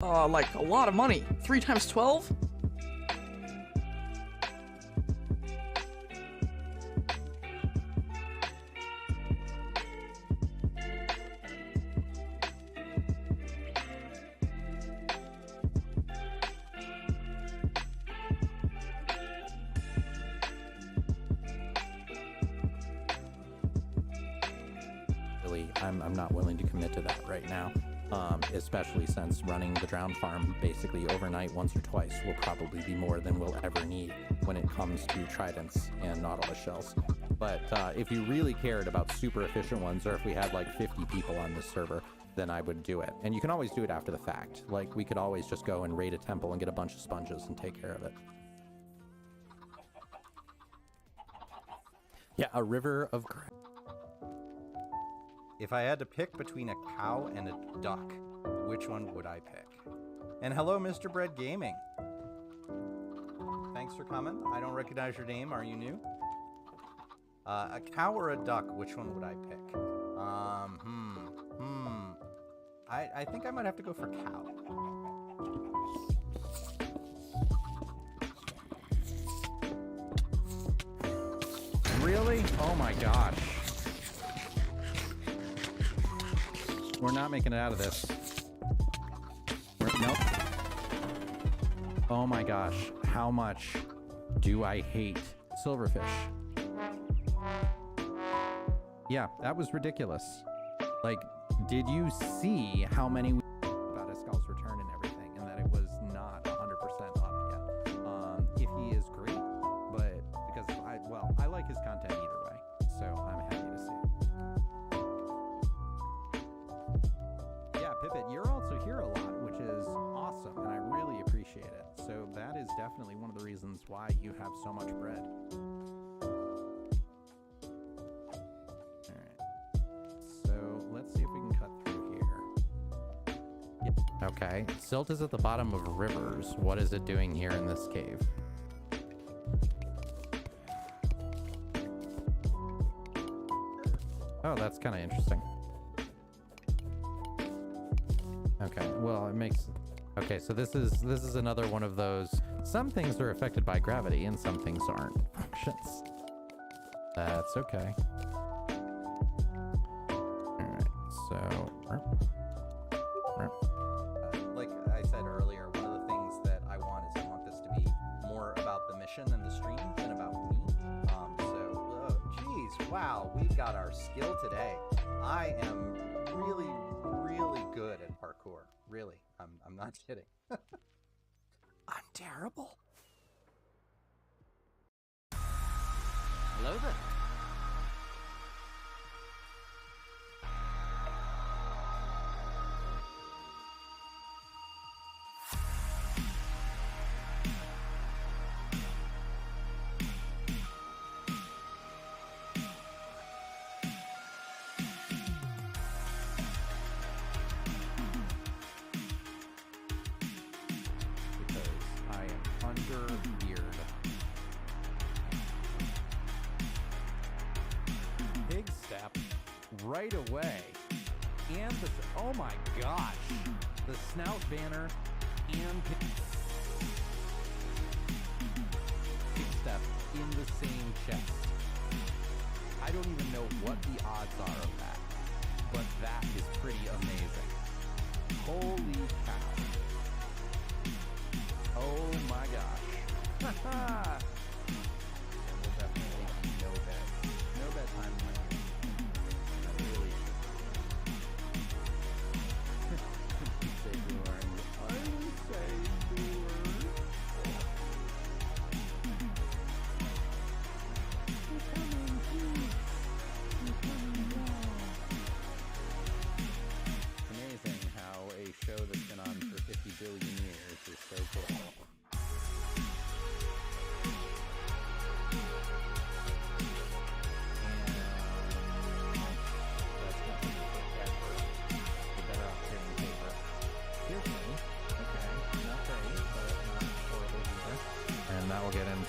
Like a lot of money. 3 times 12? I'm not willing to commit to that right now, especially since running the drowned farm basically overnight once or twice will probably be more than we'll ever need when it comes to tridents and nautilus shells. But if you really cared about super efficient ones, or if we had like 50 people on this server, then I would do it. And you can always do it after the fact. Like, we could always just go and raid a temple and get a bunch of sponges and take care of it. Yeah, a river of grass. If I had to pick between a cow and a duck, which one would I pick? And hello, Mr. Bread Gaming. Thanks for coming. I don't recognize your name. Are you new? A cow or a duck, which one would I pick? I think I might have to go for cow. Really? Oh my gosh. We're not making it out of this. Nope. Oh my gosh. How much do I hate silverfish? Yeah, that was ridiculous. Like, did you see how many we about Escal's return and everything, and that it was not 100% up yet? If he is great, but because I like his content either way, so I'm happy to see it. Yeah, Pippet, you're also here a lot, which is awesome, and I really appreciate it. So that is definitely one of the reasons why you have so much bread. Let's see if we can cut through here. Yep. Okay, silt is at the bottom of rivers. What is it doing here in this cave? Oh, that's kind of interesting. Okay, well, it makes... Okay, so this is another one of those... Some things are affected by gravity and some things aren't. Functions. That's okay. So, like I said earlier, one of the things that I want is I want this to be more about the mission and the stream than about me. Geez, wow, we've got our skill today. I am really, really good at parkour. Really, I'm not kidding. I'm terrible. Hello there. Right away, and the oh my gosh, the snout banner and big step in the same chest. I don't even know what the odds are of that, but that is pretty amazing. Holy cow! Oh my gosh! Haha! We'll definitely be no bed time in my game.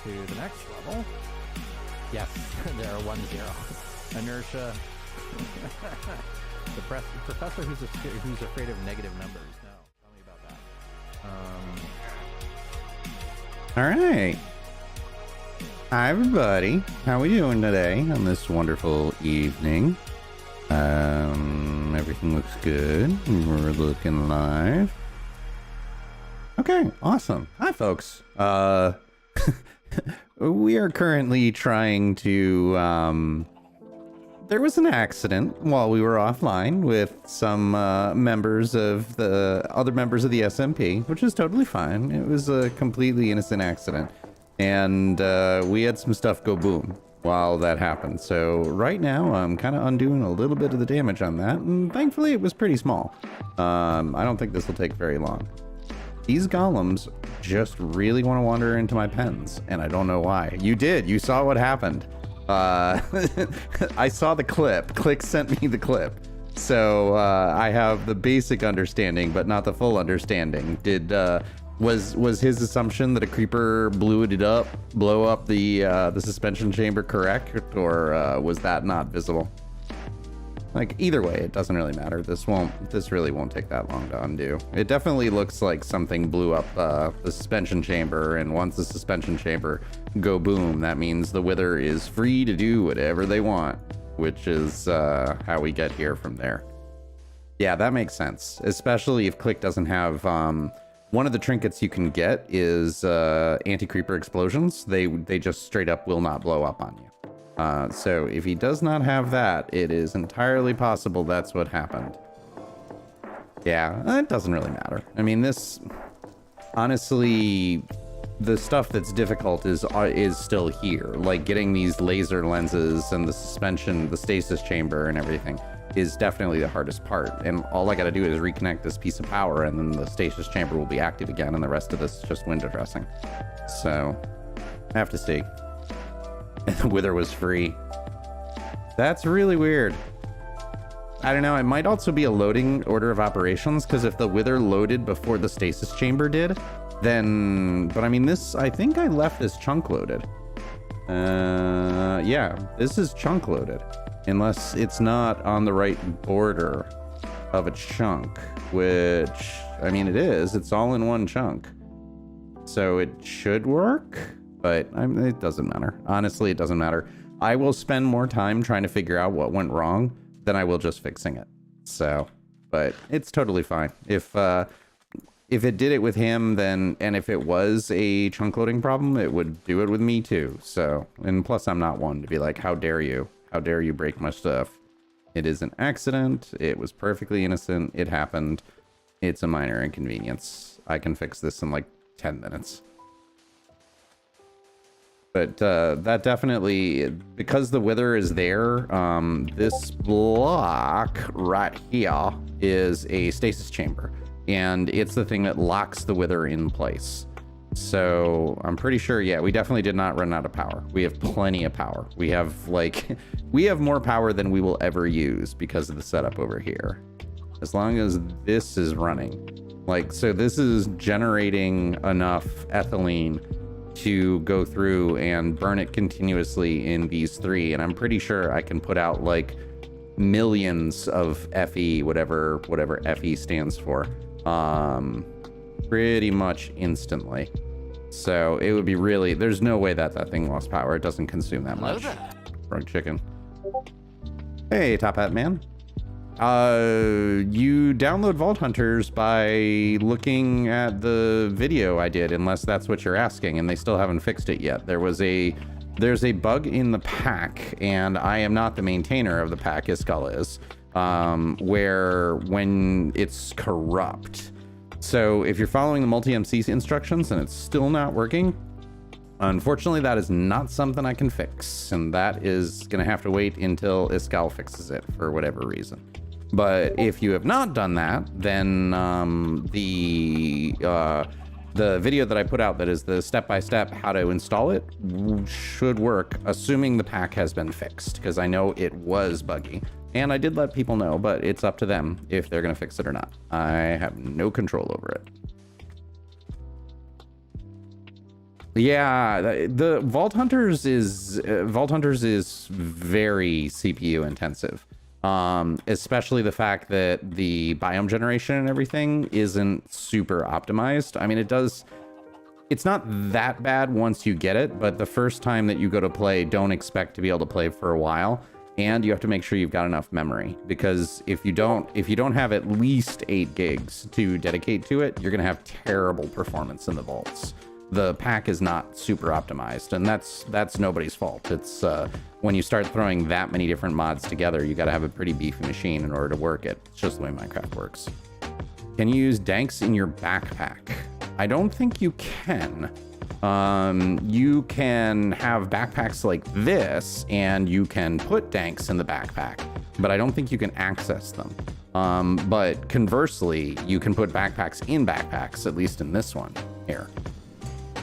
To the next level. Yes, there are 1-0. Inertia. The professor who's afraid of negative numbers. No, tell me about that. All right. Hi, everybody. How we doing today on this wonderful evening? Everything looks good. We're looking live. Okay, awesome. Hi, folks. We are currently trying to, there was an accident while we were offline with some other members of the SMP, which is totally fine. It was a completely innocent accident. And we had some stuff go boom while that happened. So right now I'm kind of undoing a little bit of the damage on that. And thankfully it was pretty small. I don't think this will take very long. These golems just really want to wander into my pens. And I don't know why. You did. You saw what happened. I saw the clip. Click sent me the clip. So I have the basic understanding, but not the full understanding. Was his assumption that a creeper blow up the suspension chamber correct, or was that not visible? Like, either way, it doesn't really matter. This really won't take that long to undo. It definitely looks like something blew up the suspension chamber, and once the suspension chamber go boom, that means the Wither is free to do whatever they want, which is how we get here from there. Yeah, that makes sense, especially if Click doesn't have one of the trinkets you can get is anti-creeper explosions. They just straight up will not blow up on you. So if he does not have that, it is entirely possible that's what happened. Yeah, it doesn't really matter. I mean, this, honestly, the stuff that's difficult is still here. Like getting these laser lenses and the suspension, the stasis chamber and everything is definitely the hardest part. And all I gotta do is reconnect this piece of power and then the stasis chamber will be active again, and the rest of this is just window dressing. So, I have to see. And the Wither was free. That's really weird. I don't know, it might also be a loading order of operations, because if the Wither loaded before the stasis chamber did, then... But I mean, this, I think I left this chunk loaded. Yeah, this is chunk loaded. Unless it's not on the right border of a chunk, which, I mean, it is. It's all in one chunk. So it should work, but it doesn't matter. Honestly, it doesn't matter. I will spend more time trying to figure out what went wrong than I will just fixing it. So, but it's totally fine. If it did it with him, then, and if it was a chunk loading problem, it would do it with me too. So, and plus I'm not one to be like, how dare you? How dare you break my stuff? It is an accident. It was perfectly innocent. It happened. It's a minor inconvenience. I can fix this in like 10 minutes. But that definitely, because the Wither is there, this block right here is a stasis chamber. And it's the thing that locks the Wither in place. So I'm pretty sure, yeah, we definitely did not run out of power. We have plenty of power. We have like, we have more power than we will ever use because of the setup over here. As long as this is running. Like, so this is generating enough ethylene to go through and burn it continuously in these three. And I'm pretty sure I can put out like millions of FE, whatever FE stands for. Pretty much instantly. So it would be really, there's no way that thing lost power. It doesn't consume that much. Frog chicken. Hey, Top Hat Man. You download Vault Hunters by looking at the video I did, unless that's what you're asking, and they still haven't fixed it yet. There's a bug in the pack, and I am not the maintainer of the pack, Iskall is, where when it's corrupt. So if you're following the multi-MC instructions and it's still not working, unfortunately that is not something I can fix, and that is gonna have to wait until Iskall fixes it for whatever reason. But if you have not done that, then the video that I put out that is the step-by-step how to install it should work, assuming the pack has been fixed, because I know it was buggy. And I did let people know, but it's up to them if they're going to fix it or not. I have no control over it. Yeah, the Vault Hunters is very CPU intensive. Especially the fact that the biome generation and everything isn't super optimized. I mean, it's not that bad once you get it, but the first time that you go to play, don't expect to be able to play for a while. And you have to make sure you've got enough memory, because if you don't have at least 8 gigs to dedicate to it, you're going to have terrible performance in the vaults. The pack is not super optimized, and that's nobody's fault. It's when you start throwing that many different mods together, you got to have a pretty beefy machine in order to work it. It's just the way Minecraft works. Can you use danks in your backpack? I don't think you can. You can have backpacks like this, and you can put danks in the backpack, but I don't think you can access them. But conversely, you can put backpacks in backpacks, at least in this one here.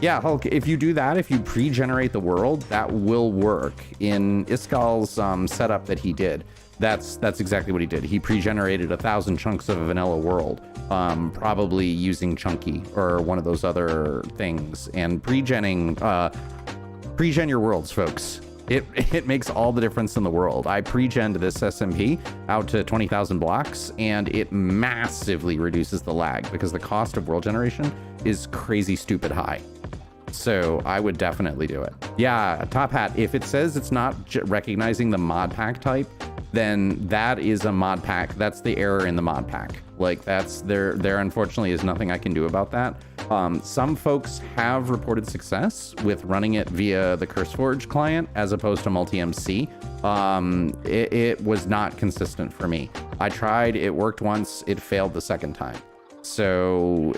Yeah, Hulk, if you do that, if you pre-generate the world, that will work. In Iskal's setup that he did, that's exactly what he did. He pre-generated 1,000 chunks of a vanilla world, probably using Chunky or one of those other things. And pre-gen your worlds, folks. It makes all the difference in the world. I pre-gened this SMP out to 20,000 blocks, and it massively reduces the lag because the cost of world generation is crazy stupid high. So I would definitely do it. Yeah, Top Hat, if it says it's not recognizing the mod pack type, then that is a mod pack. That's the error in the mod pack. Like, that's there unfortunately is nothing I can do about that. Some folks have reported success with running it via the CurseForge client as opposed to multi-MC. It was not consistent for me. I tried, it worked once, it failed the second time. So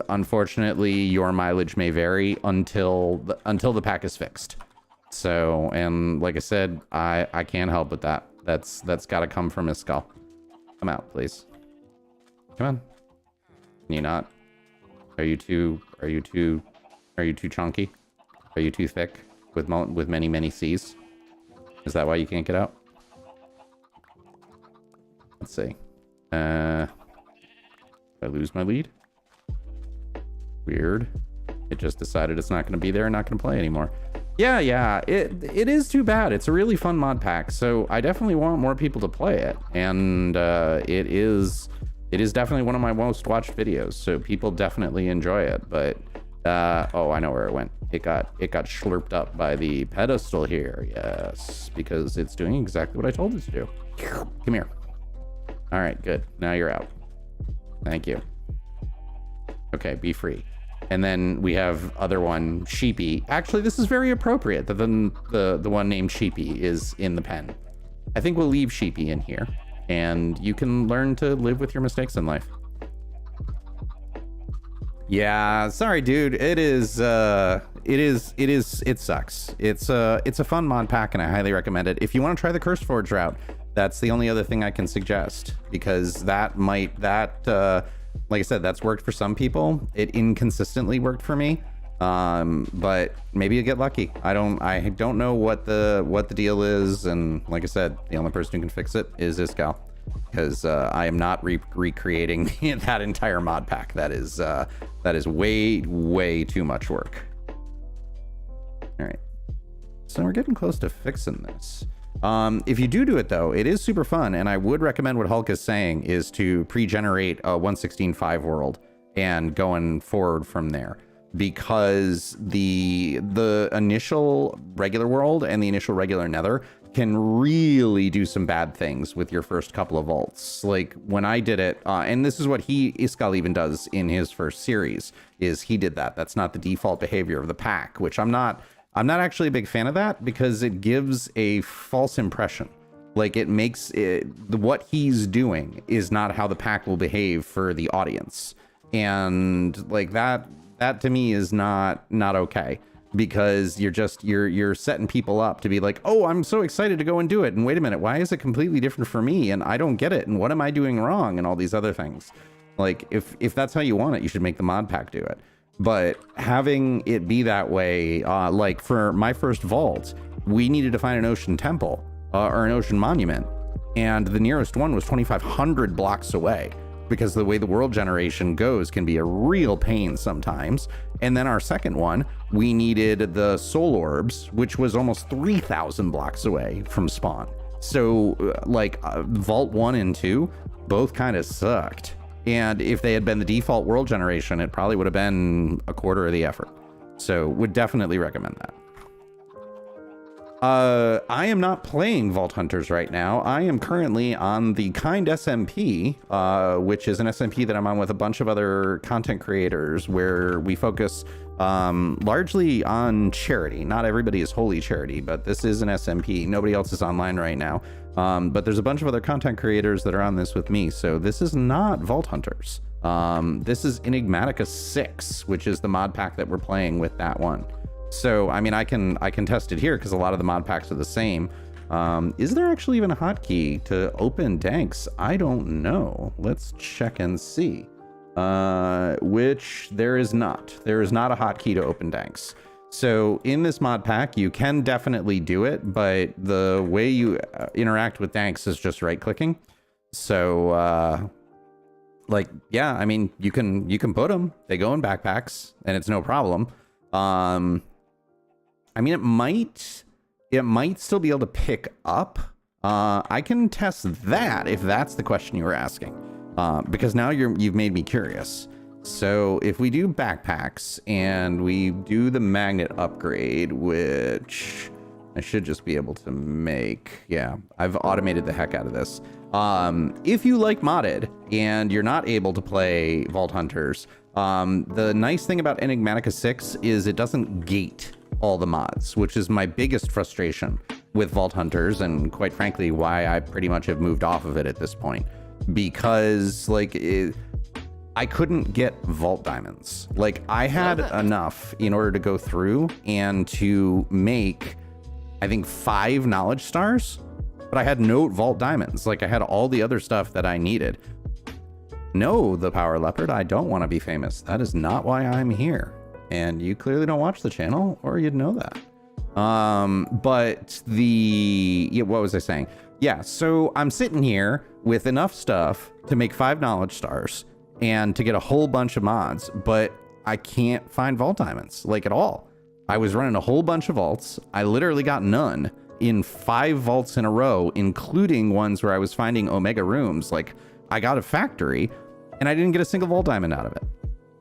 unfortunately, your mileage may vary until the pack is fixed. So, and like I said, I can't help with that. That's got to come from Iskal. Come out, please. Come on. Can you not? Are you too chunky? Are you too thick with many C's? Is that why you can't get out? Let's see. Did I lose my lead? Weird. It just decided it's not going to be there and not going to play anymore. Yeah, it is too bad. It's a really fun mod pack, so I definitely want more people to play it. And it is definitely one of my most watched videos, so people definitely enjoy it. But oh, I know where it went. It got slurped up by the pedestal here. Yes, because it's doing exactly what I told it to do. Come here. All right, good. Now you're out. Thank you. Okay, be free. And then we have other one, Sheepy. Actually, this is very appropriate that the one named Sheepy is in the pen. I think we'll leave Sheepy in here, and you can learn to live with your mistakes in life. Yeah, sorry, dude. It sucks. It's a fun mod pack, and I highly recommend it. If you want to try the CurseForge route, that's the only other thing I can suggest, because like I said, that's worked for some people. It inconsistently worked for me. But maybe you get lucky. I don't know what the deal is, and like I said, the only person who can fix it is Iskal, because I am not recreating that entire mod pack. That is way too much work. All right, so we're getting close to fixing this. If you do it though, it is super fun, and I would recommend what Hulk is saying is to pre-generate a 1.16.5 world and going forward from there, because the initial regular world and the initial regular nether can really do some bad things with your first couple of vaults. Like when I did it, and this is what Iskal even does in his first series, is he did that. That's not the default behavior of the pack, which I'm not actually a big fan of that, because it gives a false impression. Like, it makes it, what he's doing is not how the pack will behave for the audience. And like that to me is not okay, because you're setting people up to be like, oh, I'm so excited to go and do it. And wait a minute, why is it completely different for me? And I don't get it. And what am I doing wrong? And all these other things. Like, if that's how you want it, you should make the mod pack do it. But having it be that way, like for my first vault, we needed to find an ocean temple or an ocean monument, and the nearest one was 2,500 blocks away, because the way the world generation goes can be a real pain sometimes. And then our second one, we needed the soul orbs, which was almost 3,000 blocks away from spawn. So like Vault 1 and 2 both kind of sucked. And if they had been the default world generation, it probably would have been a quarter of the effort. So would definitely recommend that. I am not playing Vault Hunters right now. I am currently on the Kind SMP, which is an SMP that I'm on with a bunch of other content creators where we focus largely on charity. Not everybody is wholly charity, but this is an SMP. Nobody else is online right now. But there's a bunch of other content creators that are on this with me. So this is not Vault Hunters. This is Enigmatica 6, which is the mod pack that we're playing with that one. So, I mean, I can test it here because a lot of the mod packs are the same. Is there actually even a hotkey to open danks? I don't know. Let's check and see. Which there is not. There is not a hotkey to open danks. So in this mod pack, you can definitely do it, but the way you interact with danks is just right clicking. So, like, yeah, I mean, you can put them. They go in backpacks and it's no problem. I mean, it might still be able to pick up. I can test that if that's the question you were asking, because now you've made me curious. So if we do backpacks and we do the magnet upgrade, which I should just be able to make. Yeah, I've automated the heck out of this. If you like modded and you're not able to play Vault Hunters, the nice thing about Enigmatica 6 is it doesn't gate all the mods, which is my biggest frustration with Vault Hunters, and quite frankly why I pretty much have moved off of it at this point, because like I couldn't get vault diamonds. Like I had enough in order to go through and to make, I think, 5 knowledge stars, but I had no vault diamonds. Like I had all the other stuff that I needed. No, the Power Leopard, I don't want to be famous. That is not why I'm here. And you clearly don't watch the channel, or you'd know that. But what was I saying? Yeah, so I'm sitting here with enough stuff to make 5 knowledge stars and to get a whole bunch of mods, but I can't find vault diamonds, like at all. I was running a whole bunch of vaults. I literally got none in 5 vaults in a row, including ones where I was finding Omega rooms. Like I got a factory and I didn't get a single vault diamond out of it.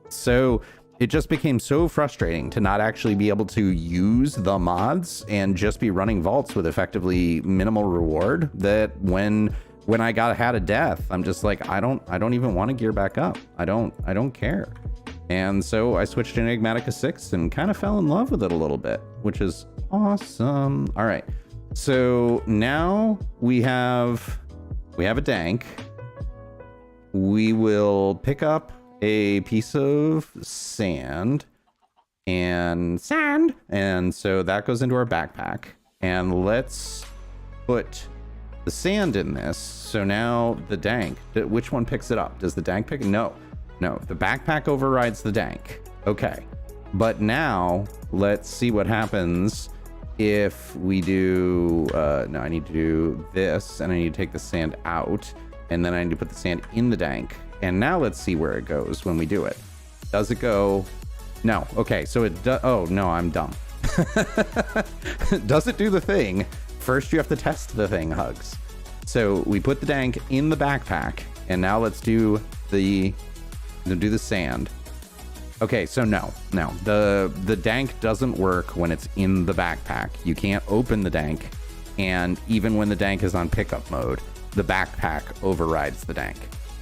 So it just became so frustrating to not actually be able to use the mods and just be running vaults with effectively minimal reward, that when I had a death, I'm just like, I don't even want to gear back up. I don't care. And so I switched to Enigmatica 6 and kind of fell in love with it a little bit, which is awesome. All right. So now we have a dank. We will pick up a piece of sand, and so that goes into our backpack, and let's put the sand in this. So now the dank, which one picks it up? Does the dank pick? No, the backpack overrides the dank. Okay, but now let's see what happens if we do no, I need to do this, and I need to take the sand out, and then I need to put the sand in the dank. And now let's see where it goes when we do it. Does it go? No. Okay, so it does. Oh, no, I'm dumb. Does it do the thing? First, you have to test the thing, Hugs. So we put the dank in the backpack, and now let's do the sand. Okay, so no. The dank doesn't work when it's in the backpack. You can't open the dank, and even when the dank is on pickup mode, the backpack overrides the dank.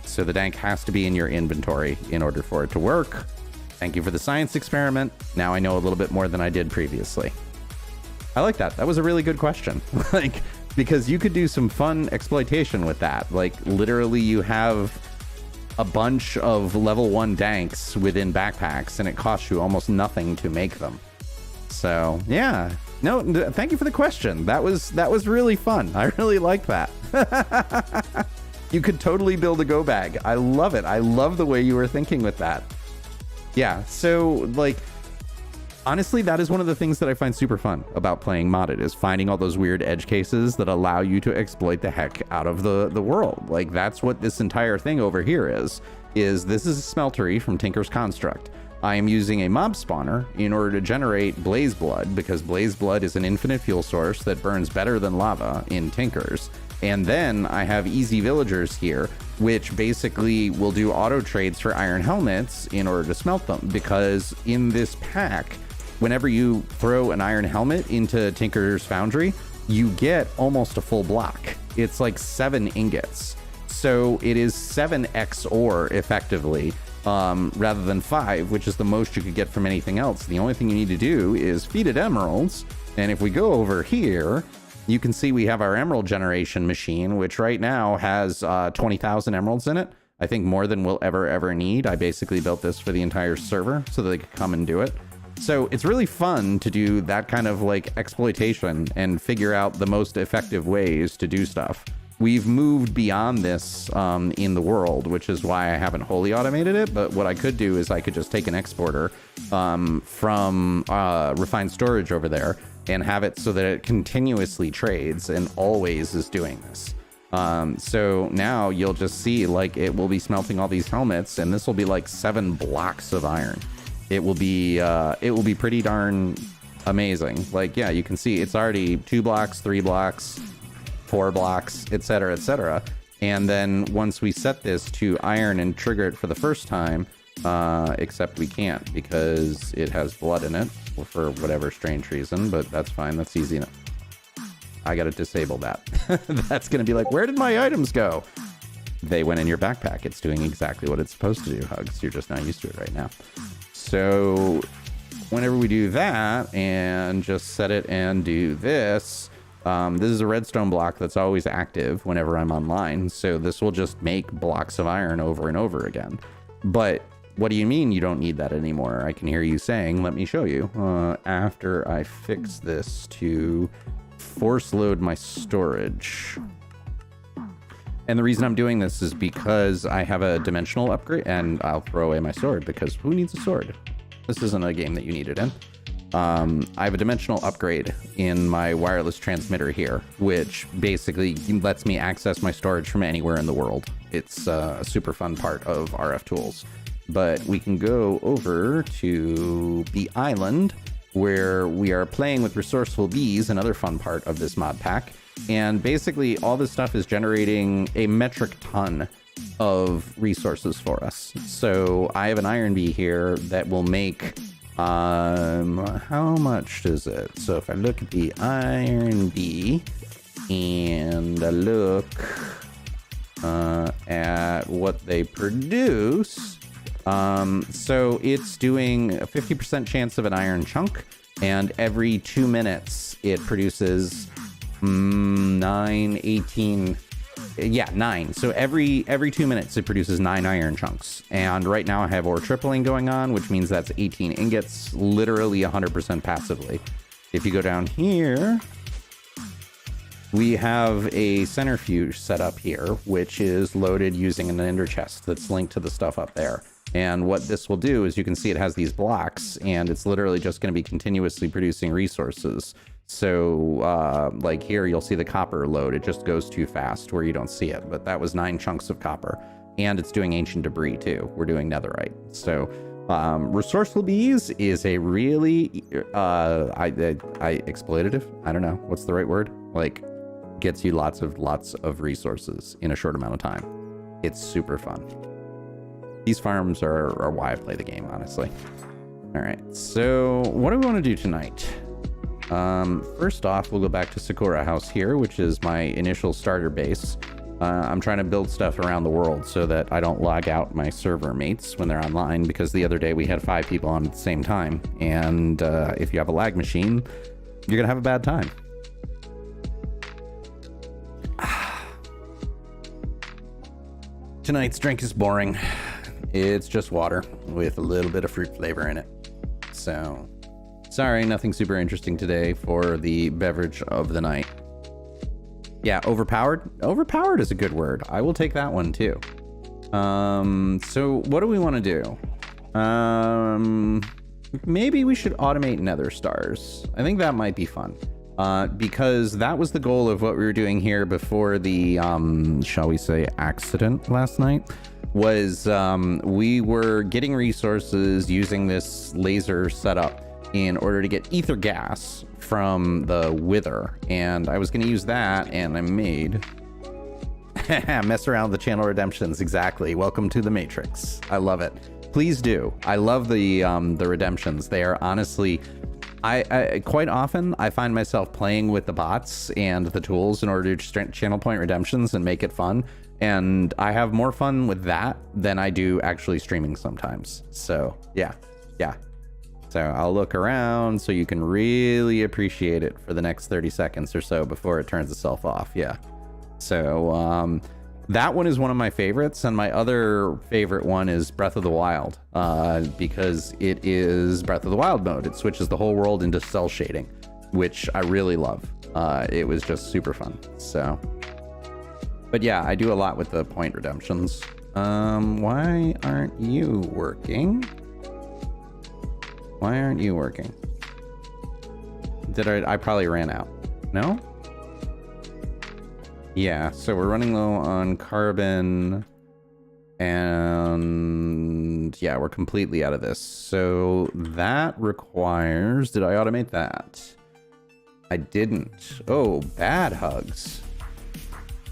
So the dank has to be in your inventory in order for it to work. Thank you for the science experiment. Now I know a little bit more than I did previously. I like that. That was a really good question. Like, because you could do some fun exploitation with that. Like, literally you have a bunch of level 1 danks within backpacks, and it costs you almost nothing to make them. So yeah, no, thank you for the question. That was really fun. I really like that. You could totally build a go bag. I love it. I love the way you were thinking with that. Yeah, so like, honestly, that is one of the things that I find super fun about playing modded, is finding all those weird edge cases that allow you to exploit the heck out of the world. Like, that's what this entire thing over here is this is a smeltery from Tinker's Construct. I am using a mob spawner in order to generate blaze blood, because blaze blood is an infinite fuel source that burns better than lava in Tinkers. And then I have easy villagers here, which basically will do auto trades for iron helmets in order to smelt them, because in this pack, whenever you throw an iron helmet into Tinker's Foundry, you get almost a full block. It's like 7 ingots. So it is 7x ore effectively, rather than 5, which is the most you could get from anything else. The only thing you need to do is feed it emeralds. And if we go over here, you can see we have our emerald generation machine, which right now has 20,000 emeralds in it. I think more than we'll ever need. I basically built this for the entire server so that they could come and do it. So it's really fun to do that kind of like exploitation and figure out the most effective ways to do stuff. We've moved beyond this in the world, which is why I haven't wholly automated it. But what I could do is I could just take an exporter from refined storage over there and have it so that it continuously trades and always is doing this. So now you'll just see like it will be smelting all these helmets, and this will be like 7 blocks of iron. It will be pretty darn amazing. Like, yeah, you can see it's already 2 blocks, 3 blocks, 4 blocks, etc., etc. And then once we set this to iron and trigger it for the first time, except we can't because it has blood in it for whatever strange reason, but that's fine. That's easy enough. I got to disable that. That's going to be like, where did my items go? They went in your backpack. It's doing exactly what it's supposed to do, Hugs. You're just not used to it right now. So whenever we do that and just set it and do this, this is a redstone block that's always active whenever I'm online. So this will just make blocks of iron over and over again. But what do you mean you don't need that anymore? I can hear you saying, let me show you. After I fix this to force load my storage. And the reason I'm doing this is because I have a dimensional upgrade, and I'll throw away my sword because who needs a sword? This isn't a game that you need it in. I have a dimensional upgrade in my wireless transmitter here, which basically lets me access my storage from anywhere in the world. It's a super fun part of RF Tools. But we can go over to the island where we are playing with resourceful bees, another fun part of this mod pack. And basically all this stuff is generating a metric ton of resources for us. So I have an iron bee here that will make, how much does it? So if I look at the iron bee and I look at what they produce, so it's doing a 50% chance of an iron chunk, and every 2 minutes it produces 9, 18, yeah, 9. So every 2 minutes it produces 9 iron chunks. And right now I have ore tripling going on, which means that's 18 ingots, literally 100% passively. If you go down here, we have a centrifuge set up here, which is loaded using an ender chest that's linked to the stuff up there. And what this will do is you can see it has these blocks, and it's literally just going to be continuously producing resources. So like here, you'll see the copper load. It just goes too fast where you don't see it. But that was 9 chunks of copper. And it's doing ancient debris too. We're doing netherite. So resourceful bees is a really exploitative. I don't know. What's the right word? Like gets you lots of resources in a short amount of time. It's super fun. These farms are why I play the game, honestly. All right, so what do we want to do tonight? First off, we'll go back to Sakura House here, which is my initial starter base. I'm trying to build stuff around the world so that I don't log out my server mates when they're online, because the other day we had 5 people on at the same time. And if you have a lag machine, you're going to have a bad time. Tonight's drink is boring. It's just water with a little bit of fruit flavor in it. So, sorry, nothing super interesting today for the beverage of the night. Yeah, overpowered? Overpowered is a good word. I will take that one too. So what do we want to do? Maybe we should automate nether stars. I think that might be fun. Because that was the goal of what we were doing here before the, shall we say, accident last night. was we were getting resources using this laser setup in order to get ether gas from the wither, and I was going to use that, and I made mess around with the channel redemptions. Exactly. Welcome to the Matrix. I love it. Please do. I love the redemptions. They are honestly, I quite often I find myself playing with the bots and the tools in order to channel point redemptions and make it fun. And I have more fun with that than I do actually streaming sometimes. So yeah. So I'll look around so you can really appreciate it for the next 30 seconds or so before it turns itself off. Yeah. So that one is one of my favorites, and my other favorite one is Breath of the Wild, because it is Breath of the Wild mode. It switches the whole world into cell shading, which I really love. It was just super fun. So, but yeah, I do a lot with the point redemptions. Why aren't you working? Why aren't you working? Did I probably ran out. No? Yeah, so we're running low on carbon, and yeah, we're completely out of this. So that requires, did I automate that? I didn't. Oh, bad hugs.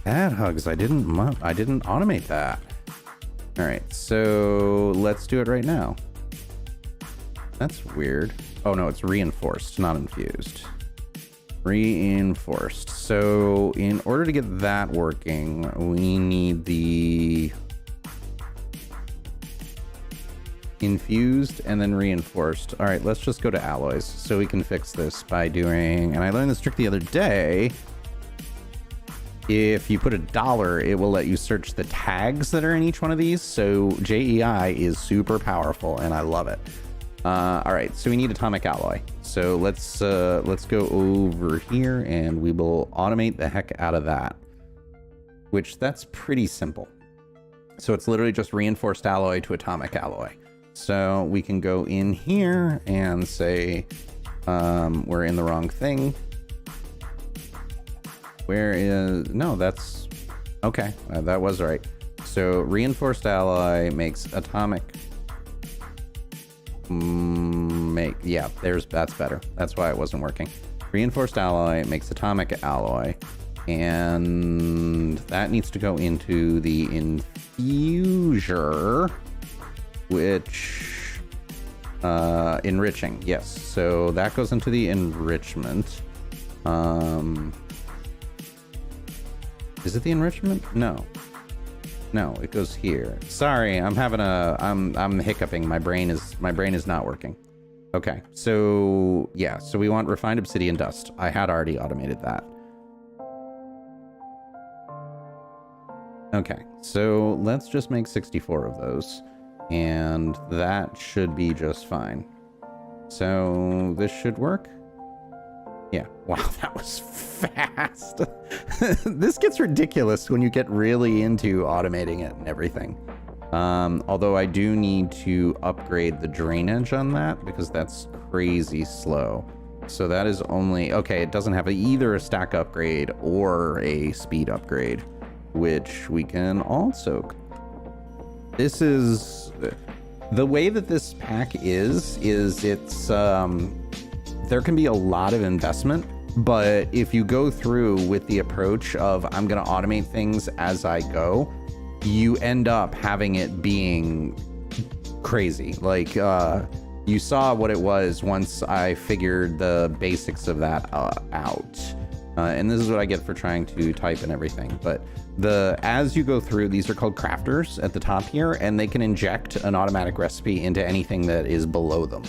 Bad hugs, I didn't automate that. All right, so let's do it right now. That's weird. Oh no, it's reinforced, not infused. Reinforced. So in order to get that working, we need the infused and then reinforced. All right, let's just go to alloys so we can fix this by doing, and I learned this trick the other day. If you put $1, it will let you search the tags that are in each one of these. So JEI is super powerful and I love it. All right, so we need atomic alloy. So let's go over here and we will automate the heck out of that, which that's pretty simple. So it's literally just reinforced alloy to atomic alloy. So we can go in here and say, we're in the wrong thing. Where is, no, that's, okay, that was right. So reinforced alloy makes atomic, yeah, that's better. That's why it wasn't working. Reinforced alloy makes atomic alloy, and that needs to go into the infuser, which, enriching, yes. So that goes into the enrichment. Is it the enrichment? No, it goes here. Sorry, I'm having I'm hiccuping. My brain is not working. Okay, so yeah, so we want refined obsidian dust. I had already automated that. Okay, so let's just make 64 of those, and that should be just fine. So this should work. Yeah, wow, that was fast. This gets ridiculous when you get really into automating it and everything. Although I do need to upgrade the drainage on that because that's crazy slow. So that is only, okay, it doesn't have either a stack upgrade or a speed upgrade, which we can also. This is, the way that this pack is it's, there can be a lot of investment, but if you go through with the approach of I'm going to automate things as I go, you end up having it being crazy. Like you saw what it was once I figured the basics of that out. And this is what I get for trying to type and everything. But as you go through, these are called crafters at the top here, and they can inject an automatic recipe into anything that is below them.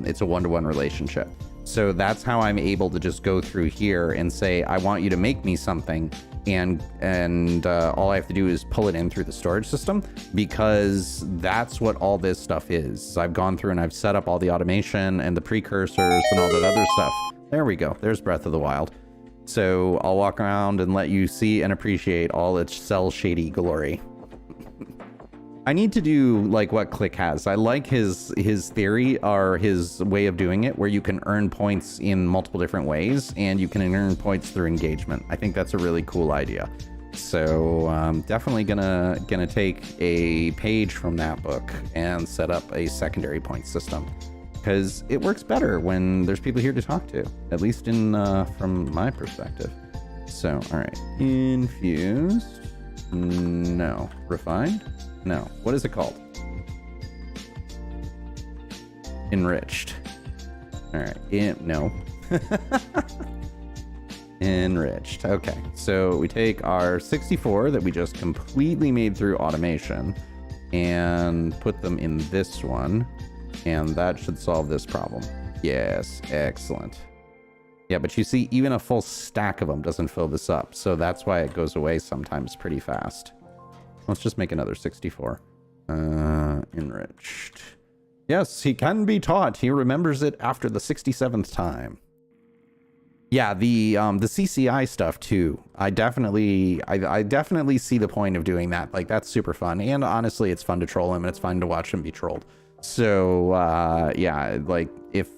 It's a one-to-one relationship. So that's how I'm able to just go through here and say, I want you to make me something. And all I have to do is pull it in through the storage system, because that's what all this stuff is. I've gone through and I've set up all the automation and the precursors and all that other stuff. There we go. There's Breath of the Wild. So I'll walk around and let you see and appreciate all its cell shady glory. I need to do like what Click has. I like his theory, or his way of doing it, where you can earn points in multiple different ways, and you can earn points through engagement. I think that's a really cool idea. So definitely gonna take a page from that book and set up a secondary point system, because it works better when there's people here to talk to, at least in from my perspective. So, all right, infused, no. Refined, no. What is it called? Enriched. All right, no. Enriched. Okay, so we take our 64 that we just completely made through automation and put them in this one, and that should solve this problem. Yes, excellent. Yeah, but you see, even a full stack of them doesn't fill this up, so that's why it goes away sometimes pretty fast. Let's just make another 64. Enriched. Yes, he can be taught. He remembers it after the 67th time. Yeah, the CCI stuff too. I definitely see the point of doing that. Like, that's super fun, and honestly, it's fun to troll him, and it's fun to watch him be trolled. So yeah, like, if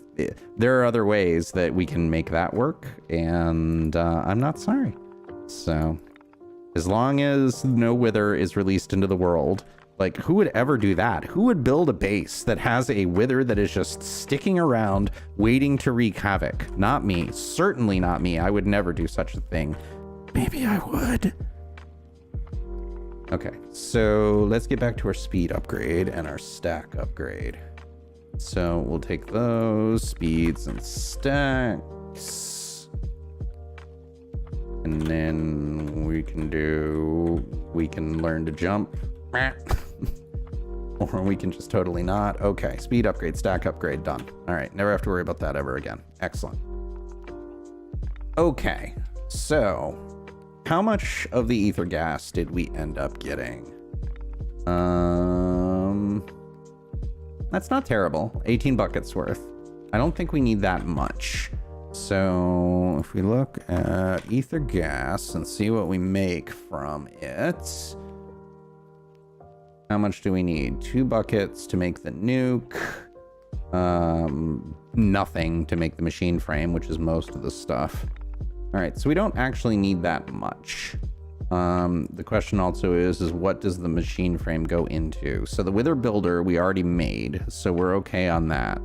there are other ways that we can make that work, and I'm not sorry. So as long as no wither is released into the world, like, who would ever do that? Who would build a base that has a wither that is just sticking around waiting to wreak havoc? Not me. Certainly not me. I would never do such a thing. Maybe I would. Okay, so let's get back to our speed upgrade and our stack upgrade. So we'll take those speeds and stacks, and then we can learn to jump, or we can just totally not. Okay, speed upgrade, stack upgrade, done. All right, never have to worry about that ever again. Excellent. Okay, so how much of the ether gas did we end up getting? That's not terrible. 18 buckets worth. I don't think we need that much. So if we look at ether gas and see what we make from it, how much do we need? 2 buckets to make the nuke. Nothing to make the machine frame, which is most of the stuff. All right, so we don't actually need that much. The question also is what does the machine frame go into? So the wither builder we already made, so we're okay on that.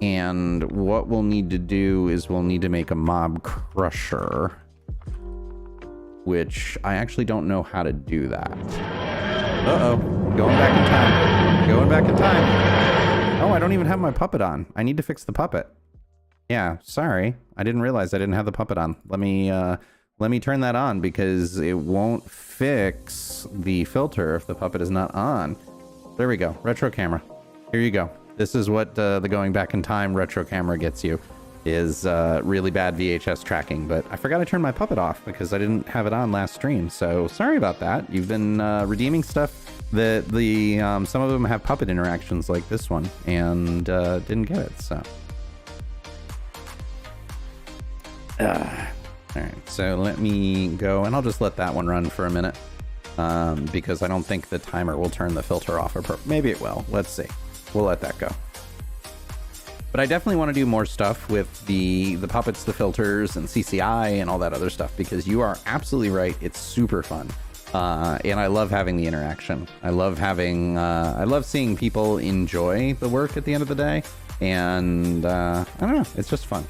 And what we'll need to do is we'll need to make a mob crusher, which I actually don't know how to do that. Uh-oh, going back in time. Going back in time. Oh, I don't even have my puppet on. I need to fix the puppet. Yeah, sorry. I didn't realize I didn't have the puppet on. Let me turn that on, because it won't fix the filter if the puppet is not on. There we go. Retro camera. Here you go. This is what the going back in time retro camera gets you, is really bad VHS tracking. But I forgot to turn my puppet off because I didn't have it on last stream. So sorry about that. You've been redeeming stuff that some of them have puppet interactions like this one, and didn't get it. So. All right, so let me go, and I'll just let that one run for a minute, because I don't think the timer will turn the filter off. Or maybe it will. Let's see. We'll let that go. But I definitely want to do more stuff with the puppets, the filters, and CCI, and all that other stuff, because you are absolutely right. It's super fun, and I love having the interaction. I love seeing people enjoy the work at the end of the day, and I don't know. It's just fun.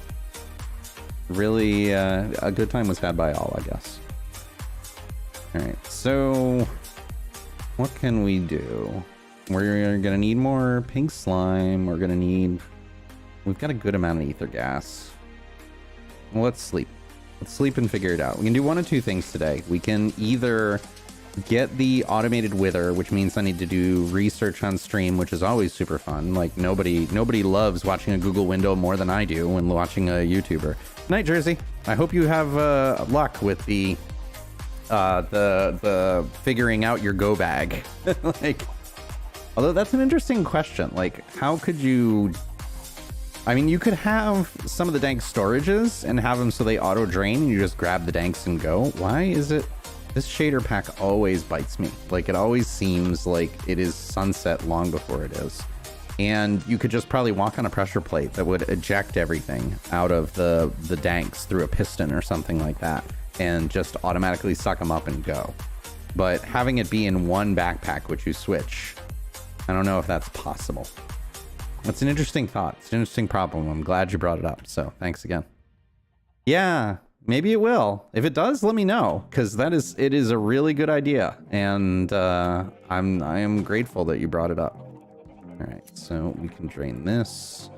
Really, a good time was had by all, I guess. All right, so what can we do? We're gonna need more pink slime. We've got a good amount of ether gas. Well, let's sleep. Let's sleep and figure it out. We can do one of two things today. We can either get the automated wither, which means I need to do research on stream, which is always super fun. Like, nobody loves watching a Google window more than I do when watching a YouTuber. Night, Jersey. I hope you have luck with the figuring out your go bag. Like, although that's an interesting question. Like, how could you? I mean, you could have some of the dank storages and have them so they auto drain, and you just grab the danks and go. Why is it? This shader pack always bites me. Like, it always seems like it is sunset long before it is. And you could just probably walk on a pressure plate that would eject everything out of the danks through a piston or something like that. and just automatically suck them up and go. But having it be in one backpack, which you switch, I don't know if that's possible. That's an interesting thought. It's an interesting problem. I'm glad you brought it up. So thanks again. Yeah, maybe it will. If it does, let me know, because it is a really good idea, and I am grateful that you brought it up. All right, so we can drain this.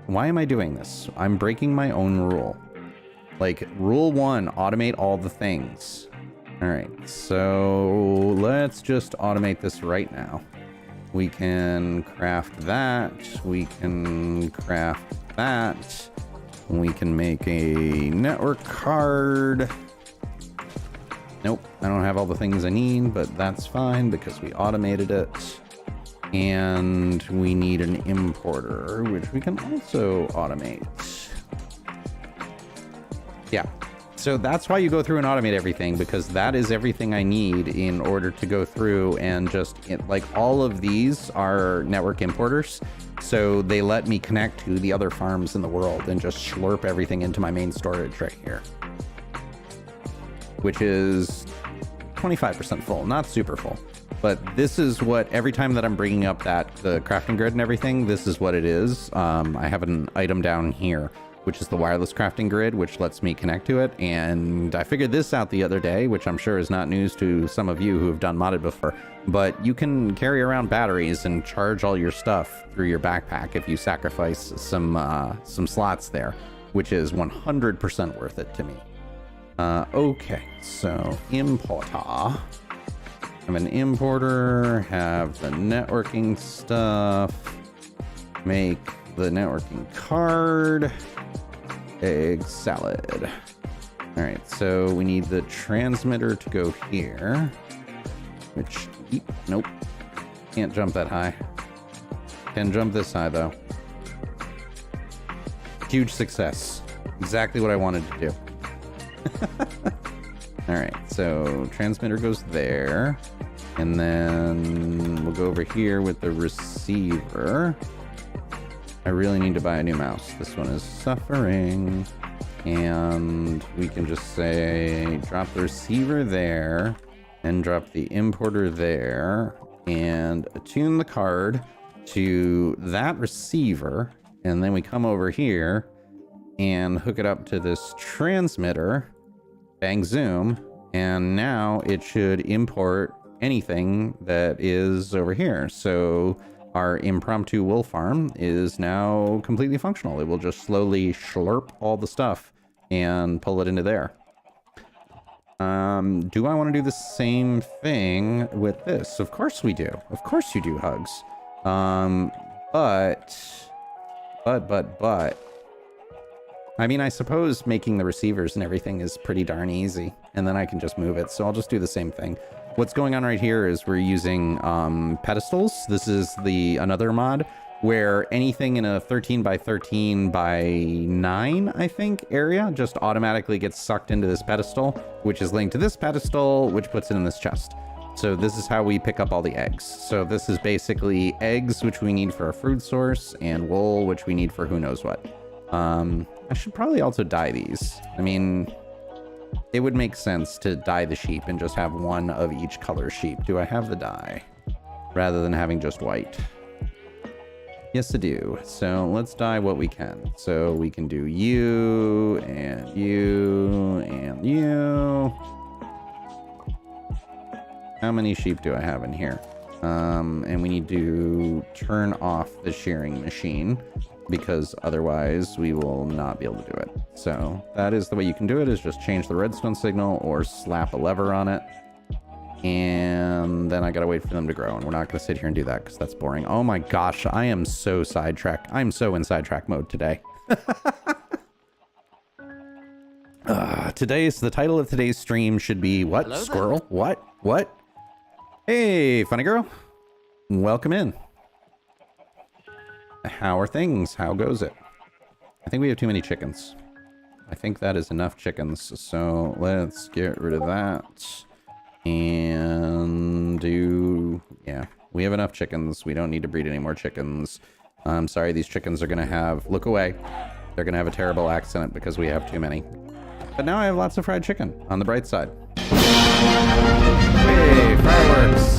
Why am I doing this? I'm breaking my own rule. Like, rule 1, automate all the things. All right, so let's just automate this right now. We can craft that. We can craft that. We can make a network card. Nope, I don't have all the things I need, but that's fine because we automated it. And we need an importer, which we can also automate. Yeah, so that's why you go through and automate everything, because that is everything I need in order to go through and just, like, all of these are network importers. So they let me connect to the other farms in the world and just slurp everything into my main storage right here. Which is 25% full, not super full. But this is what, every time that I'm bringing up the crafting grid and everything, this is what it is. I have an item down here, which is the wireless crafting grid, which lets me connect to it. And I figured this out the other day, which I'm sure is not news to some of you who have done modded before. But you can carry around batteries and charge all your stuff through your backpack if you sacrifice some slots there, which is 100% worth it to me. Okay, so importer. Have an importer, have the networking stuff, make the networking card, egg salad. All right, so we need the transmitter to go here, which, nope, can't jump that high. Can jump this high though. Huge success. Exactly what I wanted to do. All right, so transmitter goes there, and then we'll go over here with the receiver. I really need to buy a new mouse. This one is suffering. And we can just say drop the receiver there and drop the importer there and attune the card to that receiver. And then we come over here and hook it up to this transmitter. Bang zoom, and now it should import anything that is over here. So our impromptu wool farm is now completely functional. It will just slowly slurp all the stuff and pull it into there. Do I want to do the same thing with this? Of course we do. Of course you do, Hugs. But I mean, I suppose making the receivers and everything is pretty darn easy, and then I can just move it. So I'll just do the same thing. What's going on right here is we're using pedestals. This is another mod where anything in a 13 by 13 by 9, I think, area just automatically gets sucked into this pedestal, which is linked to this pedestal, which puts it in this chest. So this is how we pick up all the eggs. So this is basically eggs, which we need for our food source, and wool, which we need for who knows what. I should probably also dye these. I mean, it would make sense to dye the sheep and just have one of each color sheep. Do I have the dye? Rather than having just white. Yes, I do. So let's dye what we can. So we can do you, and you, and you. How many sheep do I have in here? And we need to turn off the shearing machine, because otherwise we will not be able to do it. So that is the way you can do it, is just change the redstone signal or slap a lever on it. And then I gotta wait for them to grow, and we're not gonna sit here and do that because that's boring. Oh my gosh, I am so sidetracked. I'm so in sidetrack mode today. The title of today's stream should be what? Hello Squirrel? There. What? Hey, funny girl. Welcome in. How are things? How goes it? I think we have too many chickens. I think that is enough chickens. So let's get rid of that. And yeah, we have enough chickens. We don't need to breed any more chickens. I'm sorry, these chickens are going to have, look away. They're going to have a terrible accident because we have too many. But now I have lots of fried chicken on the bright side. Hey, fireworks!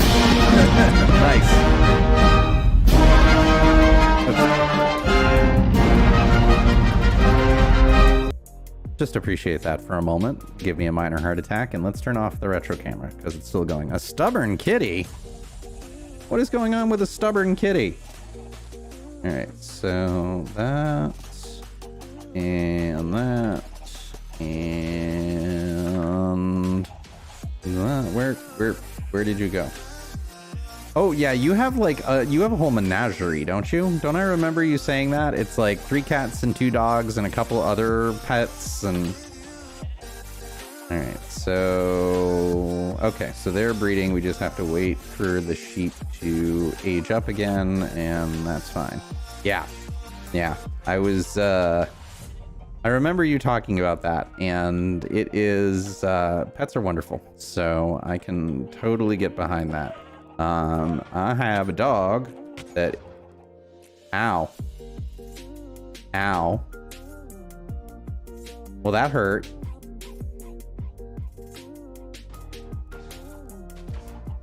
Nice. Just appreciate that for a moment. Give me a minor heart attack, and let's turn off the retro camera because it's still going. A stubborn kitty? What is going on with a stubborn kitty? All right, so that and that and where did you go? Oh yeah, you have like you have a whole menagerie, don't you? Don't I remember you saying that? It's like 3 cats and 2 dogs and a couple other pets and... All right, so okay, so they're breeding. We just have to wait for the sheep to age up again, and that's fine. Yeah. I was I remember you talking about that, and it is pets are wonderful, so I can totally get behind that. I have a dog that... Ow. Well, that hurt.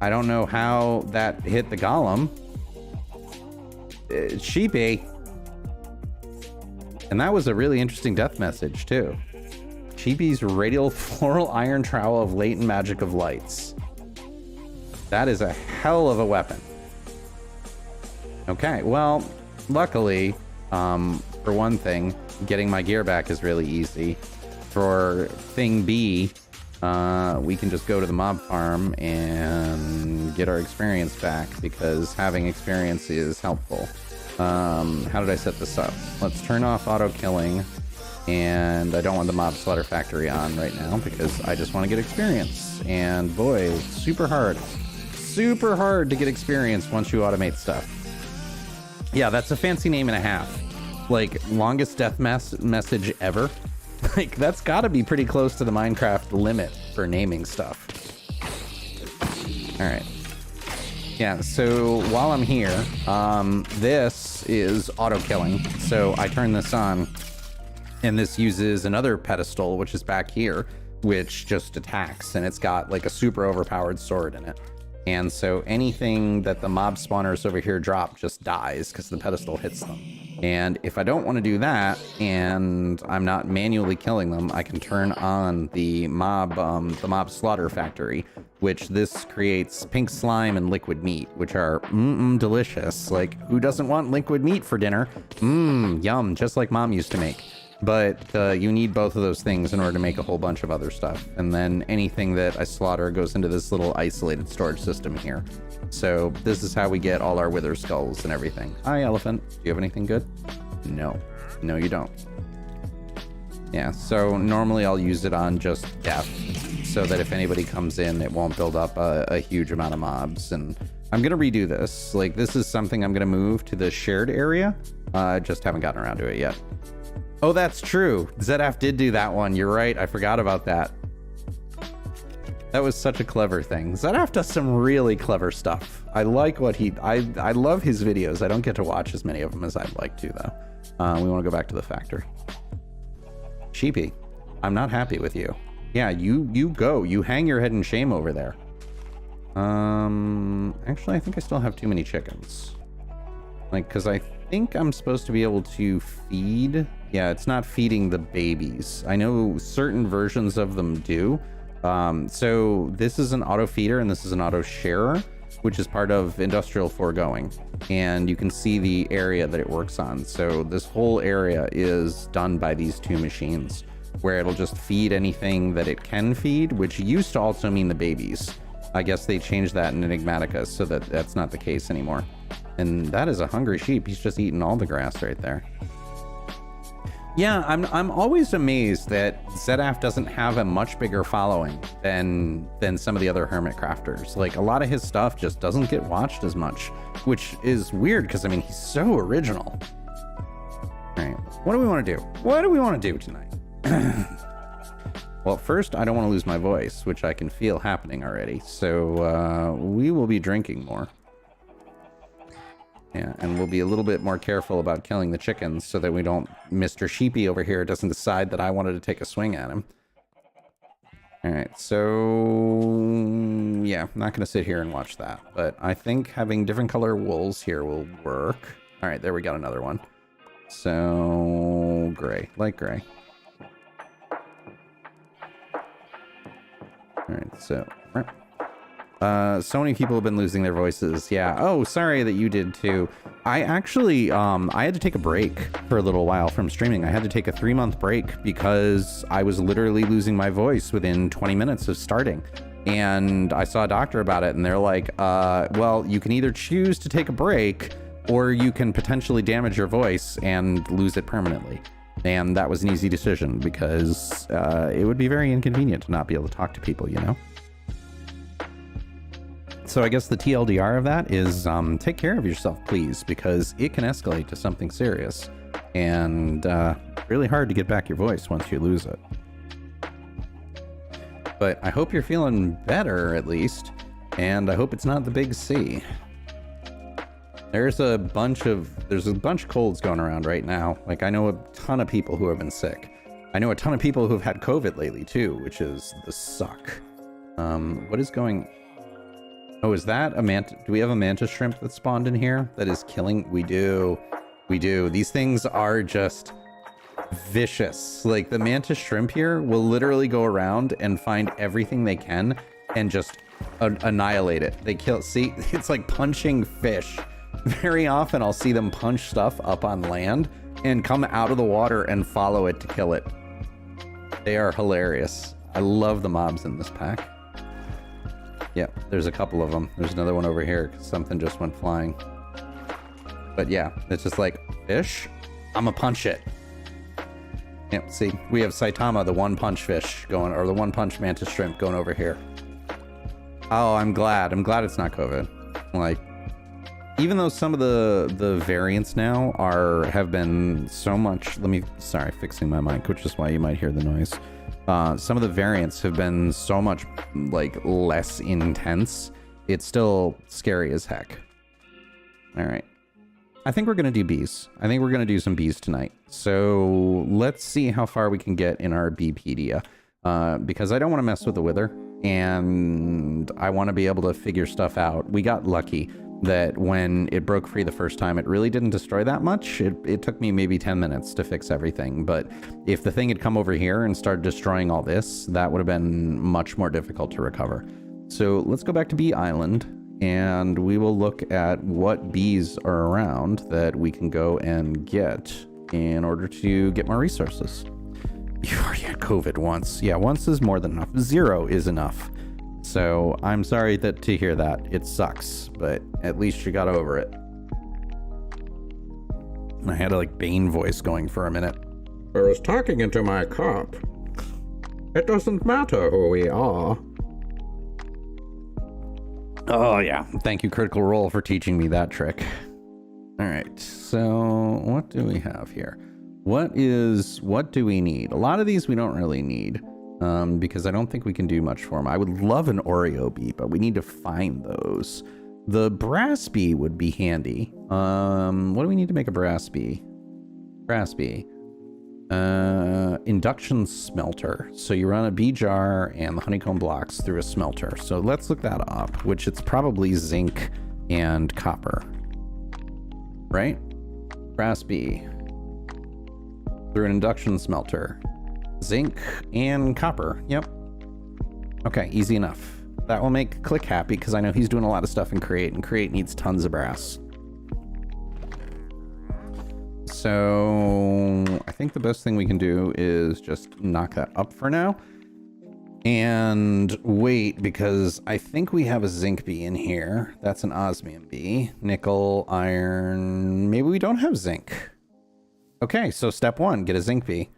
I don't know how that hit the golem. Sheepy. And that was a really interesting death message, too. Sheepy's radial floral iron trowel of latent magic of lights. That is a hell of a weapon. Okay, well, luckily, for one thing, getting my gear back is really easy. For thing B, we can just go to the mob farm and get our experience back, because having experience is helpful. How did I set this up? Let's turn off auto killing, and I don't want the mob slaughter factory on right now because I just want to get experience. And boy, it's super hard to get experience once you automate stuff. Yeah, that's a fancy name and a half. Like, longest death message ever. Like, that's gotta be pretty close to the Minecraft limit for naming stuff. All right. Yeah, so while I'm here, this is auto killing. So I turn this on, and this uses another pedestal, which is back here, which just attacks, and it's got like a super overpowered sword in it. And so anything that the mob spawners over here drop just dies because the pedestal hits them. And if I don't want to do that, and I'm not manually killing them, I can turn on the mob slaughter factory, which this creates pink slime and liquid meat, which are delicious. Like, who doesn't want liquid meat for dinner? Yum, just like Mom used to make. But you need both of those things in order to make a whole bunch of other stuff. And then anything that I slaughter goes into this little isolated storage system here. So this is how we get all our wither skulls and everything. Hi, elephant. Do you have anything good? No. No, you don't. Yeah, so normally I'll use it on just death, so that if anybody comes in, it won't build up a huge amount of mobs. And I'm going to redo this. Like, this is something I'm going to move to the shared area. I just haven't gotten around to it yet. Oh, that's true. ZF did do that one. You're right. I forgot about that. That was such a clever thing. ZF does some really clever stuff. I like what I love his videos. I don't get to watch as many of them as I'd like to, though. We want to go back to the factory. Sheepy, I'm not happy with you. Yeah, you go. You hang your head in shame over there. Actually, I think I still have too many chickens. Like, because I think I'm supposed to be able to feed. Yeah, it's not feeding the babies. I know certain versions of them do. So this is an auto feeder and this is an auto sharer, which is part of industrial foregoing. And you can see the area that it works on. So this whole area is done by these 2 machines, where it'll just feed anything that it can feed, which used to also mean the babies. I guess they changed that in Enigmatica so that that's not the case anymore. And that is a hungry sheep. He's just eating all the grass right there. Yeah, I'm always amazed that ZF doesn't have a much bigger following than some of the other hermit crafters. Like, a lot of his stuff just doesn't get watched as much, which is weird because, I mean, he's so original. All right, what do we want to do? What do we want to do tonight? Well, first, I don't want to lose my voice, which I can feel happening already. So we will be drinking more. Yeah, and we'll be a little bit more careful about killing the chickens so that we don't... Mr. Sheepy over here doesn't decide that I wanted to take a swing at him. All right, so yeah, I'm not going to sit here and watch that, but I think having different color wools here will work. All right, there we got another one. So gray, light gray. All right, so so many people have been losing their voices. Yeah. Oh, sorry that you did too. I actually, I had to take a break for a little while from streaming. I had to take a 3-month break because I was literally losing my voice within 20 minutes of starting. And I saw a doctor about it and they're like, well, you can either choose to take a break or you can potentially damage your voice and lose it permanently. And that was an easy decision because it would be very inconvenient to not be able to talk to people, you know? So I guess the TLDR of that is take care of yourself, please, because it can escalate to something serious and really hard to get back your voice once you lose it. But I hope you're feeling better at least, and I hope it's not the big C. There's a bunch of colds going around right now. Like, I know a ton of people who have been sick. I know a ton of people who've had COVID lately too, which is the suck. What is going... Oh, is that a mantis? Do we have a mantis shrimp that spawned in here that is killing? We do. We do. These things are just vicious. Like, the mantis shrimp here will literally go around and find everything they can and just annihilate it. They kill. See, it's like punching fish. Very often I'll see them punch stuff up on land and come out of the water and follow it to kill it. They are hilarious. I love the mobs in this pack. Yeah, there's a couple of them. There's another one over here because something just went flying. But yeah, it's just like, fish, I'ma punch it. Yeah, see, we have Saitama, the one-punch fish going, or the one-punch mantis shrimp going over here. Oh, I'm glad. I'm glad it's not COVID. Like, even though some of the variants now have been so much... Sorry, fixing my mic, which is why you might hear the noise. Some of the variants have been so much, like, less intense. It's still scary as heck. All right. I think we're going to do bees. I think we're going to do some bees tonight. So let's see how far we can get in our Beepedia. Because I don't want to mess with the wither. And I want to be able to figure stuff out. We got lucky that when it broke free the first time, it really didn't destroy that much. It took me maybe 10 minutes to fix everything, but if the thing had come over here and started destroying all this, that would have been much more difficult to recover. So let's go back to Bee Island, and we will look at what bees are around that we can go and get in order to get more resources. You already had COVID once. Yeah, once is more than enough. 0 is enough. So I'm sorry to hear that. It sucks, but at least you got over it. I had a like Bane voice going for a minute. I was talking into my cup. It doesn't matter who we are. Oh yeah, thank you Critical Role for teaching me that trick. All right, so what do we have here? What do we need? A lot of these we don't really need. Because I don't think we can do much for them. I would love an Oreo bee, but we need to find those. The brass bee would be handy. What do we need to make a brass bee? Brass bee. Induction smelter. So you run a bee jar and the honeycomb blocks through a smelter. So let's look that up, which it's probably zinc and copper. Right? Brass bee. Through an induction smelter. Zinc and copper. Yep. Okay, easy enough. That will make Click happy because I know he's doing a lot of stuff in Create, and Create needs tons of brass. So I think the best thing we can do is just knock that up for now and wait, because I think we have a zinc bee in here. That's an osmium bee. Nickel, iron. Maybe we don't have zinc. Okay, so step 1, get a zinc bee.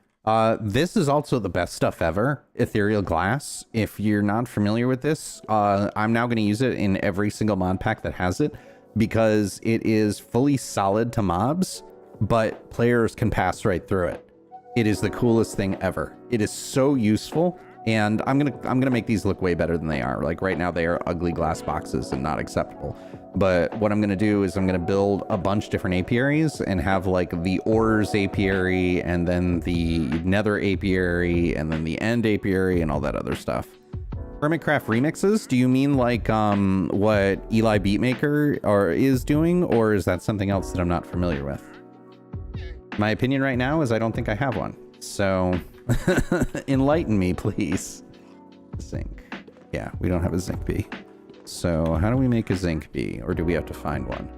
This is also the best stuff ever, ethereal glass. If you're not familiar with this, I'm now going to use it in every single mod pack that has it, because it is fully solid to mobs, but players can pass right through it. It is the coolest thing ever. It is so useful. And I'm gonna make these look way better than they are. Like right now they are ugly glass boxes and not acceptable. But what I'm gonna do is I'm gonna build a bunch of different apiaries and have like the ores apiary and then the nether apiary and then the end apiary and all that other stuff. Hermitcraft remixes? Do you mean like what Eli Beatmaker is doing, or is that something else that I'm not familiar with? My opinion right now is I don't think I have one. So enlighten me, please. Zinc. Yeah, we don't have a zinc bee. So how do we make a zinc bee? Or do we have to find one?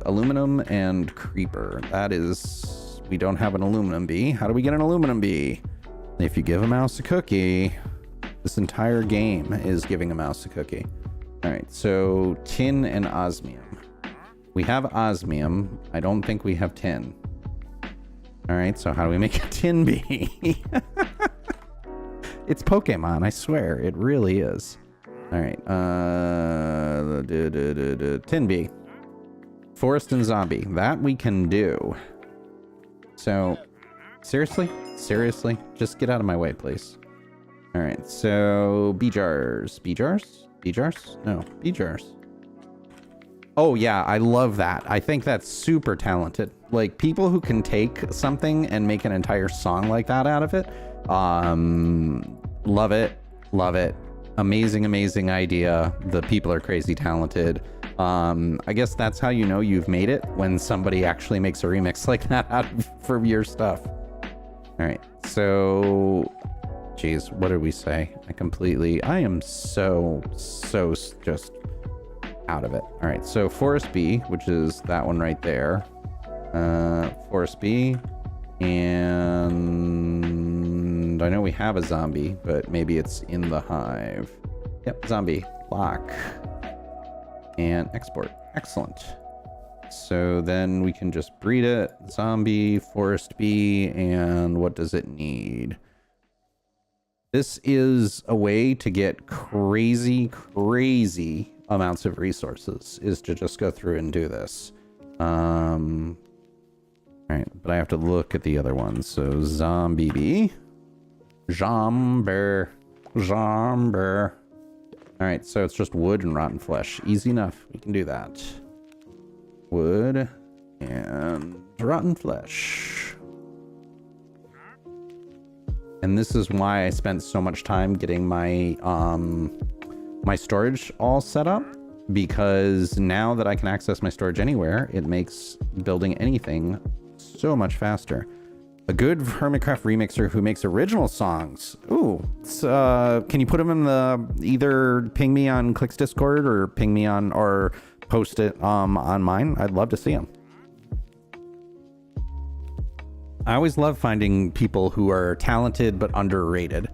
Aluminum and creeper. That is... We don't have an aluminum bee. How do we get an aluminum bee? If you give a mouse a cookie, this entire game is giving a mouse a cookie. All right, so tin and osmium. We have osmium. I don't think we have tin. All right, so how do we make a tin bee? It's Pokemon, I swear. It really is. All right, tin bee. Forest and zombie. That we can do. So, seriously? Seriously? Just get out of my way, please. All right, so bee jars. Bee jars? Bee jars? No, bee jars. Oh yeah, I love that. I think that's super talented. Like people who can take something and make an entire song like that out of it. Love it. Love it. Amazing, amazing idea. The people are crazy talented. I guess that's how you know you've made it, when somebody actually makes a remix like that out of your stuff. All right, so, geez, what did we say? I am so just out of it. All right, so Forest Bee, which is that one right there. Forest Bee, and I know we have a zombie, but maybe it's in the hive. Yep, zombie, lock, and export. Excellent. So then we can just breed it. Zombie, forest bee, and what does it need? This is a way to get crazy amounts of resources, is to just go through and do this. All right, but I have to look at the other ones. So zombie bee, jomber. All right, so it's just wood and rotten flesh. Easy enough. We can do that. Wood and rotten flesh. And this is why I spent so much time getting my my storage all set up, because now that I can access my storage anywhere, it makes building anything so much faster. A good Hermitcraft remixer who makes original songs. Ooh, can you put them in the, either ping me on Click's Discord or ping me on, or post it on mine? I'd love to see them. I always love finding people who are talented but underrated.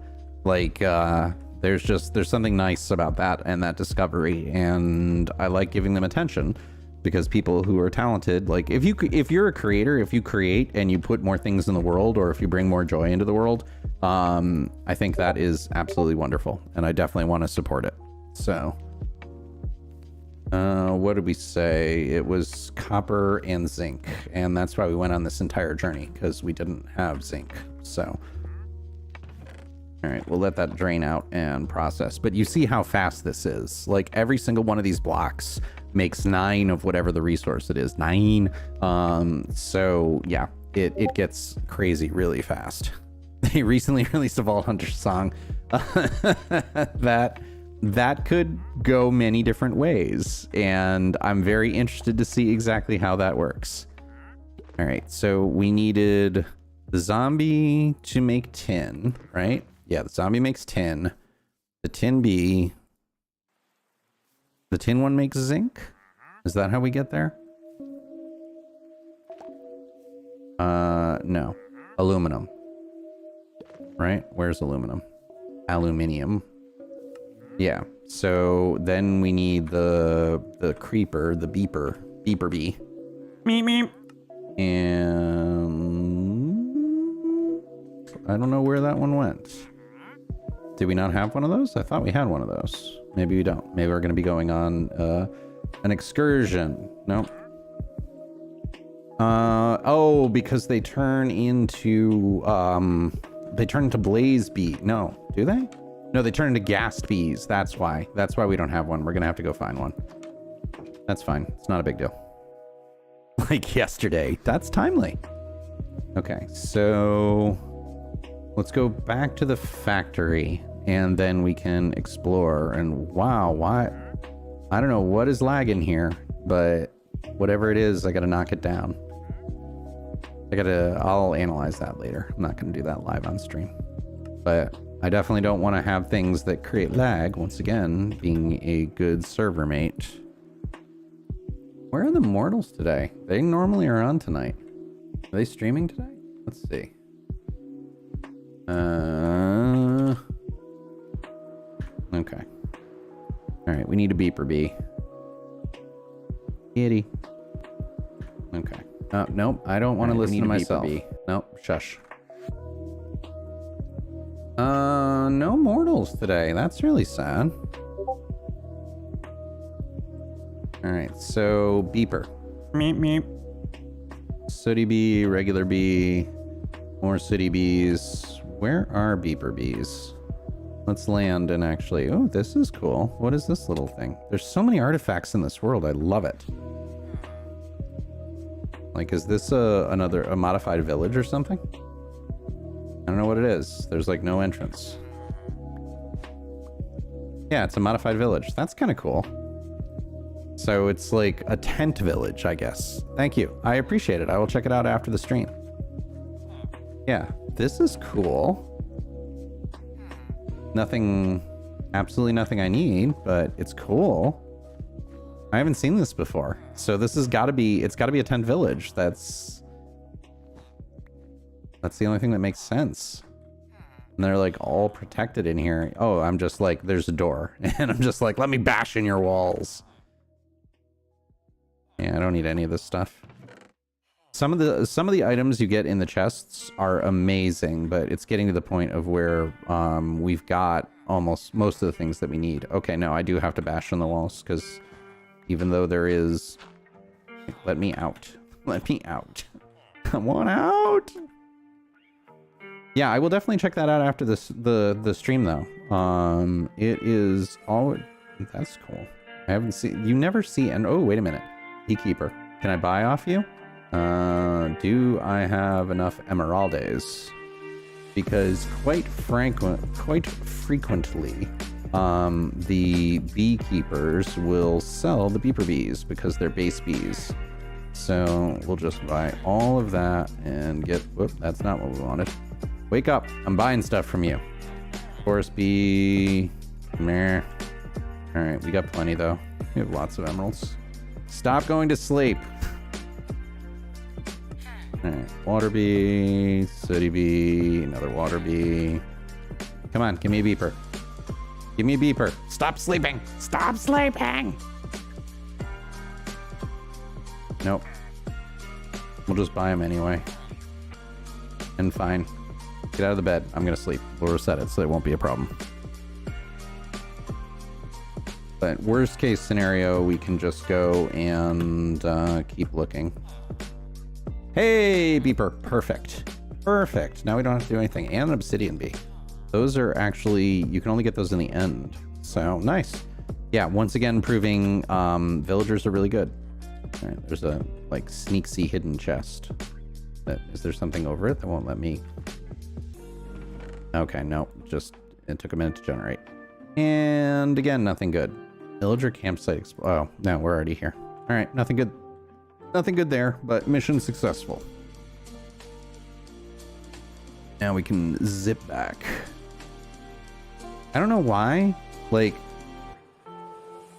Like, there's something nice about that and that discovery, and I like giving them attention. Because people who are talented, like if you're a creator, if you create and you put more things in the world, or if you bring more joy into the world, I think that is absolutely wonderful, and I definitely want to support it. So, what did we say? It was copper and zinc, and that's why we went on this entire journey, because we didn't have zinc. So, all right, we'll let that drain out and process. But you see how fast this is. Like every single one of these blocks makes 9 of whatever the resource it is. 9. So yeah, it gets crazy really fast. They recently released a Vault Hunter song that could go many different ways, and I'm very interested to see exactly how that works. All right, so we needed the zombie to make tin, right? Yeah, the zombie makes tin. The tin bee. The tin one makes zinc? Is that how we get there? No. Aluminum. Right? Where's aluminum? Aluminium. Yeah. So then we need the creeper, the beeper bee. Meep meep. And I don't know where that one went. Did we not have one of those? I thought we had one of those. Maybe we don't. Maybe we're going to be going on an excursion. Nope. Oh, because they turn into they turn into blaze bee. No, do they? No, they turn into ghast bees. That's why. That's why we don't have one. We're gonna have to go find one. That's fine. It's not a big deal. Like yesterday. That's timely. Okay, so let's go back to the factory and then we can explore. And wow, why? I don't know what is lagging here, but whatever it is, I gotta knock it down. I'll analyze that later. I'm not gonna do that live on stream. But I definitely don't want to have things that create lag, once again, being a good server mate. Where are the mortals today? They normally are on tonight. Are they streaming today? Let's see. Okay. Alright, we need a beeper bee. Kitty. Okay. Nope, I don't want to listen to myself. Nope, shush. No mortals today. That's really sad. Alright, so beeper. Meep meep. Sooty bee, regular bee, more sooty bees. Where are beeper bees? Let's land and actually... Oh, this is cool. What is this little thing? There's so many artifacts in this world. I love it. Like, is this a modified village or something? I don't know what it is. There's like no entrance. Yeah, it's a modified village. That's kind of cool. So it's like a tent village, I guess. Thank you. I appreciate it. I will check it out after the stream. Yeah, this is cool. Nothing, absolutely nothing I need, but it's cool. I haven't seen this before. So this has got to be, it's got to be a tent village. That's the only thing that makes sense. And they're like all protected in here. Oh, I'm just like, there's a door. And I'm just like, let me bash in your walls. Yeah, I don't need any of this stuff. Some of the items you get in the chests are amazing, but it's getting to the point of where we've got almost most of the things that we need. Okay, no, I do have to bash on the walls because even though there is... Let me out. Let me out. Come on out! Yeah, I will definitely check that out after this the stream though. It is all... That's cool. I haven't seen... You never see... And oh, wait a minute. Beekeeper. Can I buy off you? Do I have enough emeraldes? Because quite frequently, the beekeepers will sell the beeper bees because they're base bees. So we'll just buy all of that and get... Whoop, that's not what we wanted. Wake up. I'm buying stuff from you. Forest bee. Meh. Alright, we got plenty though. We have lots of emeralds. Stop going to sleep. Alright, water bee, sooty bee, another water bee. Come on, give me a beeper. Give me a beeper. Stop sleeping. Stop sleeping. Nope. We'll just buy them anyway. And fine. Get out of the bed. I'm gonna sleep. We'll reset it so it won't be a problem. But worst case scenario, we can just go and keep looking. Hey, beeper. Perfect. Perfect. Now we don't have to do anything. And an obsidian bee. Those are actually... You can only get those in the end. So, nice. Yeah, once again, proving villagers are really good. All right, there's a, like, sneaky hidden chest. Is there something over it that won't let me... Okay, no. Just... It took a minute to generate. And, again, nothing good. Villager campsite... Oh, no, we're already here. All right, nothing good. Nothing good there, but mission successful. Now we can zip back. I don't know why. Like,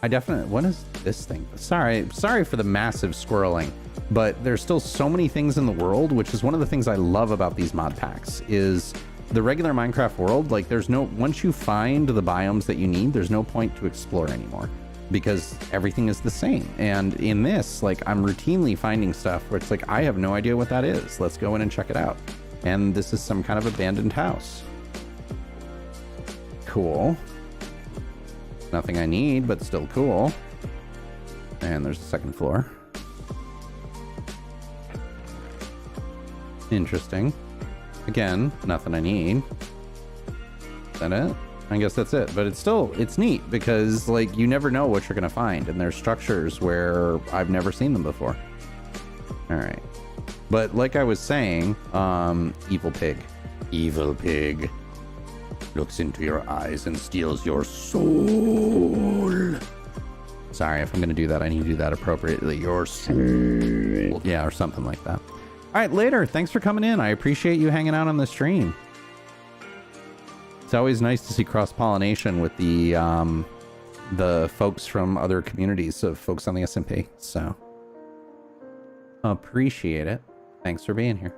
I definitely... What is this thing? Sorry for the massive squirreling, but there's still so many things in the world, which is one of the things I love about these mod packs, is the regular Minecraft world, like, there's no... Once you find the biomes that you need, there's no point to explore anymore, because everything is the same. And in this, like, I'm routinely finding stuff where it's like, I have no idea what that is. Let's go in and check it out. And this is some kind of abandoned house. Cool. Nothing I need, but still cool. And there's the second floor. Again, nothing I need. Is that it? I guess that's it. But it's neat because, like, you never know what you're going to find. And there's structures where I've never seen them before. All right. But like I was saying, evil pig looks into your eyes and steals your soul. Sorry, if I'm going to do that, I need to do that appropriately. Your soul. Yeah, or something like that. All right, later. Thanks for coming in. I appreciate you hanging out on the stream. It's always nice to see cross-pollination with the folks from other communities of folks on the SMP. So, appreciate it. Thanks for being here.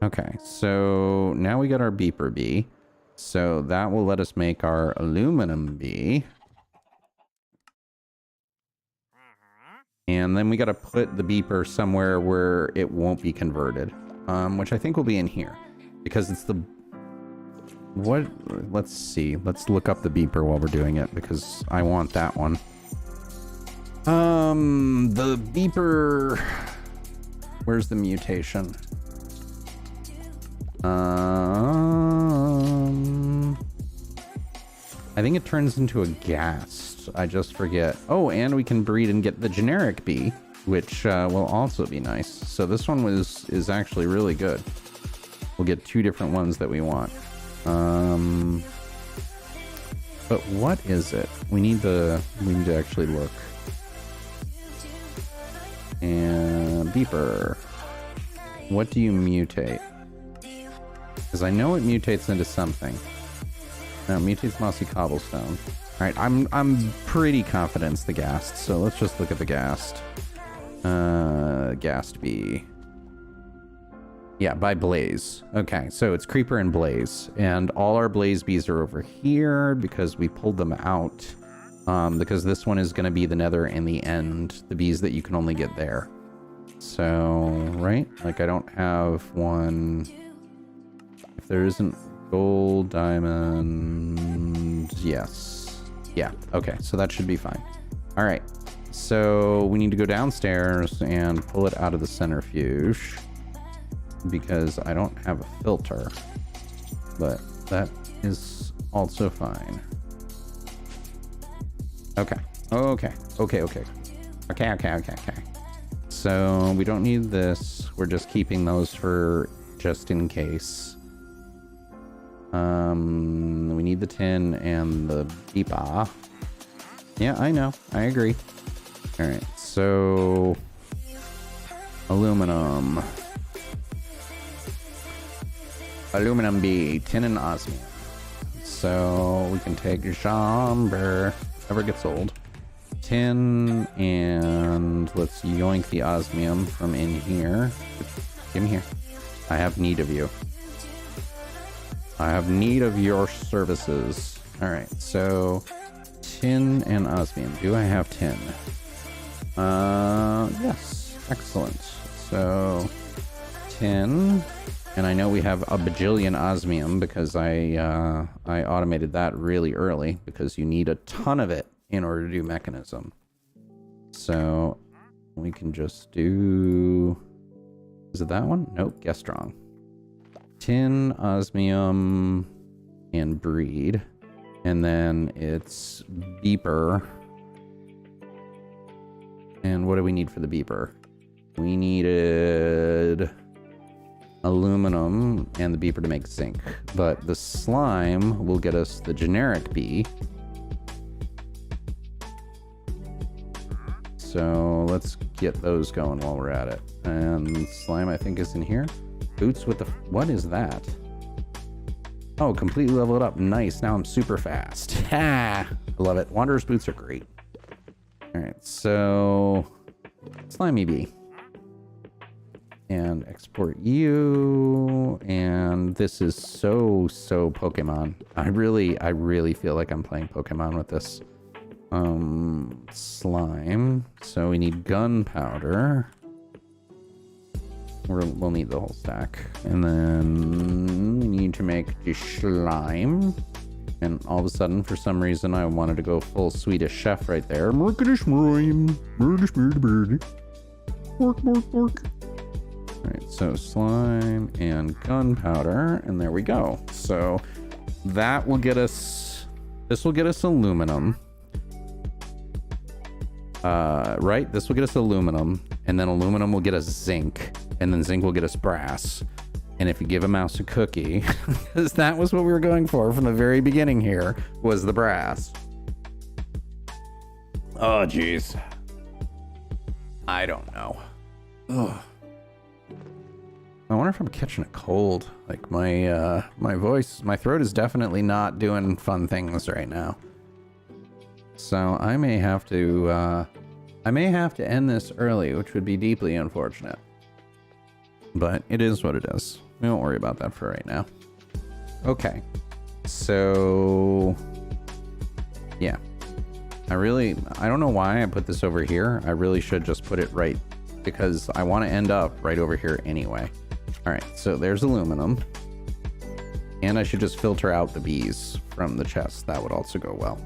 Okay, so now we got our beeper bee. So that will let us make our aluminum bee. And then we got to put the beeper somewhere where it won't be converted, which I think will be in here because it's the what? Let's see. Let's look up the beeper while we're doing it because I want that one. The beeper. Where's the mutation? I think it turns into a gas. I just forget. Oh, and we can breed and get the generic bee, which will also be nice. So this one is actually really good. We'll get 2 different ones that we want. But what is it? We need to actually look. And beeper. What do you mutate? Because I know it mutates into something. No, it mutates mossy cobblestone. Alright, I'm pretty confident it's the ghast, so let's just look at the ghast. Ghast bee. Yeah, by Blaze. Okay, so it's Creeper and Blaze. And all our Blaze bees are over here because we pulled them out. Because this one is going to be the nether and the end. The bees that you can only get there. So, right? Like, I don't have one... If there isn't gold, diamond... Yes. Yeah, okay, so that should be fine. All right, so we need to go downstairs and pull it out of the centrifuge because I don't have a filter, but that is also fine. Okay. So we don't need this. We're just keeping those for just in case. We need the tin and the beeper. Yeah, I know. I agree. All right, so aluminum bee, tin and osmium. So we can take Jamber, never gets old. Tin, and let's yoink the osmium from in here. Give me here. I have need of you. I have need of your services. Alright, so tin and osmium. Do I have tin? Yes. Excellent. So tin, and I know we have a bajillion osmium because I automated that really early because you need a ton of it in order to do mechanism. So we can just do... Is it that one? Nope, guess strong. Tin, osmium, and breed. And then it's beeper. And what do we need for the beeper? We needed aluminum and the beeper to make zinc. But the slime will get us the generic bee. So let's get those going while we're at it. And slime, I think, is in here. Boots with the... What is that? Oh, completely leveled up. Nice. Now I'm super fast. Ha! I love it. Wanderer's boots are great. Alright, so... Slimy bee. And export you. And this is so Pokemon. I really feel like I'm playing Pokemon with this. Slime. So we need gunpowder. We'll need the whole stack. And then we need to make the slime. And all of a sudden, for some reason, I wanted to go full Swedish chef right there. Alright, So slime and gunpowder, and there we go. So that will get us, this will get us aluminum. Right? This will get us aluminum, and then aluminum will get us zinc, and then zinc will get us brass. And if you give a mouse a cookie, because that was what we were going for from the very beginning here, was the brass. Oh, jeez. I don't know. Ugh. I wonder if I'm catching a cold. Like my voice, my throat is definitely not doing fun things right now. So I may have to end this early, which would be deeply unfortunate. But it is what it is. We won't worry about that for right now. Okay. So yeah. I don't know why I put this over here. I really should just put it right, because I want to end up right over here anyway. All right, so there's aluminum. And I should just filter out the bees from the chest. That would also go well.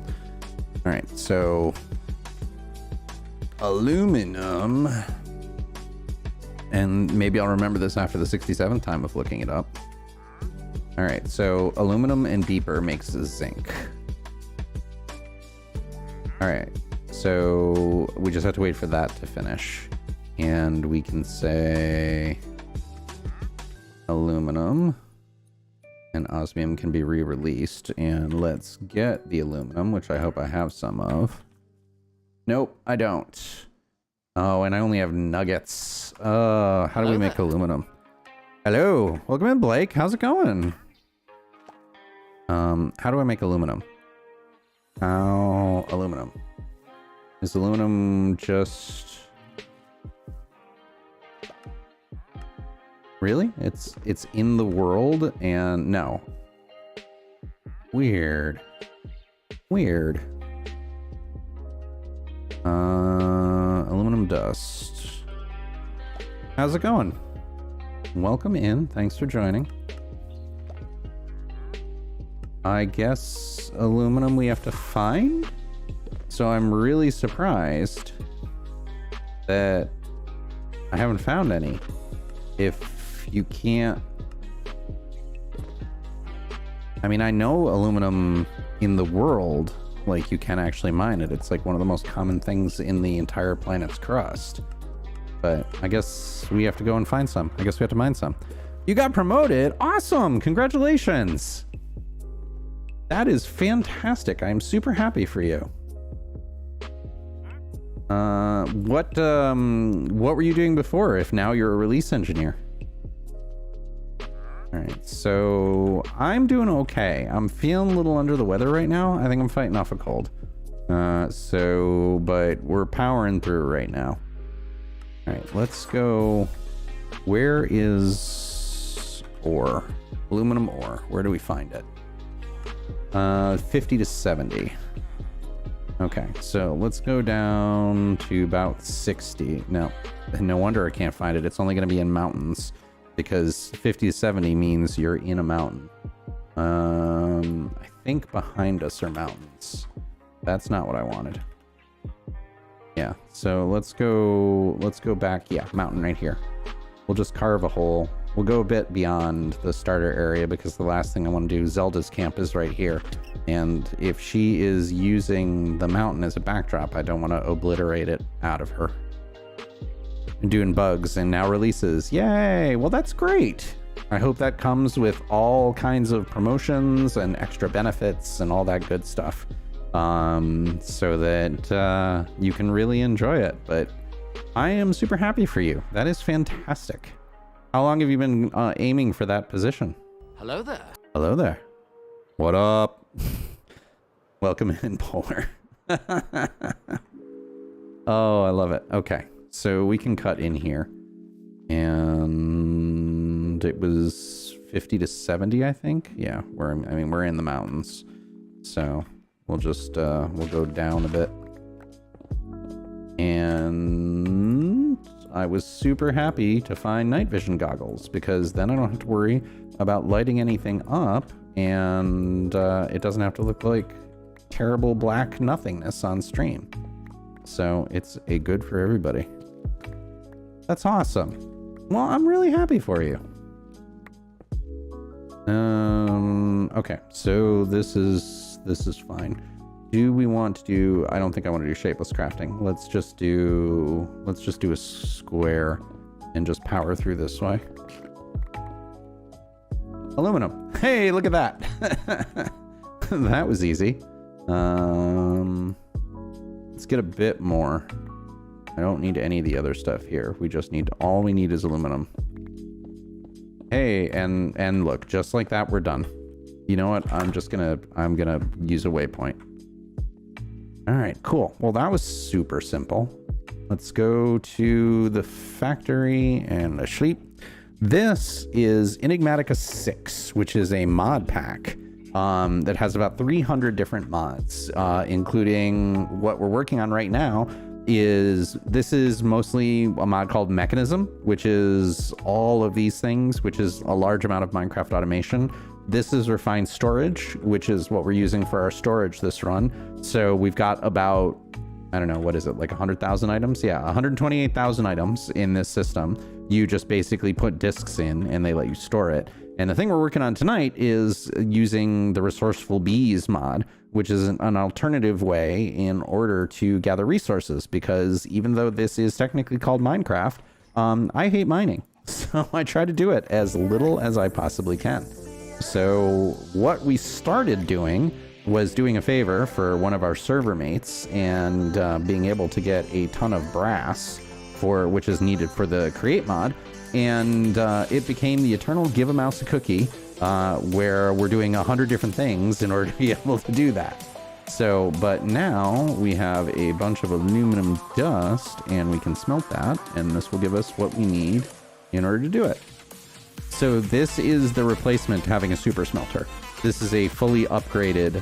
All right, so aluminum. And maybe I'll remember this after the 67th time of looking it up. All right, so aluminum and beeper makes zinc. All right, so we just have to wait for that to finish. And we can say aluminum and osmium can be re-released. And let's get the aluminum, which I hope I have some of. Nope, I don't. Oh, and I only have nuggets. How do we make aluminum? Hello, welcome in, Blake. How's it going? How do I make aluminum? Aluminum. Is aluminum just... Really? It's in the world and no. Weird. Weird. Aluminum dust. How's it going? Welcome in. Thanks for joining. I guess aluminum we have to find? So I'm really surprised that I haven't found any. If you can't... I mean, I know aluminum in the world, like you can actually mine it. It's like one of the most common things in the entire planet's crust. But I guess we have to go and find some. I guess we have to mine some. You got promoted. Awesome. Congratulations. That is fantastic. I'm super happy for you. What were you doing before if now you're a release engineer? All right, so I'm doing okay. I'm feeling a little under the weather right now. I think I'm fighting off a cold. But we're powering through right now. All right, let's go. Where is ore? Aluminum ore. Where do we find it? 50 to 70. Okay, so let's go down to about 60. No wonder I can't find it. It's only going to be in mountains because 50 to 70 means you're in a mountain. I think behind us are mountains. That's not what I wanted. Yeah, so let's go back. Yeah, mountain right here. We'll just carve a hole. We'll go a bit beyond the starter area because the last thing I want to do, Zelda's camp is right here. And if she is using the mountain as a backdrop, I don't want to obliterate it out of her. I'm doing bugs and now releases. Yay! Well, that's great. I hope that comes with all kinds of promotions and extra benefits and all that good stuff. So that you can really enjoy it. But I am super happy for you. That is fantastic. How long have you been aiming for that position? Hello there. Hello there. What up? Welcome in, Polar. Oh, I love it. Okay, so we can cut in here. And it was 50 to 70, I think. Yeah, we're in the mountains. So we'll just, we'll go down a bit. And I was super happy to find night vision goggles because then I don't have to worry about lighting anything up and it doesn't have to look like terrible black nothingness on stream. So it's a good for everybody. That's awesome. Well, I'm really happy for you. Okay, so this is fine. Do we want to do, I don't think I want to do shapeless crafting. Let's just do a square and just power through this way. Aluminum. Hey, look at that. That was easy. Let's get a bit more. I don't need any of the other stuff here. We just need, all we need is aluminum. Hey, and look, just like that, we're done. You know what? I'm gonna use a waypoint. All right, cool. Well, that was super simple. Let's go to the factory and sleep. This is Enigmatica 6, which is a mod pack that has about 300 different mods, including what we're working on right now. This is mostly a mod called Mekanism, which is all of these things, which is a large amount of Minecraft automation. This is refined storage, which is what we're using for our storage this run. So we've got about, I don't know, what is it, like 100,000 items? Yeah, 128,000 items in this system. You just basically put disks in and they let you store it. And the thing we're working on tonight is using the Resourceful Bees mod, which is an alternative way in order to gather resources, because even though this is technically called Minecraft, I hate mining. So I try to do it as little as I possibly can. So what we started doing was doing a favor for one of our server mates and being able to get a ton of brass, which is needed for the create mod. And it became the eternal give a mouse a cookie, where we're doing 100 different things in order to be able to do that. So, but now we have a bunch of aluminum dust and we can smelt that, and this will give us what we need in order to do it. So this is the replacement to having a super smelter. This is a fully upgraded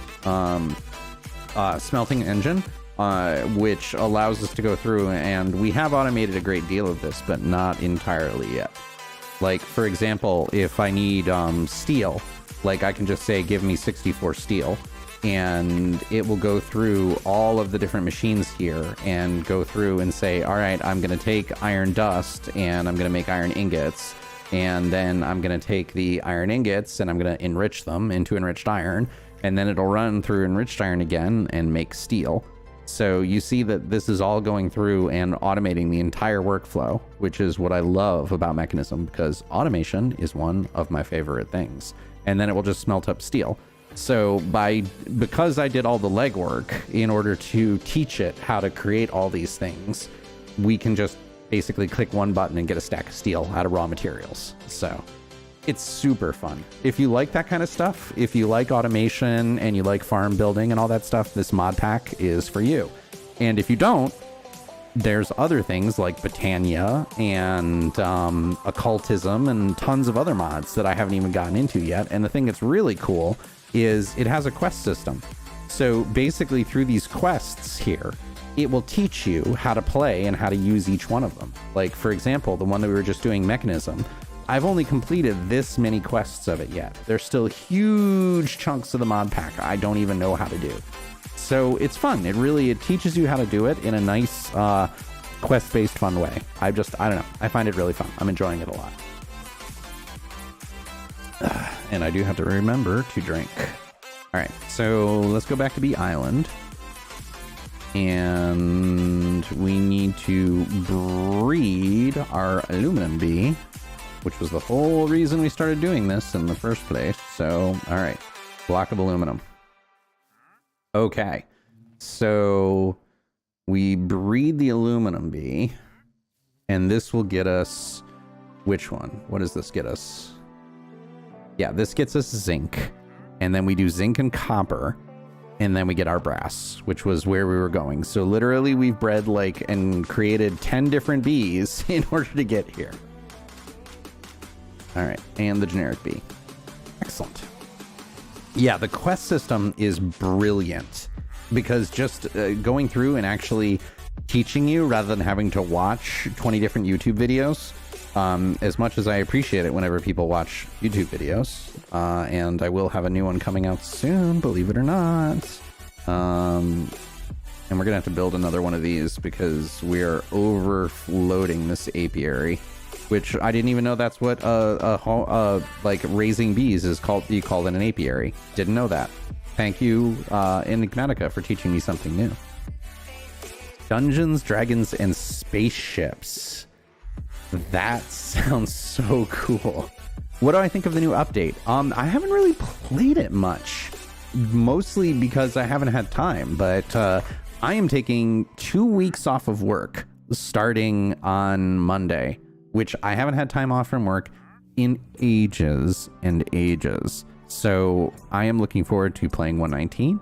smelting engine, which allows us to go through, and we have automated a great deal of this, but not entirely yet. Like, for example, if I need steel, like I can just say, give me 64 steel, and it will go through all of the different machines here and go through and say, all right, I'm going to take iron dust and I'm going to make iron ingots. And then I'm going to take the iron ingots and I'm going to enrich them into enriched iron. And then it'll run through enriched iron again and make steel. So you see that this is all going through and automating the entire workflow, which is what I love about Mekanism, because automation is one of my favorite things. And then it will just smelt up steel. So because I did all the legwork in order to teach it how to create all these things, we can just basically click one button and get a stack of steel out of raw materials. So it's super fun. If you like that kind of stuff, if you like automation and you like farm building and all that stuff, this mod pack is for you. And if you don't, there's other things like Botania and occultism and tons of other mods that I haven't even gotten into yet. And the thing that's really cool is it has a quest system. So basically through these quests here, it will teach you how to play and how to use each one of them. Like, for example, the one that we were just doing, Mekanism, I've only completed this many quests of it yet. There's still huge chunks of the mod pack I don't even know how to do. So it's fun. It teaches you how to do it in a nice quest-based fun way. I don't know. I find it really fun. I'm enjoying it a lot. And I do have to remember to drink. All right, so let's go back to Bee Island. And we need to breed our aluminum bee, which was the whole reason we started doing this in the first place. So, all right, block of aluminum. Okay, so we breed the aluminum bee, and this will get us, which one? What does this get us? Yeah, this gets us zinc, and then we do zinc and copper, and then we get our brass, which was where we were going. So literally we've bred and created 10 different bees in order to get here. All right, and the generic bee. Excellent. Yeah, the quest system is brilliant, because just going through and actually teaching you rather than having to watch 20 different YouTube videos, as much as I appreciate it whenever people watch YouTube videos, and I will have a new one coming out soon, believe it or not. And we're gonna have to build another one of these because we are overloading this apiary. which I didn't even know that's what like raising bees is called. You call it an apiary. Didn't know that. Thank you, Enigmatica, for teaching me something new. Dungeons, Dragons, and Spaceships. That sounds so cool. What do I think of the new update? I haven't really played it much, mostly because I haven't had time, but I am taking 2 weeks off of work starting on Monday, which I haven't had time off from work in ages and ages. So I am looking forward to playing 119.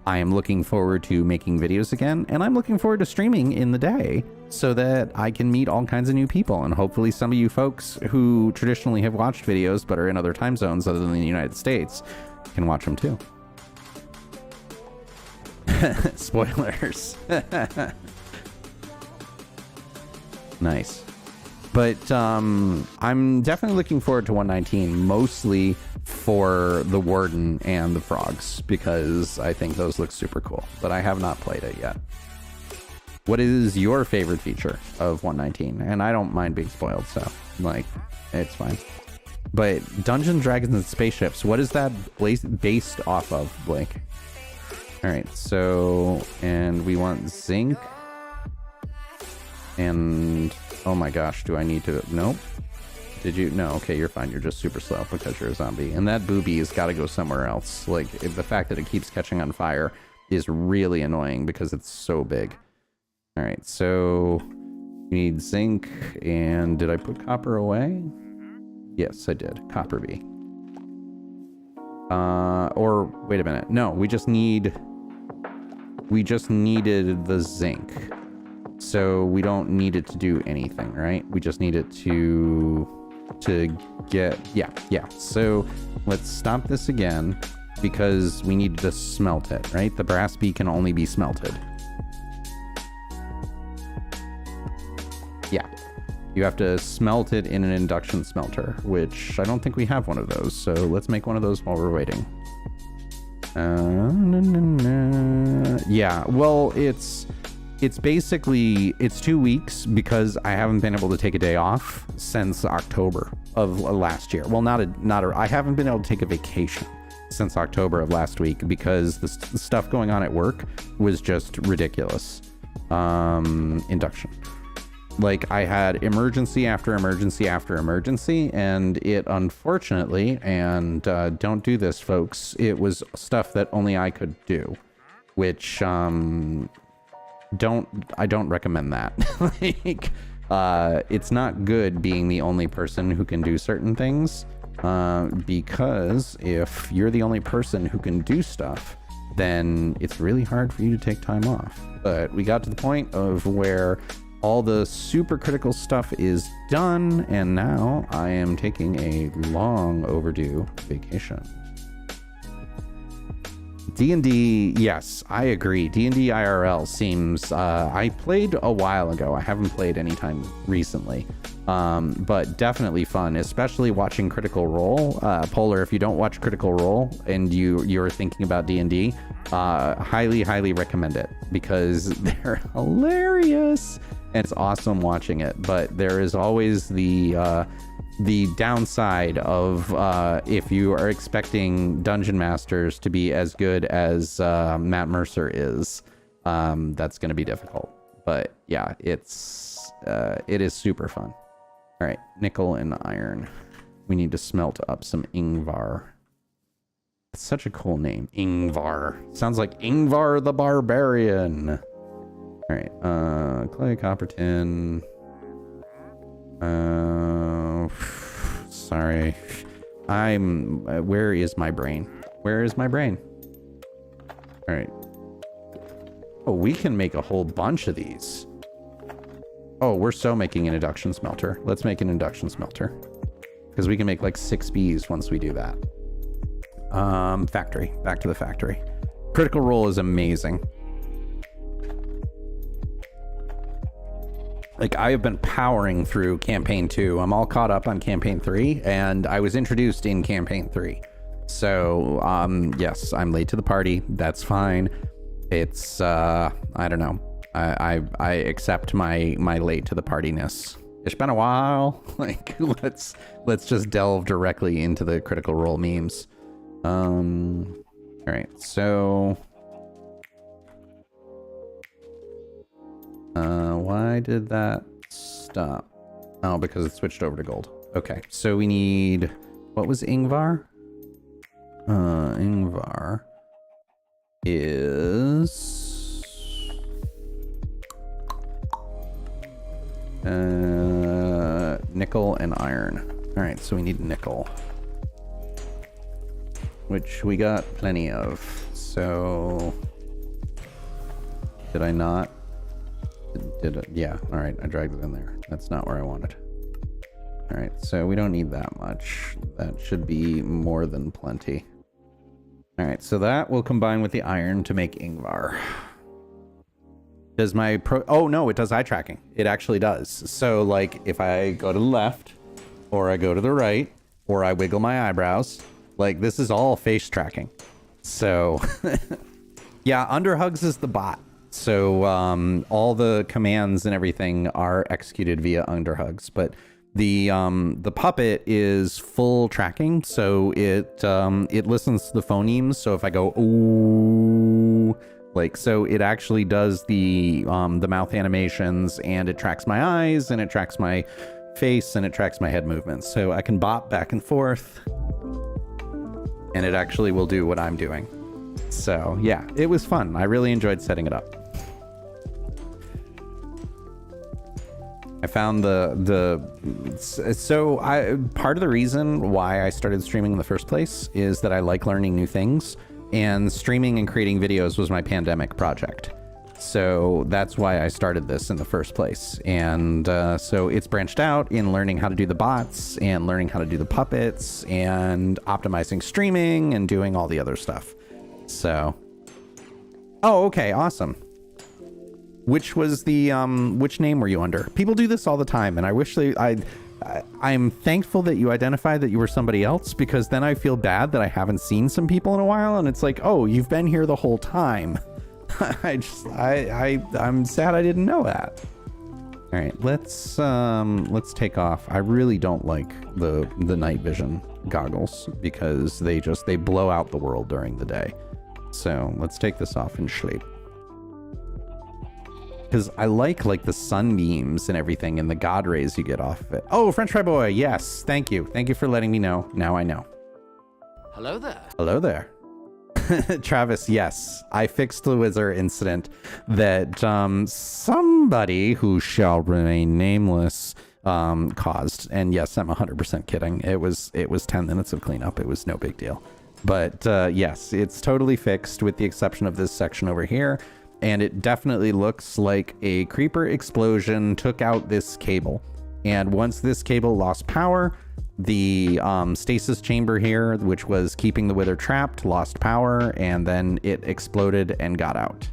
I am looking forward to making videos again, and I'm looking forward to streaming in the day so that I can meet all kinds of new people, and hopefully some of you folks who traditionally have watched videos but are in other time zones other than the United States can watch them too. Spoilers. Nice. But I'm definitely looking forward to 119, mostly for the Warden and the Frogs, because I think those look super cool, but I have not played it yet. What is your favorite feature of 119? And I don't mind being spoiled, so, like, it's fine. But Dungeons, Dragons, and Spaceships, what is that based off of, Blake? Alright, so, and we want zinc. And, oh my gosh, do I need to, nope. Did you, no, okay, you're fine, you're just super slow because you're a zombie. And that booby has got to go somewhere else. Like, the fact that it keeps catching on fire is really annoying because it's so big. Alright, so, we need zinc, and did I put copper away? Yes, I did, copper B. Or, wait a minute, no, we just needed the zinc. So we don't need it to do anything, right? We just need it to get, yeah. So let's stop this again because we need to smelt it, right? The brass bee can only be smelted. Yeah, you have to smelt it in an induction smelter, which I don't think we have one of those. So let's make one of those while we're waiting. Yeah, well, it's basically, it's 2 weeks because I haven't been able to take a day off since October of last year. Well, I haven't been able to take a vacation since October of last week because the stuff going on at work was just ridiculous. Induction. Like, I had emergency after emergency after emergency, and it unfortunately, and don't do this, folks, it was stuff that only I could do, which, I don't recommend that. Like, it's not good being the only person who can do certain things, because if you're the only person who can do stuff, then it's really hard for you to take time off. But we got to the point of where all the super critical stuff is done, and now I am taking a long overdue vacation. D&D, yes, I agree. D&D IRL seems, I played a while ago. I haven't played anytime recently, but definitely fun, especially watching Critical Role. Polar, if you don't watch Critical Role and you're thinking about D&D, highly recommend it because they're hilarious. And it's awesome watching it, but there is always the downside of if you are expecting Dungeon Masters to be as good as Matt Mercer is, that's going to be difficult. But yeah, it is super fun. All right, nickel and iron. We need to smelt up some Ingvar. It's such a cool name, Ingvar. Sounds like Ingvar the Barbarian. All right, clay, copper, tin. Sorry. Where is my brain? Where is my brain? All right. Oh, we can make a whole bunch of these. Oh, we're so making an induction smelter. Let's make an induction smelter. Because we can make like 6 bees once we do that. Factory. Back to the factory. Critical Role is amazing. Like, I have been powering through campaign 2. I'm all caught up on campaign 3, and I was introduced in campaign 3. So, yes, I'm late to the party. That's fine. It's, I don't know. I accept my late to the partyness. It's been a while. Like, let's just delve directly into the Critical Role memes. All right, so why did that stop? Oh, because it switched over to gold. Okay, so we need, what was Ingvar? Ingvar is nickel and iron. All right, so we need nickel, which we got plenty of. So did I not? Did it? Yeah. All right, I dragged it in there. That's not where I wanted. All right, so we don't need that much. That should be more than plenty. All right, so that will combine with the iron to make Ingvar. Does my oh no, it does eye tracking. It actually does. So like if I go to the left or I go to the right or I wiggle my eyebrows, like this is all face tracking. So yeah, Underhugs is the bot. So all the commands and everything are executed via Underhugs, but the puppet is full tracking, so it listens to the phonemes. So if I go ooh, like, so it actually does the mouth animations, and it tracks my eyes, and it tracks my face, and it tracks my head movements. So I can bop back and forth, and it actually will do what I'm doing. So yeah, it was fun. I really enjoyed setting it up. I found part of the reason why I started streaming in the first place is that I like learning new things, and streaming and creating videos was my pandemic project. So that's why I started this in the first place. And so it's branched out in learning how to do the bots and learning how to do the puppets and optimizing streaming and doing all the other stuff. So, oh, okay, awesome. Which was the which name were you under? People do this all the time, and I wish I'm thankful that you identified that you were somebody else, because then I feel bad that I haven't seen some people in a while, and it's like, oh, you've been here the whole time. I'm sad I didn't know that. All right, let's take off. I really don't like the night vision goggles because they blow out the world during the day. So let's take this off and sleep. Because I like the sunbeams and everything and the god rays you get off of it. Oh, French fry boy, yes, thank you. Thank you for letting me know. Now I know. Hello there. Hello there. Travis, yes, I fixed the wizard incident that somebody who shall remain nameless caused. And yes, I'm 100% kidding. It was 10 minutes of cleanup. It was no big deal. But yes, it's totally fixed with the exception of this section over here. And it definitely looks like a creeper explosion took out this cable. And once this cable lost power, the stasis chamber here, which was keeping the wither trapped, lost power, and then it exploded and got out.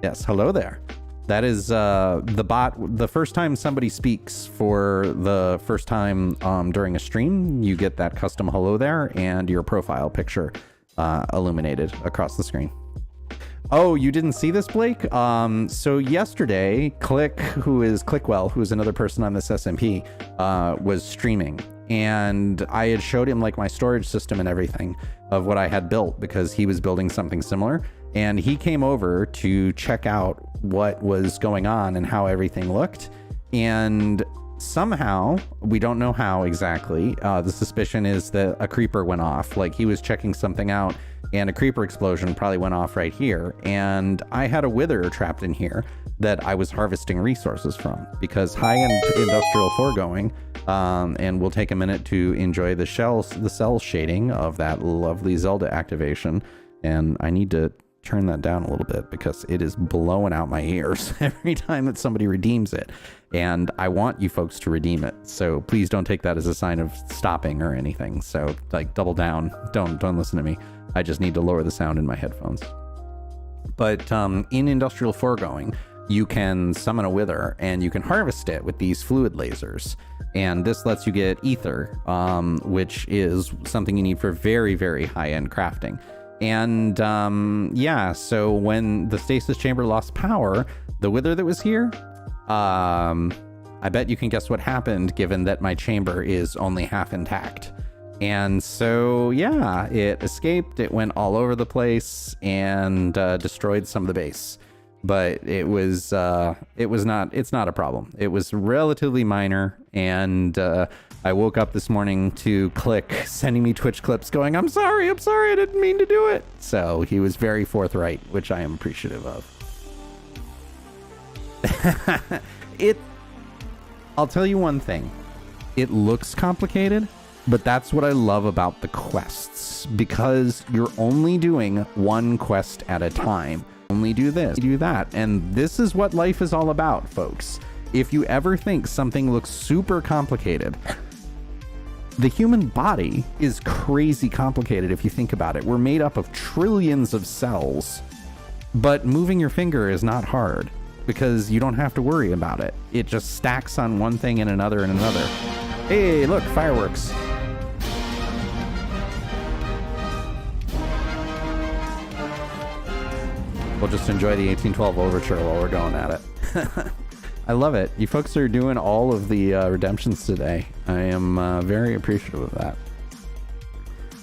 Yes, hello there. That is the bot. The first time somebody speaks for the first time during a stream, you get that custom hello there and your profile picture illuminated across the screen. Oh, you didn't see this, Blake? So yesterday, Clickwell, who is another person on this SMP, was streaming. And I had showed him my storage system and everything of what I had built because he was building something similar. And he came over to check out what was going on and how everything looked. And somehow, we don't know how exactly, the suspicion is that a creeper went off. He was checking something out and a creeper explosion probably went off right here. And I had a wither trapped in here that I was harvesting resources from because high-end industrial foregoing. And we'll take a minute to enjoy the cell shading of that lovely Zelda activation. And I need to turn that down a little bit because it is blowing out my ears every time that somebody redeems it. And I want you folks to redeem it. So please don't take that as a sign of stopping or anything. So double down. Don't listen to me. I just need to lower the sound in my headphones. But in industrial foregoing, you can summon a wither and you can harvest it with these fluid lasers. And this lets you get ether, which is something you need for very, very high-end crafting. And yeah, so when the stasis chamber lost power, the wither that was here I bet you can guess what happened, given that my chamber is only half intact. And so, yeah, it escaped. It went all over the place and destroyed some of the base. But it's not a problem. It was relatively minor. And I woke up this morning to Click sending me Twitch clips going, I'm sorry, I didn't mean to do it. So he was very forthright, which I am appreciative of. I'll tell you one thing. It looks complicated, but that's what I love about the quests, because you're only doing one quest at a time. Only do this, do that. And this is what life is all about, folks. If you ever think something looks super complicated, the human body is crazy complicated if you think about it. We're made up of trillions of cells, but moving your finger is not hard because you don't have to worry about it. It just stacks on one thing and another and another. Hey, look, fireworks. We'll just enjoy the 1812 overture while we're going at it. I love it. You folks are doing all of the redemptions today. I am very appreciative of that.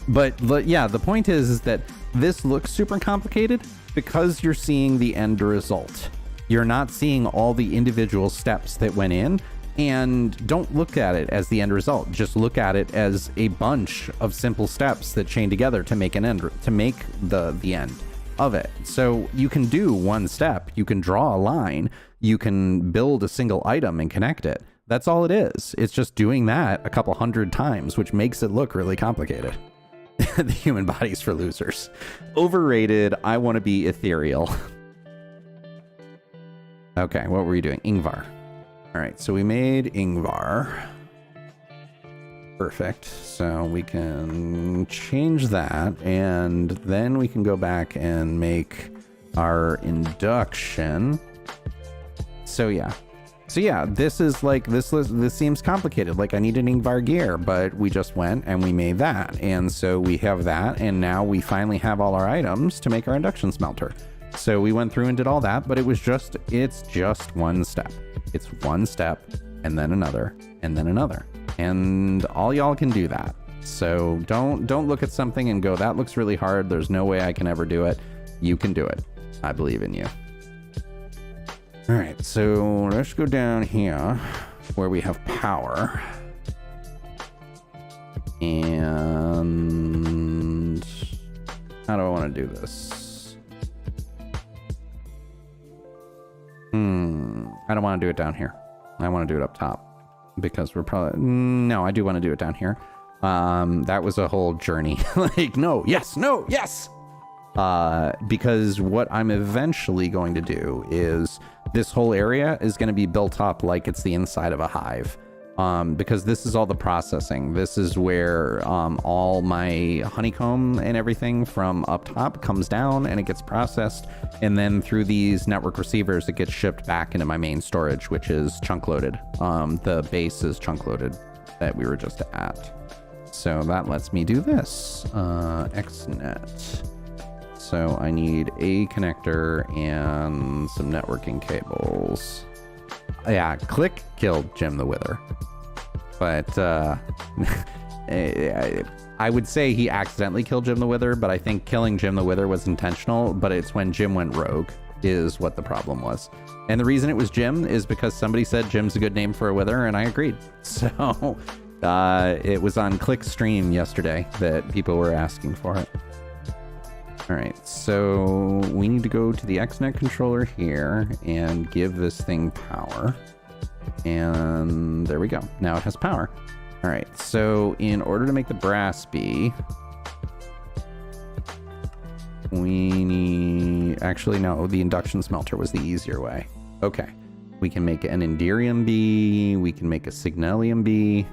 But yeah, the point is that this looks super complicated because you're seeing the end result. You're not seeing all the individual steps that went in, and don't look at it as the end result. Just look at it as a bunch of simple steps that chain together to make an end, to make the end of it. So you can do one step, you can draw a line, you can build a single item and connect it. That's all it is. It's just doing that a couple hundred times, which makes it look really complicated. The human body's for losers. Overrated. I want to be ethereal. Okay, what were you doing? Ingvar. All right, so we made Ingvar. Perfect. So we can change that, and then we can go back and make our induction. So yeah, this is like, this seems complicated. Like I need an Ingvar gear, but we just went and we made that. And so we have that, and now we finally have all our items to make our induction smelter. So we went through and did all that, but it's just one step. It's one step and then another and then another. And all y'all can do that. So don't look at something and go, that looks really hard. There's no way I can ever do it. You can do it. I believe in you. All right, so let's go down here where we have power. And how do I want to do this? I don't want to do it down here. I want to do it up top because we're probably, no, I do want to do it down here. That was a whole journey. Like, no, yes, no, yes. Because what I'm eventually going to do is this whole area is going to be built up like it's the inside of a hive. Because this is all the processing. This is where all my honeycomb and everything from up top comes down and it gets processed. And then through these network receivers, it gets shipped back into my main storage, which is chunk loaded. The base is chunk loaded that we were just at. So that lets me do this. XNet. So I need a connector and some networking cables. Yeah, Click killed Jim the Wither. But I would say he accidentally killed Jim the Wither, but I think killing Jim the Wither was intentional, but it's when Jim went rogue is what the problem was. And the reason it was Jim is because somebody said Jim's a good name for a wither, and I agreed. So it was on Click's stream yesterday that people were asking for it. All right, so we need to go to the XNet controller here and give this thing power. And there we go. Now it has power. All right, so in order to make the brass bee, we need... Actually, no, the induction smelter was the easier way. Okay, we can make an Enderium bee. We can make a Signalium bee.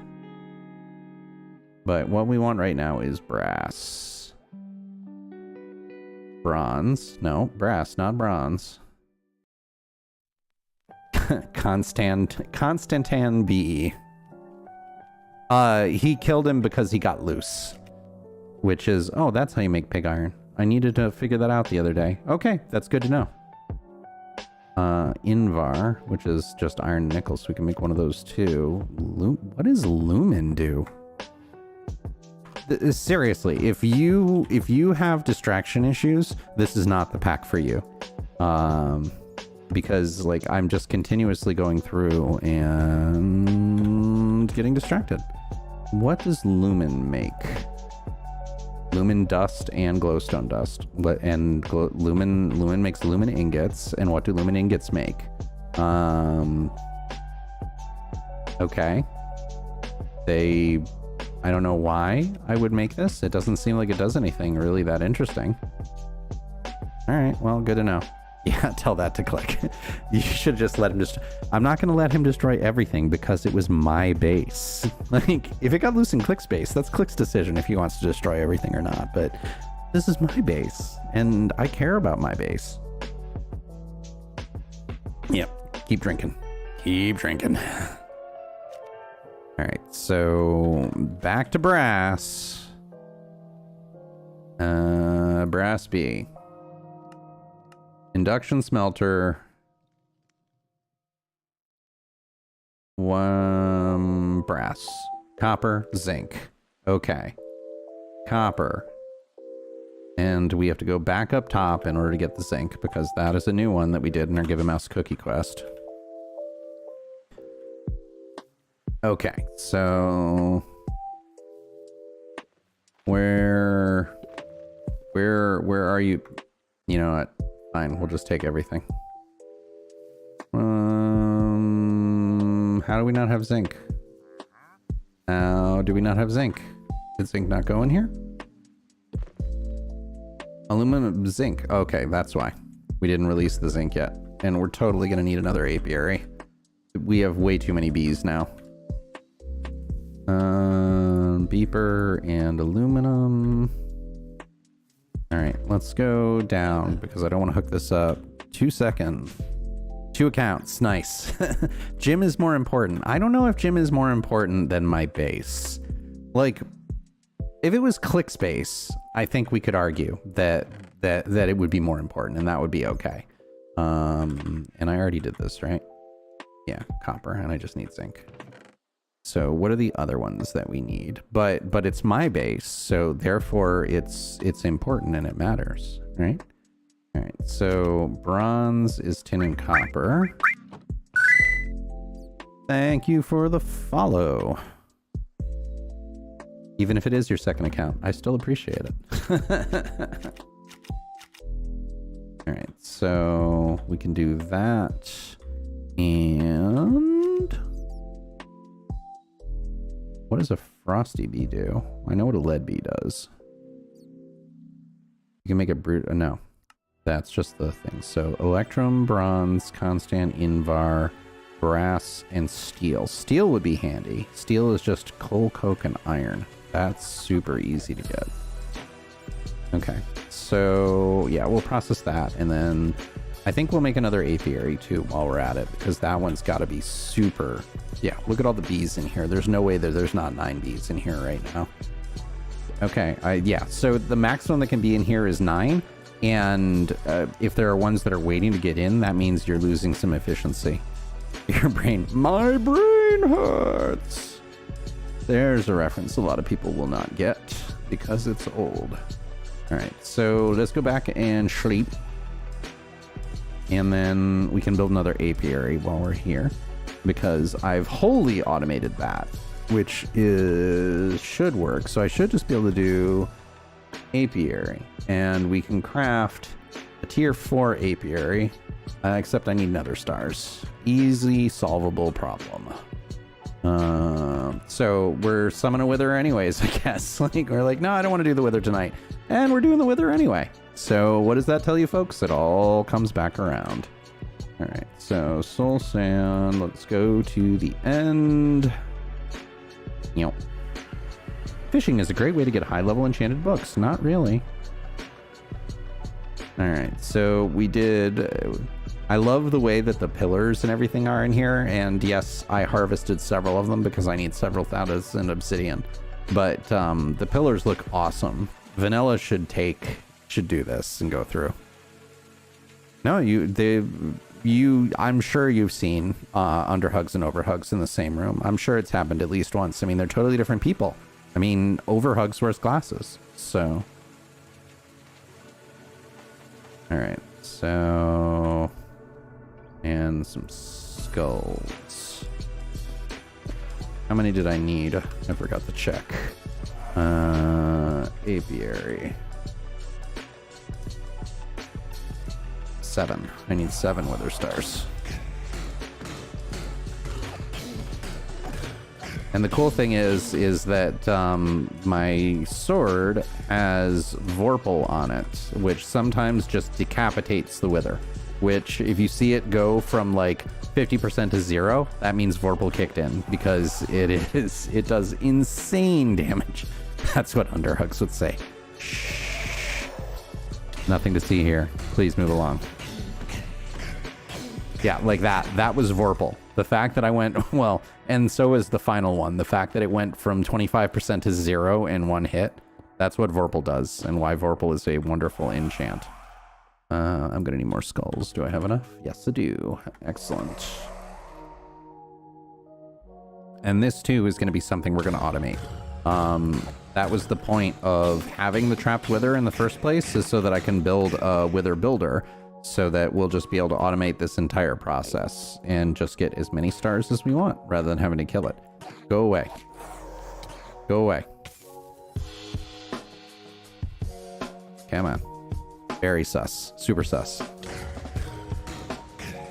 But what we want right now is brass. Bronze. No, brass, not bronze. Constantan B. He killed him because he got loose. Which is... Oh, that's how you make pig iron. I needed to figure that out the other day. Okay, that's good to know. Invar, which is just iron and nickel, so we can make one of those too. What does lumen do? Seriously, if you have distraction issues, this is not the pack for you. Because like I'm just continuously going through and getting distracted. What does lumen make? Lumen dust and glowstone dust. Lumen makes lumen ingots. And what do lumen ingots make? Okay. I don't know why I would make this. It doesn't seem like it does anything really that interesting. All right, well, good to know. Yeah, tell that to Click. You should just let him I'm not going to let him destroy everything because it was my base. Like, if it got loose in Click's base, that's Click's decision if he wants to destroy everything or not. But this is my base, and I care about my base. Yep, keep drinking. Keep drinking. All right, so back to brass. Brass B. Induction smelter. Brass. Copper, zinc. Okay. Copper. And we have to go back up top in order to get the zinc, because that is a new one that we did in our Give a Mouse Cookie quest. Okay, so where are you? You know what? Fine, we'll just take everything. How do we not have zinc? How do we not have zinc? Did zinc not go in here? Aluminum, zinc. Okay, that's why. We didn't release the zinc yet. And we're totally gonna need another apiary. We have way too many bees now. Beeper and aluminum. All right, let's go down because I don't want to hook this up. 2 seconds. 2 accounts. Nice. Gym is more important. I don't know if gym is more important than my base. Like, if it was Click's base, I think we could argue that it would be more important, and that would be okay. And I already did this, right? Yeah, copper, and I just need zinc. So what are the other ones that we need? But it's my base, so therefore it's important and it matters, right? All right, so bronze is tin and copper. Thank you for the follow. Even if it is your second account, I still appreciate it. All right, so we can do that. And what does a frosty bee do? I know what a lead bee does. You can make a brute. No, that's just the thing. So electrum, bronze, constant, invar, brass, and steel. Steel would be handy. Steel is just coal, coke, and iron. That's super easy to get. Okay, so yeah, we'll process that, and then I think we'll make another apiary too while we're at it, because that one's got to be super. Yeah, look at all the bees in here. There's no way that there's not 9 bees in here right now. Okay, yeah, so the maximum that can be in here is 9, and if there are ones that are waiting to get in, that means you're losing some efficiency. Your brain, my brain hurts. There's a reference a lot of people will not get because it's old. All right, so let's go back and sleep. And then we can build another apiary while we're here, because I've wholly automated that, which should work. So I should just be able to do apiary, and we can craft a tier 4 apiary, except I need nether stars. Easy solvable problem. So we're summoning a wither anyways, I guess. Like, we're like, no, I don't want to do the wither tonight. And we're doing the wither anyway. So what does that tell you, folks? It all comes back around. All right, so soul sand, let's go to the end. You know, fishing is a great way to get high-level enchanted books. Not really. All right, so we did... I love the way that the pillars and everything are in here, and yes, I harvested several of them because I need several thousand obsidian. But the pillars look awesome. Vanilla should do this and go through. No, I'm sure you've seen underhugs and overhugs in the same room. I'm sure it's happened at least once. I mean, they're totally different people. I mean, overhugs wears glasses, so. All right, so, and some skulls. How many did I need? I forgot to check. Apiary. 7. I need 7 wither stars. And the cool thing is that my sword has Vorpal on it, which sometimes just decapitates the wither. Which, if you see it go from like 50% to 0, that means Vorpal kicked in, because it does insane damage. That's what underhugs would say. Shh. Nothing to see here. Please move along. Yeah, like that. That was Vorpal. The fact that I went, well, and so is the final one. The fact that it went from 25% to 0 in one hit. That's what Vorpal does, and why Vorpal is a wonderful enchant. I'm gonna need more skulls. Do I have enough? Yes, I do. Excellent. And this too is gonna be something we're gonna automate. That was the point of having the trapped wither in the first place, is so that I can build a wither builder, so that we'll just be able to automate this entire process and just get as many stars as we want rather than having to kill it. Go away. Go away. Come on. Very sus. Super sus.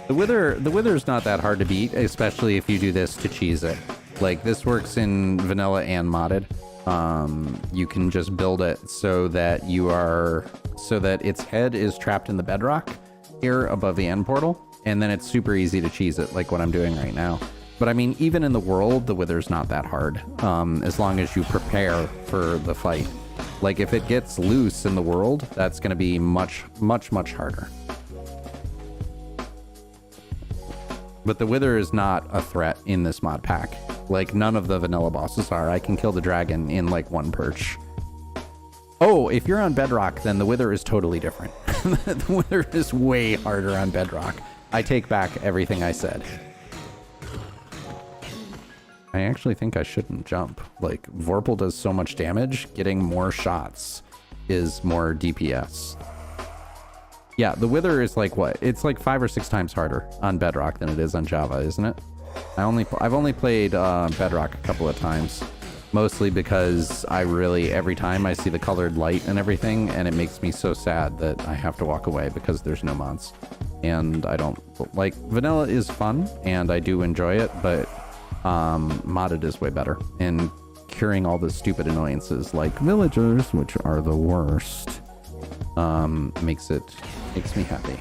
The wither's not that hard to beat, especially if you do this to cheese it. Like, this works in vanilla and modded. You can just build it so that its head is trapped in the bedrock here above the end portal, and then it's super easy to cheese it, like what I'm doing right now. But I mean, even in the world, the wither's not that hard, as long as you prepare for the fight. Like, if it gets loose in the world, that's going to be much, much, much harder. But the wither is not a threat in this mod pack. Like, none of the vanilla bosses are. I can kill the dragon in like one perch. Oh, if you're on bedrock, then the wither is totally different. The wither is way harder on bedrock. I take back everything I said. I actually think I shouldn't jump. Like, Vorpal does so much damage, getting more shots is more DPS. Yeah, the wither is like what? It's like 5 or 6 times harder on bedrock than it is on Java, isn't it? I've only played bedrock a couple of times, mostly because every time I see the colored light and everything, and it makes me so sad that I have to walk away because there's no mods. And I don't like, vanilla is fun and I do enjoy it, but modded is way better, and curing all the stupid annoyances like villagers, which are the worst, makes me happy.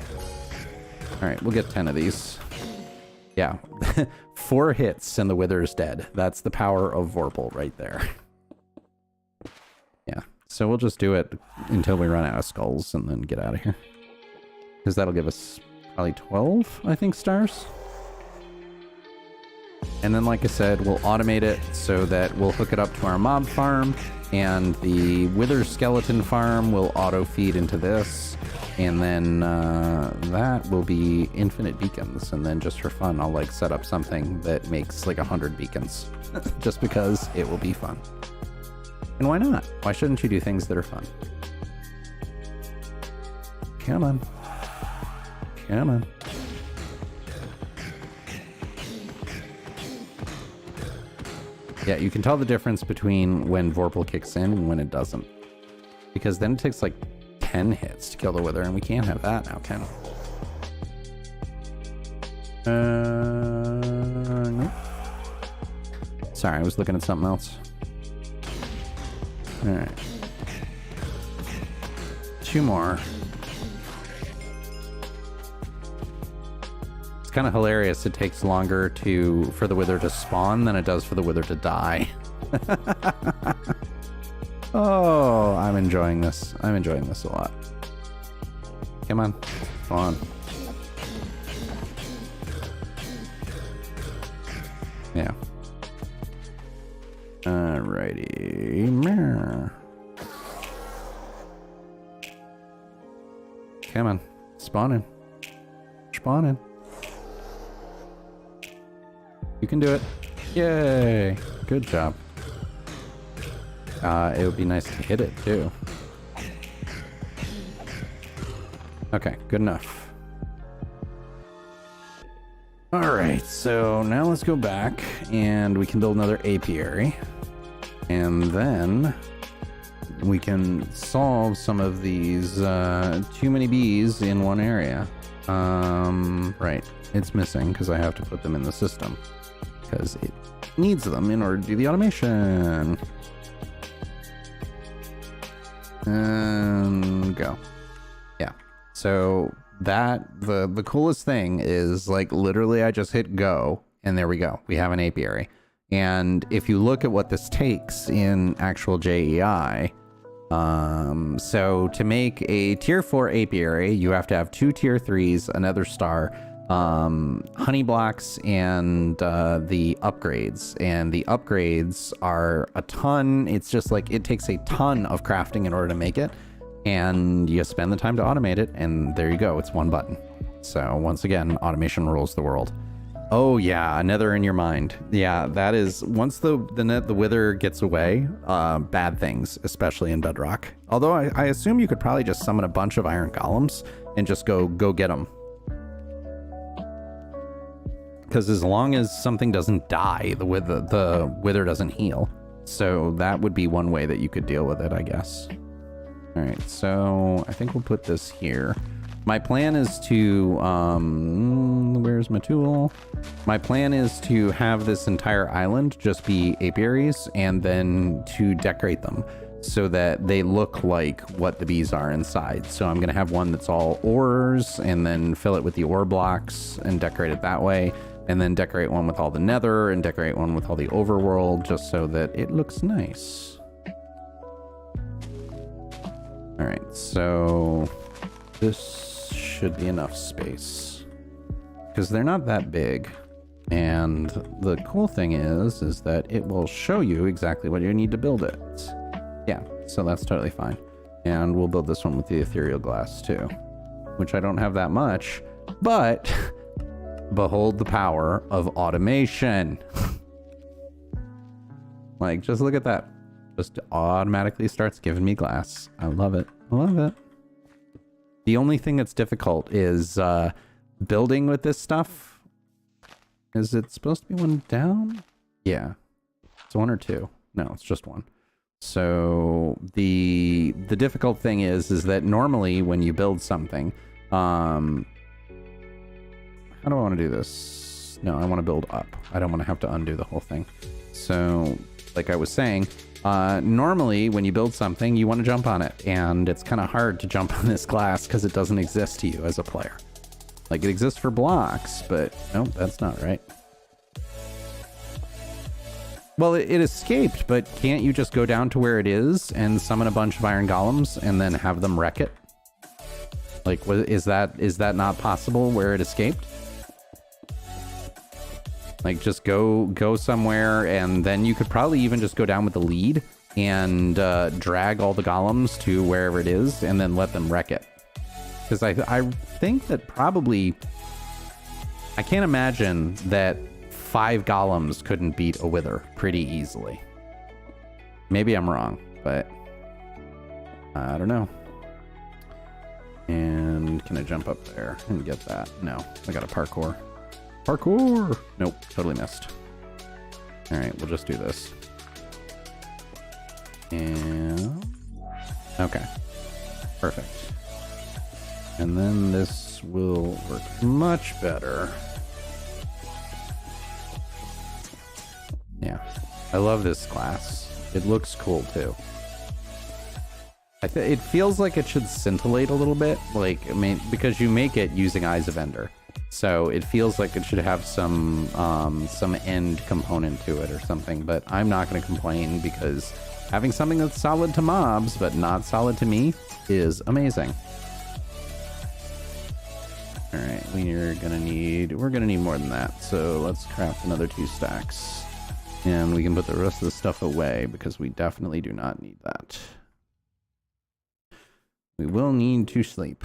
All right, we'll get 10 of these. Yeah. 4 hits and the wither's dead. That's the power of Vorpal right there. Yeah, so we'll just do it until we run out of skulls and then get out of here, because that'll give us probably 12, I think, stars. And then, like I said, we'll automate it so that we'll hook it up to our mob farm, and the wither skeleton farm will auto feed into this, and then that will be infinite beacons. And then, just for fun, I'll like set up something that makes like 100 beacons just because it will be fun. And why not? Why shouldn't you do things that are fun? Come on. Come on. Yeah, you can tell the difference between when Vorpal kicks in and when it doesn't. Because then it takes like 10 hits to kill the wither, and we can't have that now, can we? Nope. Sorry, I was looking at something else. Alright. 2 more. It's kind of hilarious. It takes longer for the wither to spawn than it does for the wither to die. Oh, I'm enjoying this. I'm enjoying this a lot. Come on. Spawn. Yeah. Alrighty. Come on. Spawn in. Spawn in. You can do it. Yay. Good job. It would be nice to hit it, too. Okay, good enough. Alright, so now let's go back, and we can build another apiary. And then we can solve some of these too many bees in one area. Right. It's missing because I have to put them in the system. Because it needs them in order to do the automation. And go. Yeah. So that the coolest thing is like literally I just hit go and there we go. We have an apiary. And if you look at what this takes in actual JEI, so to make a tier 4 apiary, you have to have 2 tier 3s, another star, honey blocks, and the upgrades. And the upgrades are a ton. It's just like it takes a ton of crafting in order to make it. And you spend the time to automate it, and there you go. It's one button. So once again, automation rules the world. Oh yeah, another in your mind. Yeah, that is once the wither gets away, bad things, especially in Bedrock. Although I assume you could probably just summon a bunch of iron golems and just go get them. Because as long as something doesn't die, the wither doesn't heal. So that would be one way that you could deal with it, I guess. All right, so I think we'll put this here. My plan is to, where's my tool? My plan is to have this entire island just be apiaries and then to decorate them so that they look like what the bees are inside. So I'm going to have one that's all ores and then fill it with the ore blocks and decorate it that way. And then decorate one with all the nether and decorate one with all the overworld just so that it looks nice. All right, so this should be enough space because they're not that big. And the cool thing is that it will show you exactly what you need to build it. Yeah, so that's totally fine. And we'll build this one with the ethereal glass too, which I don't have that much, but behold the power of automation. Like, just look at that. Just automatically starts giving me glass. I love it. I love it. The only thing that's difficult is building with this stuff. Is it supposed to be one down? Yeah. It's 1 or 2. No, it's just 1. So the difficult thing is that normally when you build something, how do I want to do this? No, I want to build up. I don't want to have to undo the whole thing. So like I was saying, normally when you build something, you want to jump on it. And it's kind of hard to jump on this glass because it doesn't exist to you as a player. Like it exists for blocks, but no, that's not right. Well, it escaped, but can't you just go down to where it is and summon a bunch of iron golems and then have them wreck it? Like, is that not possible where it escaped? Like, just go somewhere, and then you could probably even just go down with the lead and drag all the golems to wherever it is, and then let them wreck it. Because I think that probably... I can't imagine that 5 golems couldn't beat a wither pretty easily. Maybe I'm wrong, but... I don't know. And can I jump up there and get that? No, I got a parkour. Parkour! Nope, totally missed. Alright, we'll just do this. And... okay. Perfect. And then this will work much better. Yeah. I love this glass. It looks cool too. It feels like it should scintillate a little bit. Like, I mean, because you make it using Eyes of Ender. So it feels like it should have some end component to it or something, but I'm not going to complain because having something that's solid to mobs but not solid to me is amazing. All right, we're gonna need more than that. So let's craft another 2 stacks, and we can put the rest of the stuff away because we definitely do not need that. We will need to sleep.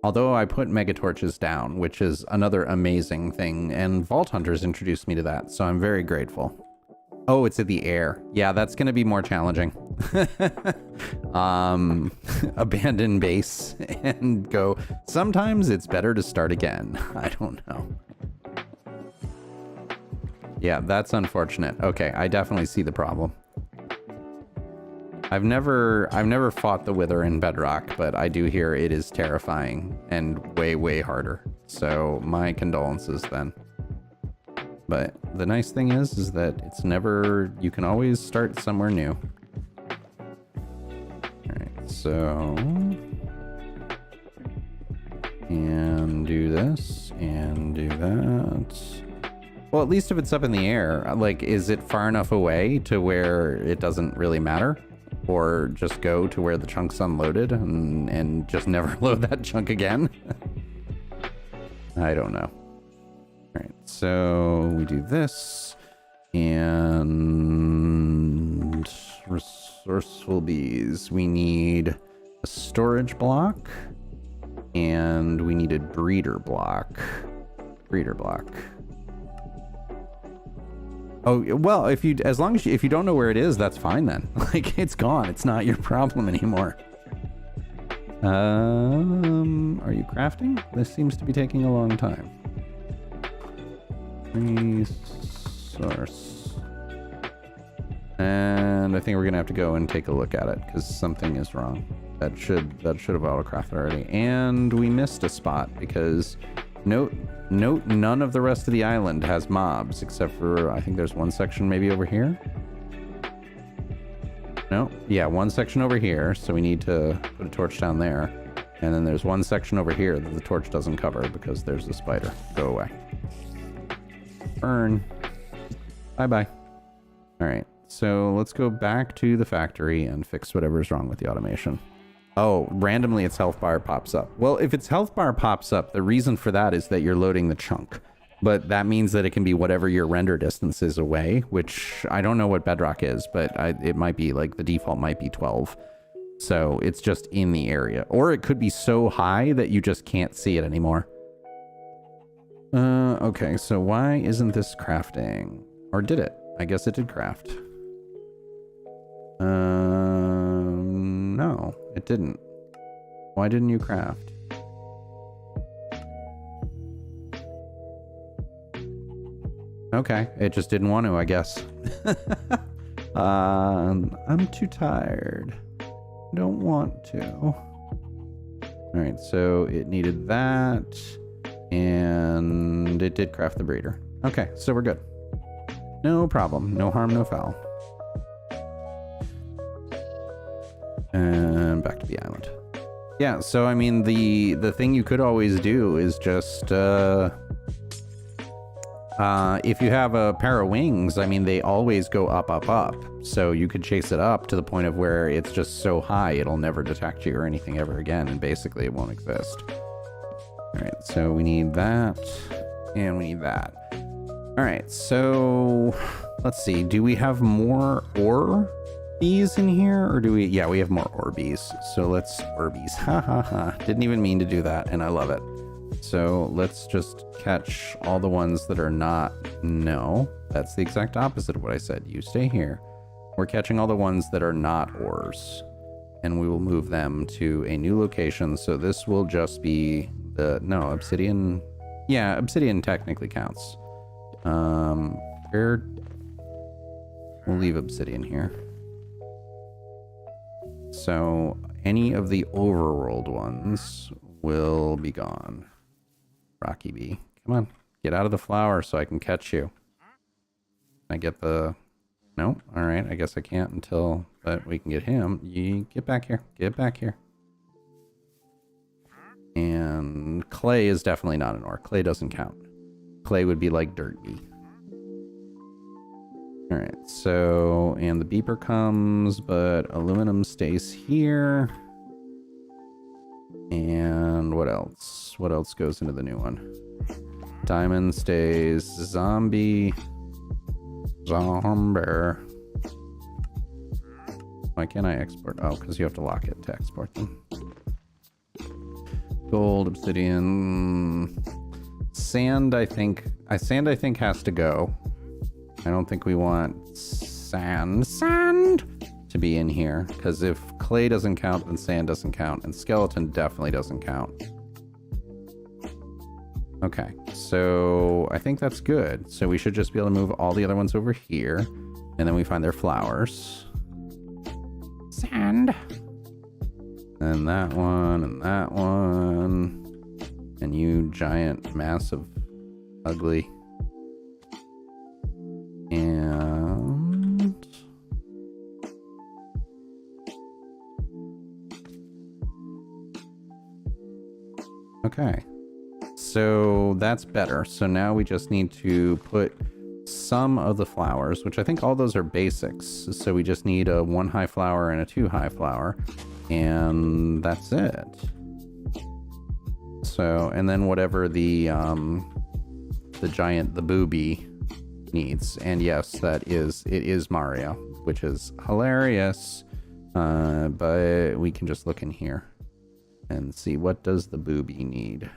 Although I put mega torches down, which is another amazing thing, and Vault Hunters introduced me to that, so I'm very grateful. Oh, it's in the air. Yeah, that's going to be more challenging. Abandon base and go. Sometimes it's better to start again. I don't know. Yeah, that's unfortunate. Okay, I definitely see the problem. I've never fought the Wither in Bedrock, but I do hear it is terrifying and way, way harder. So my condolences then. But the nice thing is that it's never, you can always start somewhere new. Alright, so, and do this, and do that. Well, at least if it's up in the air, like, is it far enough away to where it doesn't really matter? Or just go to where the chunk's unloaded and just never load that chunk again? I don't know. Alright, so we do this, and resourceful bees. We need a storage block, and we need a breeder block. Breeder block. Oh, well, if you don't know where it is, that's fine then. Like, it's gone. It's not your problem anymore. Are you crafting? This seems to be taking a long time. Resource. And I think we're gonna have to go and take a look at it because something is wrong. That should have auto-crafted already. And we missed a spot because note none of the rest of the island has mobs except for I think there's one section maybe over here. No, yeah, one section over here, so we need to put a torch down there. And then there's one section over here that the torch doesn't cover because there's a spider. Go away. Burn. Bye-bye. Alright, so let's go back to the factory and fix whatever's wrong with the automation. Oh, randomly its health bar pops up. Well, if its health bar pops up, the reason for that is that you're loading the chunk. But that means that it can be whatever your render distance is away, which I don't know what Bedrock is, but it might be like the default might be 12. So it's just in the area. Or it could be so high that you just can't see it anymore. Okay, so why isn't this crafting? Or did it? I guess it did craft. No, it didn't. Why didn't you craft? Okay, it just didn't want to, I guess. I'm too tired. Don't want to. Alright, so it needed that. And it did craft the breeder. Okay, so we're good. No problem. No harm, no foul. And back to the island. Yeah, so I mean, the thing you could always do is just if you have a pair of wings, I mean, they always go up, up, up. So you could chase it up to the point of where it's just so high it'll never detect you or anything ever again, and basically it won't exist. Alright, so we need that, and we need that. Alright, so let's see, do we have more ore bees in here, or do we? Yeah, we have more ore bees. So let's ore bees. Ha ha ha. Didn't even mean to do that, and I love it. So let's just catch all the ones that are not. No, that's the exact opposite of what I said. You stay here. We're catching all the ones that are not ores, and we will move them to a new location. So this will just be the obsidian. Yeah, obsidian technically counts. We'll leave obsidian here. So any of the overworld ones will be gone. Rocky bee, come on, get out of the flower so I can catch you. I get the... Nope, alright, I guess I can't until... But we can get him. You get back here, get back here. And clay is definitely not an ore. Clay doesn't count. Clay would be like dirt bee. Alright, so, and the beeper comes, but aluminum stays here. And what else? What else goes into the new one? Diamond stays zombie. Zombie. Why can't I export? Oh, because you have to lock it to export them. Gold, obsidian, sand. I think has to go. I don't think we want sand to be in here, because if clay doesn't count, then sand doesn't count, and skeleton definitely doesn't count. Okay, so I think that's good. So we should just be able to move all the other ones over here, and then we find their flowers. Sand. And that one, and that one. And you giant, massive, ugly. And... okay. So that's better. So now we just need to put some of the flowers, which I think all those are basics. So we just need a 1 high flower and a 2 high flower, and that's it. So, and then whatever the booby needs. And yes, it is Mario, which is hilarious. But we can just look in here and see, what does the booby need?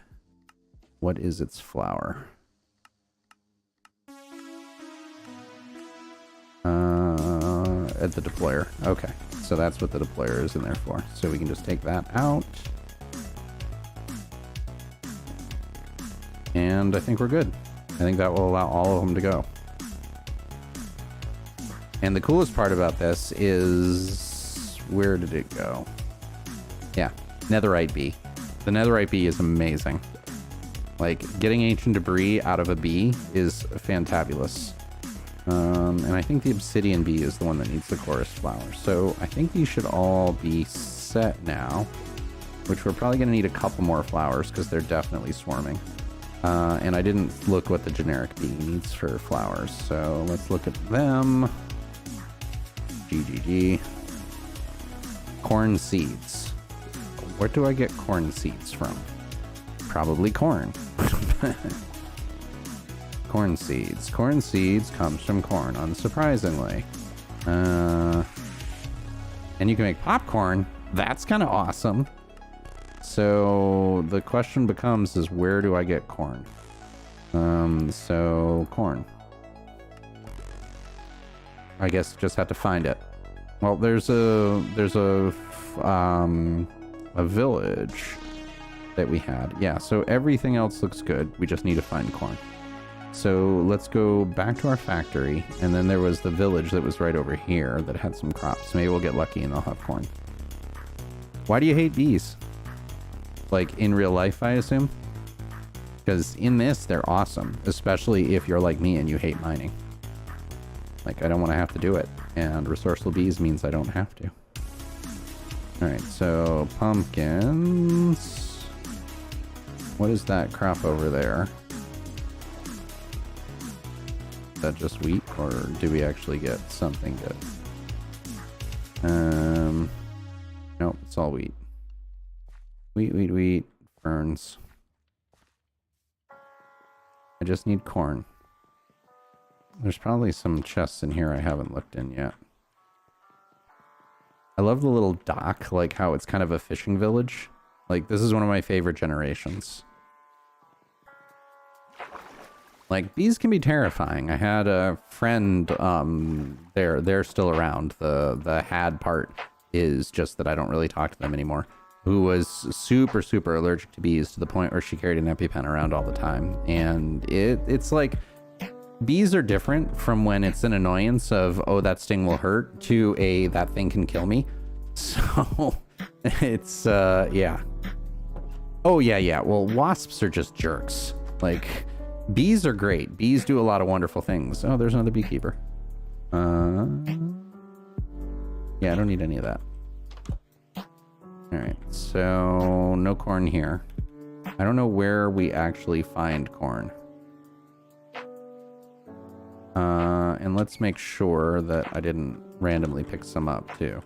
What is its flower? At the deployer. Okay, so that's what the deployer is in there for. So we can just take that out. And I think we're good. I think that will allow all of them to go. And the coolest part about this is... where did it go? Yeah, netherite bee. The netherite bee is amazing. Like, getting ancient debris out of a bee is fantabulous. And I think the obsidian bee is the one that needs the chorus flower. So I think these should all be set now, which we're probably going to need a couple more flowers because they're definitely swarming. And I didn't look what the generic bee needs for flowers. So let's look at them. GGG. Corn seeds. Where do I get corn seeds from? Probably corn. Corn seeds. Corn seeds comes from corn, unsurprisingly. And you can make popcorn. That's kind of awesome. So the question becomes is, where do I get corn? So corn. I guess just have to find it. Well, there's a village that we had. Yeah, so everything else looks good. We just need to find corn. So let's go back to our factory, and then there was the village that was right over here that had some crops. Maybe we'll get lucky and they'll have corn. Why do you hate bees? Like, in real life, I assume? Because in this, they're awesome, especially if you're like me and you hate mining. Like, I don't want to have to do it, and resourceful bees means I don't have to. Alright, so pumpkins. What is that crop over there? Is that just wheat, or do we actually get something good? Nope, it's all wheat. Wheat, ferns. I just need corn. There's probably some chests in here I haven't looked in yet. I love the little dock, like how it's kind of a fishing village. Like, this is one of my favorite generations. Like, bees can be terrifying. I had a friend, they're still around. The had part is just that I don't really talk to them anymore, who was super, super allergic to bees to the point where she carried an EpiPen around all the time. And it's like, bees are different from when it's an annoyance of, oh, that sting will hurt, to a, that thing can kill me. So, it's, yeah. Oh, yeah. Well, wasps are just jerks. Like, bees are great. Bees do a lot of wonderful things. Oh, there's another beekeeper. Yeah, I don't need any of that. Alright, so no corn here. I don't know where we actually find corn. And let's make sure that I didn't randomly pick some up, too.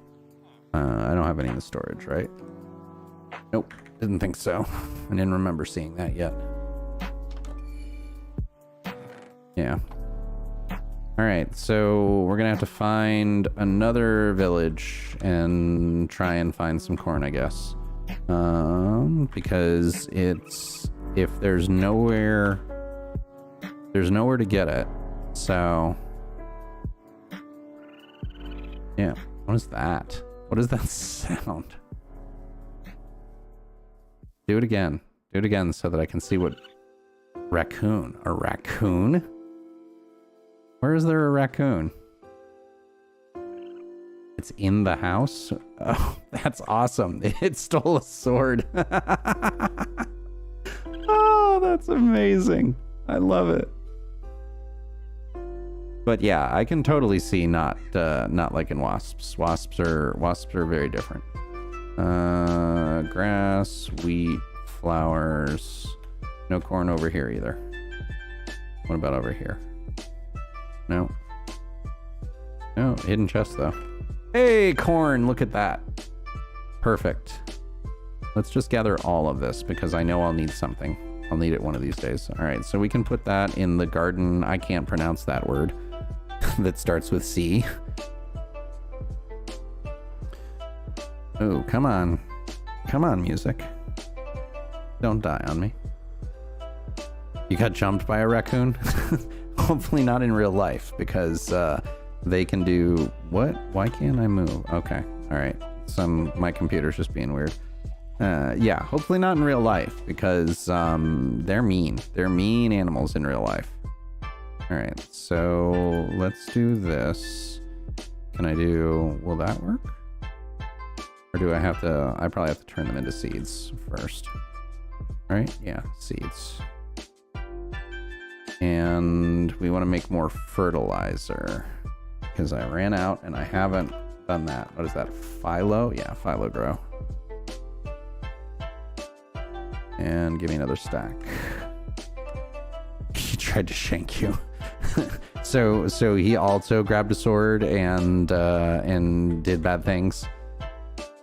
I don't have any in the storage, right? Nope, didn't think so. I didn't remember seeing that yet. Yeah. Alright, so we're gonna have to find another village and try and find some corn, I guess. Because it's, if there's nowhere to get it. So yeah, what is that? What is that sound? Do it again so that I can see what. Raccoon. A raccoon? Where is there a raccoon? It's in the house? Oh, that's awesome. It stole a sword. Oh, that's amazing. I love it. But yeah, I can totally see not liking wasps. Wasps are very different. Grass, wheat, flowers. No corn over here either. What about over here? No. No, hidden chest though. Hey, corn, look at that. Perfect. Let's just gather all of this because I know I'll need something. I'll need it one of these days. All right, so we can put that in the garden. I can't pronounce that word that starts with C. Oh, come on. Come on, music. Don't die on me. You got jumped by a raccoon? Hopefully not in real life, because they can do what? Why can't I move? Okay, all right. My computer's just being weird. Yeah, hopefully not in real life, because they're mean. They're mean animals in real life. All right, so let's do this. Will that work? Or do I have to? I probably have to turn them into seeds first. All right, yeah, seeds. And we want to make more fertilizer because I ran out and I haven't done that. What is that? Philo? Yeah, philo grow. And give me another stack. He tried to shank you. So he also grabbed a sword and did bad things.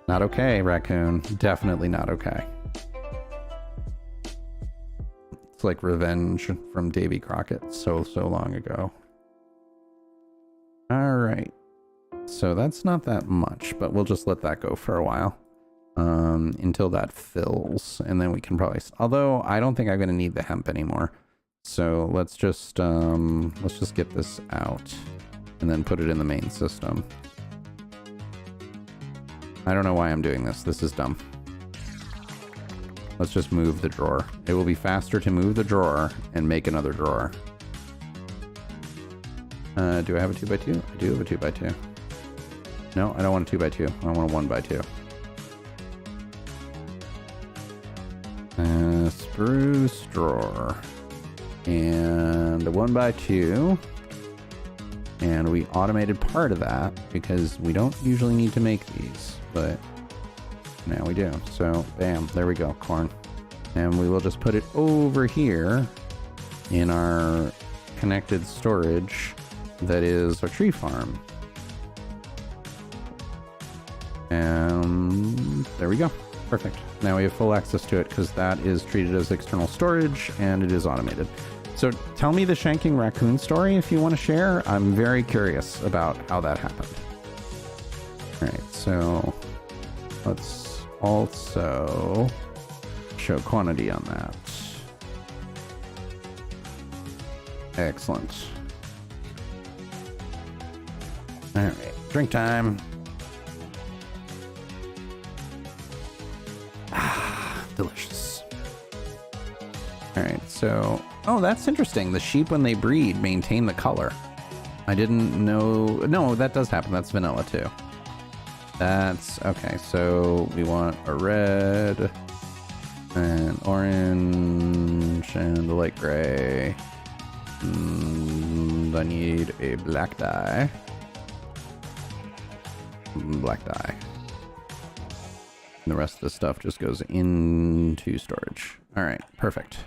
Not okay, raccoon. Definitely not okay. Like revenge from Davy Crockett so long ago. All right, so that's not that much, but we'll just let that go for a while until that fills, and then we can probably, although I don't think I'm going to need the hemp anymore, so let's just get this out and then put it in the main system. I don't know why I'm doing this. This is dumb. Let's just move the drawer. It will be faster to move the drawer and make another drawer. Do I have a 2x2? I do have a 2x2. No, I don't want a 2x2. I want a 1x2. Spruce drawer. And a 1x2. And we automated part of that because we don't usually need to make these, but now we do. So bam, there we go, corn. And we will just put it over here in our connected storage that is our tree farm. And there we go. Perfect. Now we have full access to it because that is treated as external storage and it is automated. So tell me the shanking raccoon story if you want to share. I'm very curious about how that happened. All right, so let's also show quantity on that. Excellent. All right, drink time. Ah, delicious. All right, so, oh, that's interesting. The sheep, when they breed, maintain the color. I didn't know. No, that does happen. That's vanilla too. That's okay. So we want a red and orange and a light gray. I need a black dye. Black dye. And the rest of the stuff just goes into storage. All right, perfect.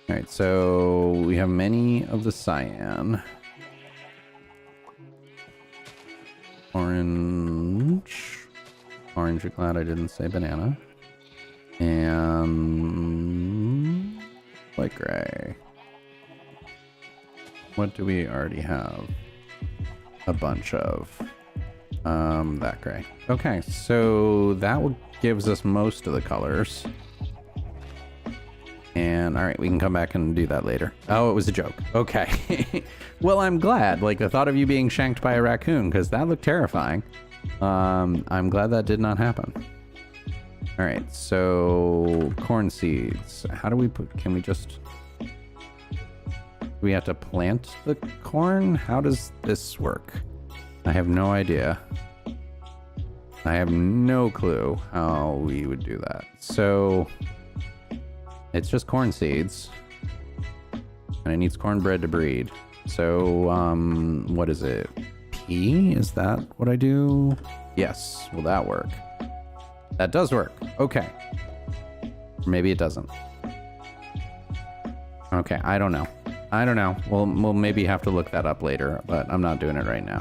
All right, so we have many of the cyan. Orange. Orange, you're glad I didn't say banana. And light gray. What do we already have? A bunch of. That gray. Okay, so gives us most of the colors. And all right, we can come back and do that later. Oh, it was a joke. Okay. Well, I'm glad. Like, the thought of you being shanked by a raccoon, because that looked terrifying. I'm glad that did not happen. All right, so corn seeds. How do we can we just... Do we have to plant the corn? How does this work? I have no idea. I have no clue how we would do that. So... It's just corn seeds. And it needs cornbread to breed. So, what is it? P? Is that what I do? Yes. Will that work? That does work. Okay. Maybe it doesn't. Okay, I don't know. I don't know. We'll maybe have to look that up later, but I'm not doing it right now.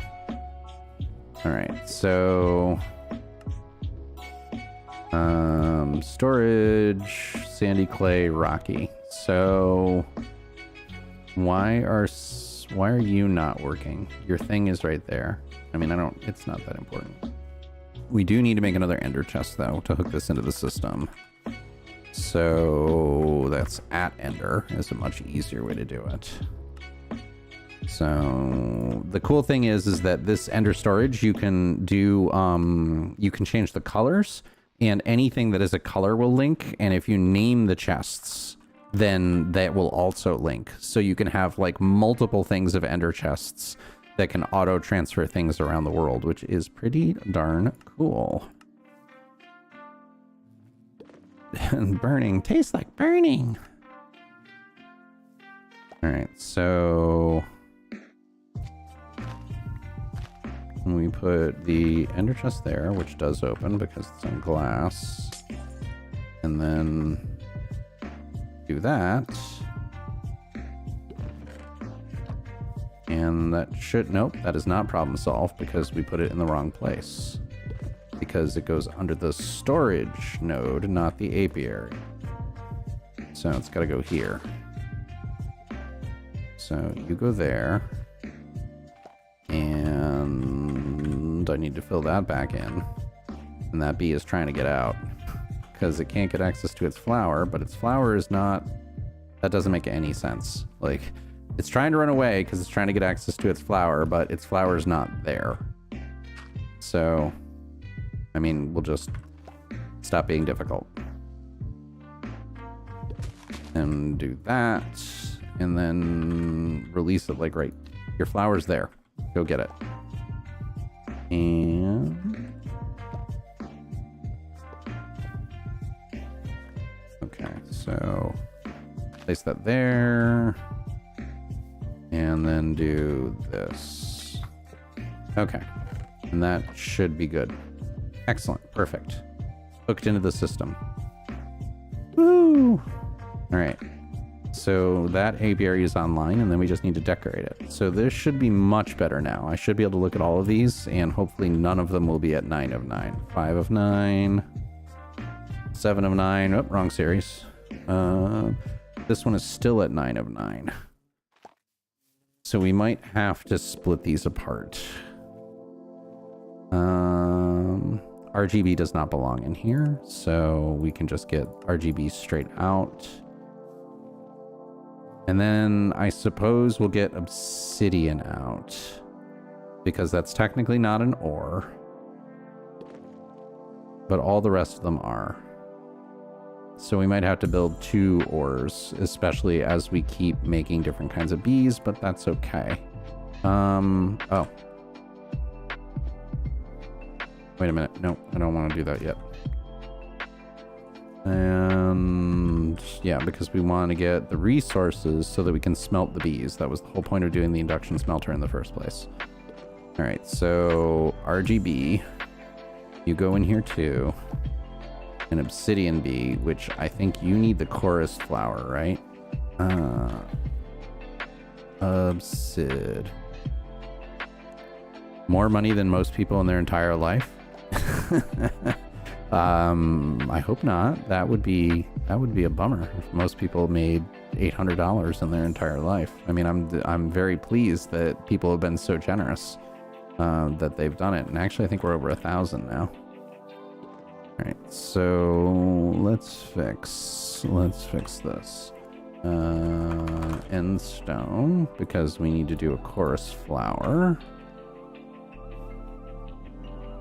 Alright, so... storage, sandy, clay, rocky. So why are you not working? Your thing is right there. I mean, it's not that important. We do need to make another ender chest though to hook this into the system. So that's at ender is a much easier way to do it. So the cool thing is that this ender storage, you can do, you can change the colors. And anything that is a color will link, and if you name the chests, then that will also link. So you can have like multiple things of ender chests that can auto transfer things around the world, which is pretty darn cool. And burning tastes like burning. All right, so we put the ender chest there, which does open because it's on glass. And then do that. And that should, nope, that is not problem solved because we put it in the wrong place. Because it goes under the storage node, not the apiary. So it's got to go here. So you go there. And I need to fill that back in. And that bee is trying to get out. Because it can't get access to its flower, but its flower is not... That doesn't make any sense. Like, it's trying to run away because it's trying to get access to its flower, but its flower is not there. So, I mean, we'll just stop being difficult. And do that. And then release it like right... Your flower's there. Go get it. And... Okay, so... Place that there. And then do this. Okay. And that should be good. Excellent. Perfect. Hooked into the system. Woo! Alright. So that apiary is online, and then we just need to decorate it. So this should be much better now. I should be able to look at all of these, and hopefully none of them will be at 9 of 9. 5 of 9. 7 of 9. Oh, wrong series. This one is still at 9 of 9. So we might have to split these apart. RGB does not belong in here, so we can just get RGB straight out. And then I suppose we'll get obsidian out, because that's technically not an ore, but all the rest of them are. So we might have to build 2 ores, especially as we keep making different kinds of bees, but that's okay. Oh. Wait a minute. No, I don't want to do that yet. And yeah, because we want to get the resources so that we can smelt the bees. That was the whole point of doing the induction smelter in the first place. All right, so RGB, you go in here too. An obsidian bee, which I think you need the chorus flower, right? Obsid. More money than most people in their entire life. I hope not. That would be a bummer if most people made $800 in their entire life. I mean, I'm very pleased that people have been so generous. that they've done it. And actually, I think we're over 1,000 now. All right, so let's fix this. End stone, because we need to do a chorus flower.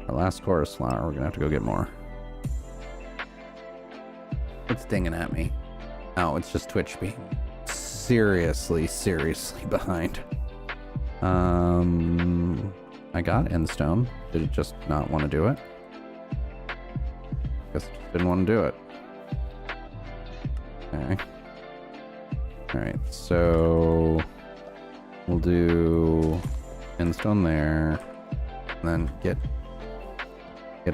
Our last chorus flower, we're gonna have to go get more. What's dinging at me? Oh, it's just Twitch being seriously behind. I got end stone. Did it just not want to do it? Guess it just didn't want to do it. Okay. Alright, so we'll do end stone there. And then get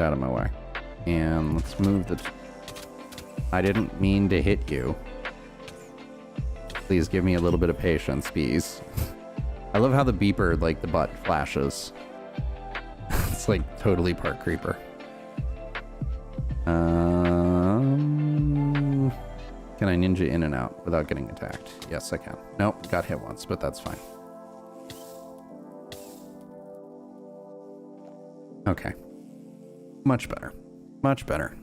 out of my way. And let's move the... I didn't mean to hit you. Please give me a little bit of patience, bees. I love how the beeper, like the butt, flashes. It's like totally park creeper. Can I ninja in and out without getting attacked? Yes, I can. Nope, got hit once, but that's fine. Okay. Much better. Much better.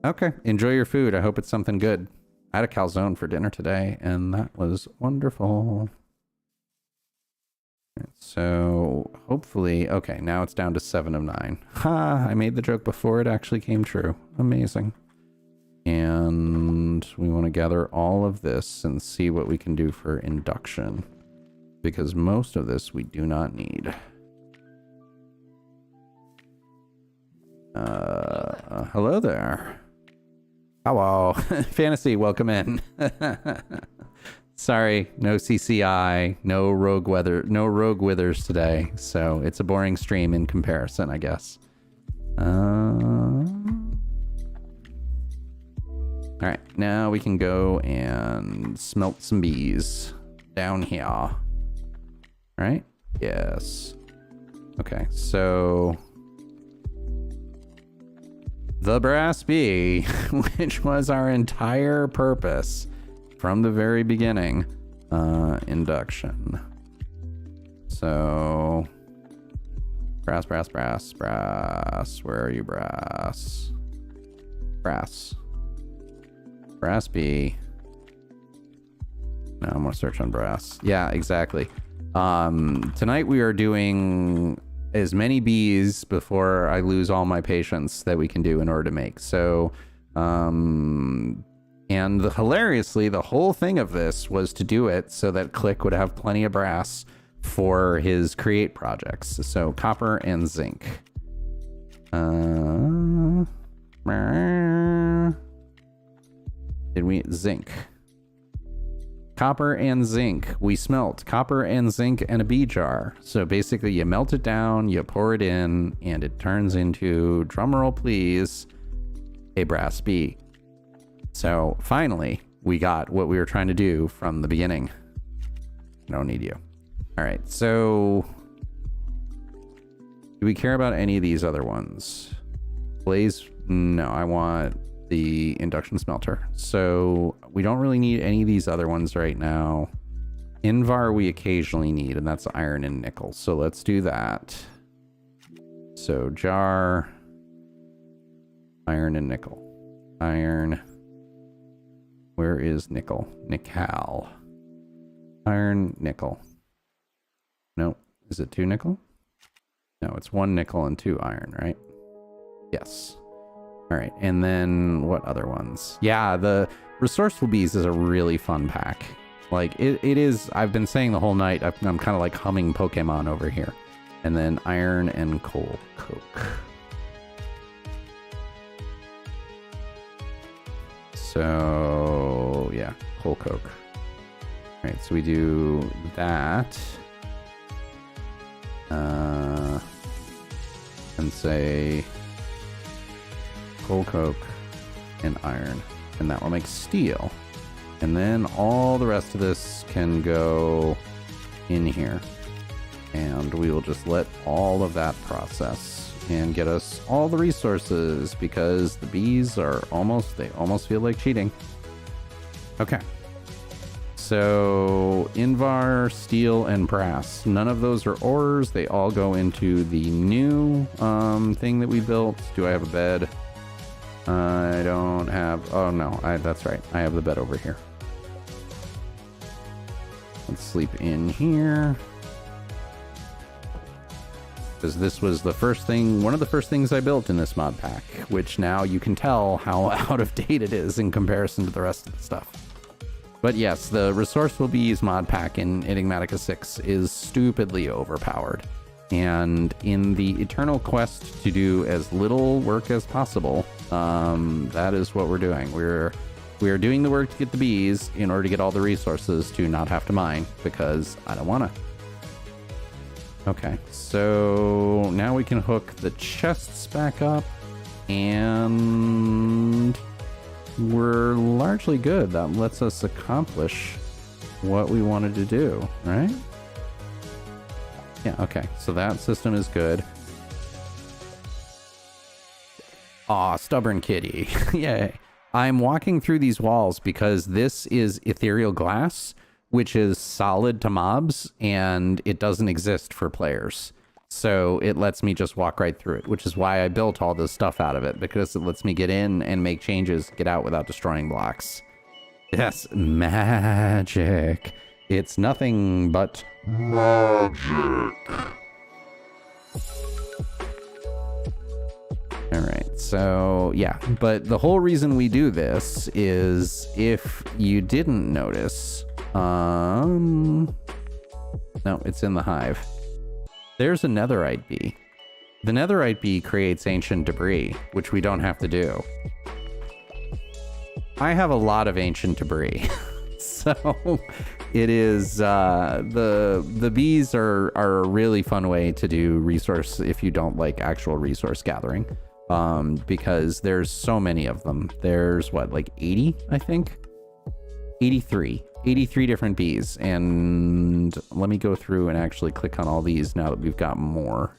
Okay, enjoy your food. I hope it's something good. I had a calzone for dinner today, and that was wonderful. So, hopefully... Okay, now it's down to 7 of 9. Ha! I made the joke before it actually came true. Amazing. And we want to gather all of this and see what we can do for induction. Because most of this we do not need. Hello there. Hello. Fantasy, welcome in. Sorry, no CCI, no rogue withers today, so it's a boring stream in comparison, I guess. Alright, now we can go and smelt some bees down here. Right? Yes. Okay, so... the brass bee, which was our entire purpose from the very beginning, induction. So, brass, where are you, brass? Brass bee. No, I'm gonna search on brass. Yeah, exactly. Tonight we are doing as many bees before I lose all my patience that we can do in order to make. So, and hilariously, the whole thing of this was to do it so that Click would have plenty of brass for his create projects. So copper and zinc. Did we zinc? Copper and zinc. We smelt copper and zinc in a bee jar. So basically you melt it down, you pour it in, and it turns into, drumroll please, a brass bee. So finally, we got what we were trying to do from the beginning. I don't need you. All right, so do we care about any of these other ones? Blaze? No, I want the induction smelter. So we don't really need any of these other ones right now. Invar we occasionally need, and that's iron and nickel. So let's do that. So jar, iron and nickel. Iron. Where is nickel? Nickel. Iron, nickel. No, is it 2 nickel? No, it's 1 nickel and 2 iron, right? Yes. All right, and then what other ones? Yeah, the Resourceful Bees is a really fun pack. Like, it is, I've been saying the whole night, I'm kind of like humming Pokemon over here. And then iron and coal coke. So, yeah, coal coke. All right, so we do that. And say coal coke and iron. And that will make steel. And then all the rest of this can go in here. And we will just let all of that process and get us all the resources, because the bees are almost, they almost feel like cheating. Okay. So Invar, steel, and brass. None of those are ores. They all go into the new thing that we built. Do I have a bed? I don't have... Oh, no. That's right. I have the bed over here. Let's sleep in here. Because this was the first thing, one of the first things I built in this mod pack, which now you can tell how out of date it is in comparison to the rest of the stuff. But yes, the Resourceful Bees mod pack in Enigmatica 6 is stupidly overpowered. And in the eternal quest to do as little work as possible, that is what we're doing. We are doing the work to get the bees in order to get all the resources to not have to mine, because I don't want to. Okay, so now we can hook the chests back up, and we're largely good. That lets us accomplish what we wanted to do, right? Yeah, okay, so that system is good. Aw, stubborn kitty. Yay. I'm walking through these walls because this is ethereal glass, which is solid to mobs, and it doesn't exist for players. So it lets me just walk right through it, which is why I built all this stuff out of it, because it lets me get in and make changes, get out without destroying blocks. Yes, magic. It's nothing but magic. All right, so yeah, but the whole reason we do this is, if you didn't notice, no, it's in the hive. There's a netherite bee. The netherite bee creates ancient debris, which we don't have to do. I have a lot of ancient debris. So it is, the bees are a really fun way to do resource if you don't like actual resource gathering. Because there's so many of them. There's what, like 80, I think? 83 different bees. And let me go through and actually click on all these now that we've got more.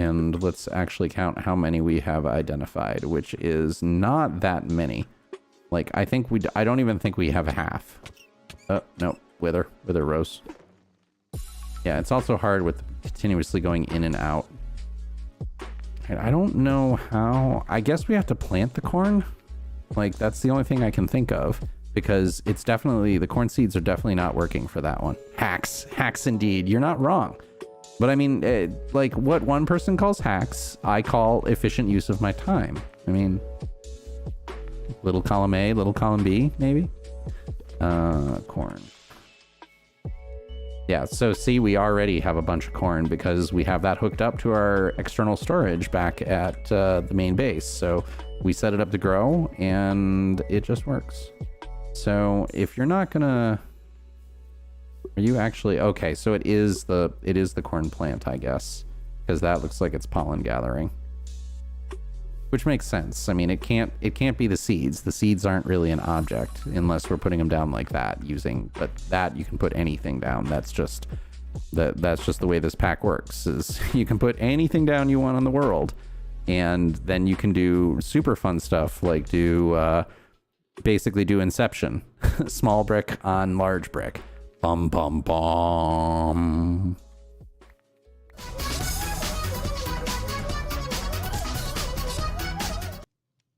And let's actually count how many we have identified, which is not that many. Like, I don't even think we have half. Oh, no, wither rose. Yeah, it's also hard with continuously going in and out. I don't know how... I guess we have to plant the corn. Like, that's the only thing I can think of. Because it's definitely... The corn seeds are definitely not working for that one. Hacks. Hacks indeed. You're not wrong. But I mean, like, what one person calls hacks, I call efficient use of my time. I mean... Little column A, little column B, maybe? Corn. Yeah, so see, we already have a bunch of corn because we have that hooked up to our external storage back at the main base. So we set it up to grow and it just works. So if you're not gonna... Are you actually... Okay, so it is the corn plant, I guess. Because that looks like it's pollen gathering. Which makes sense. I mean, it can't be the seeds. The seeds aren't really an object unless we're putting them down like that but that you can put anything down. That's just the way this pack works, is you can put anything down you want on the world. And then you can do super fun stuff like basically do Inception. Small brick on large brick. Bum bum bum.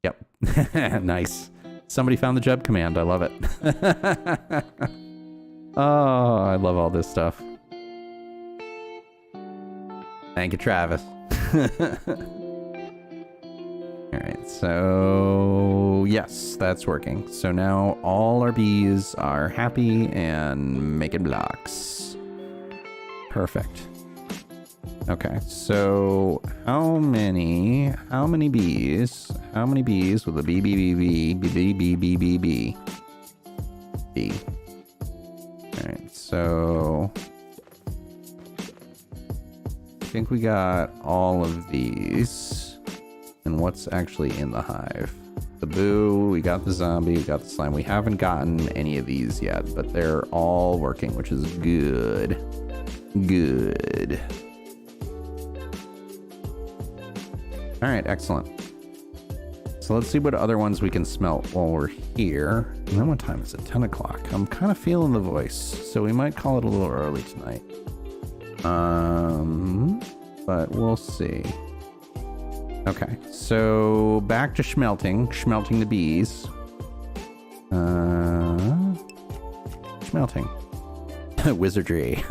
Yep. Nice. Somebody found the jub command. I love it. Oh, I love all this stuff. Thank you, Travis. Alright, so yes, that's working. So now all our bees are happy and making blocks. Perfect. Okay, so how many bees with a B? Alright, so I think we got all of these. And what's actually in the hive? The boo, we got the zombie, we got the slime. We haven't gotten any of these yet, but they're all working, which is good. Good. All right, excellent. so let's see what other ones we can smelt while we're here. And then what time is it? 10 o'clock. I'm kind of feeling the voice, so we might call it a little early tonight. But we'll see. Okay, so back to schmelting the bees. Schmelting. Wizardry.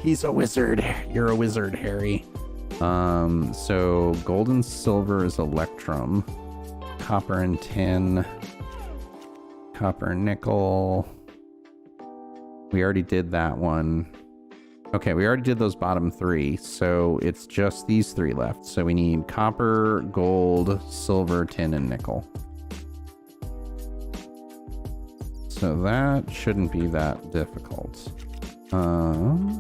He's a wizard. You're a wizard, Harry. So gold and silver is electrum. Copper and tin. Copper and nickel. We already did that one. Okay, we already did those bottom three, so it's just these three left. So we need copper, gold, silver, tin, and nickel. So that shouldn't be that difficult. Alright,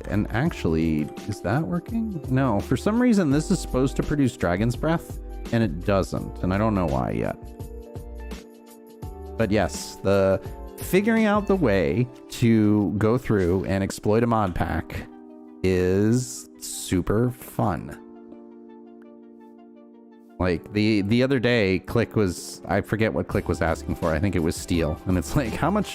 and actually, is that working? No, for some reason this is supposed to produce dragon's breath, and it doesn't, and I don't know why yet. But yes, the figuring out the way to go through and exploit a mod pack is super fun. Like the other day, Click was, I forget what Click was asking for. I think it was steel, and it's like, how much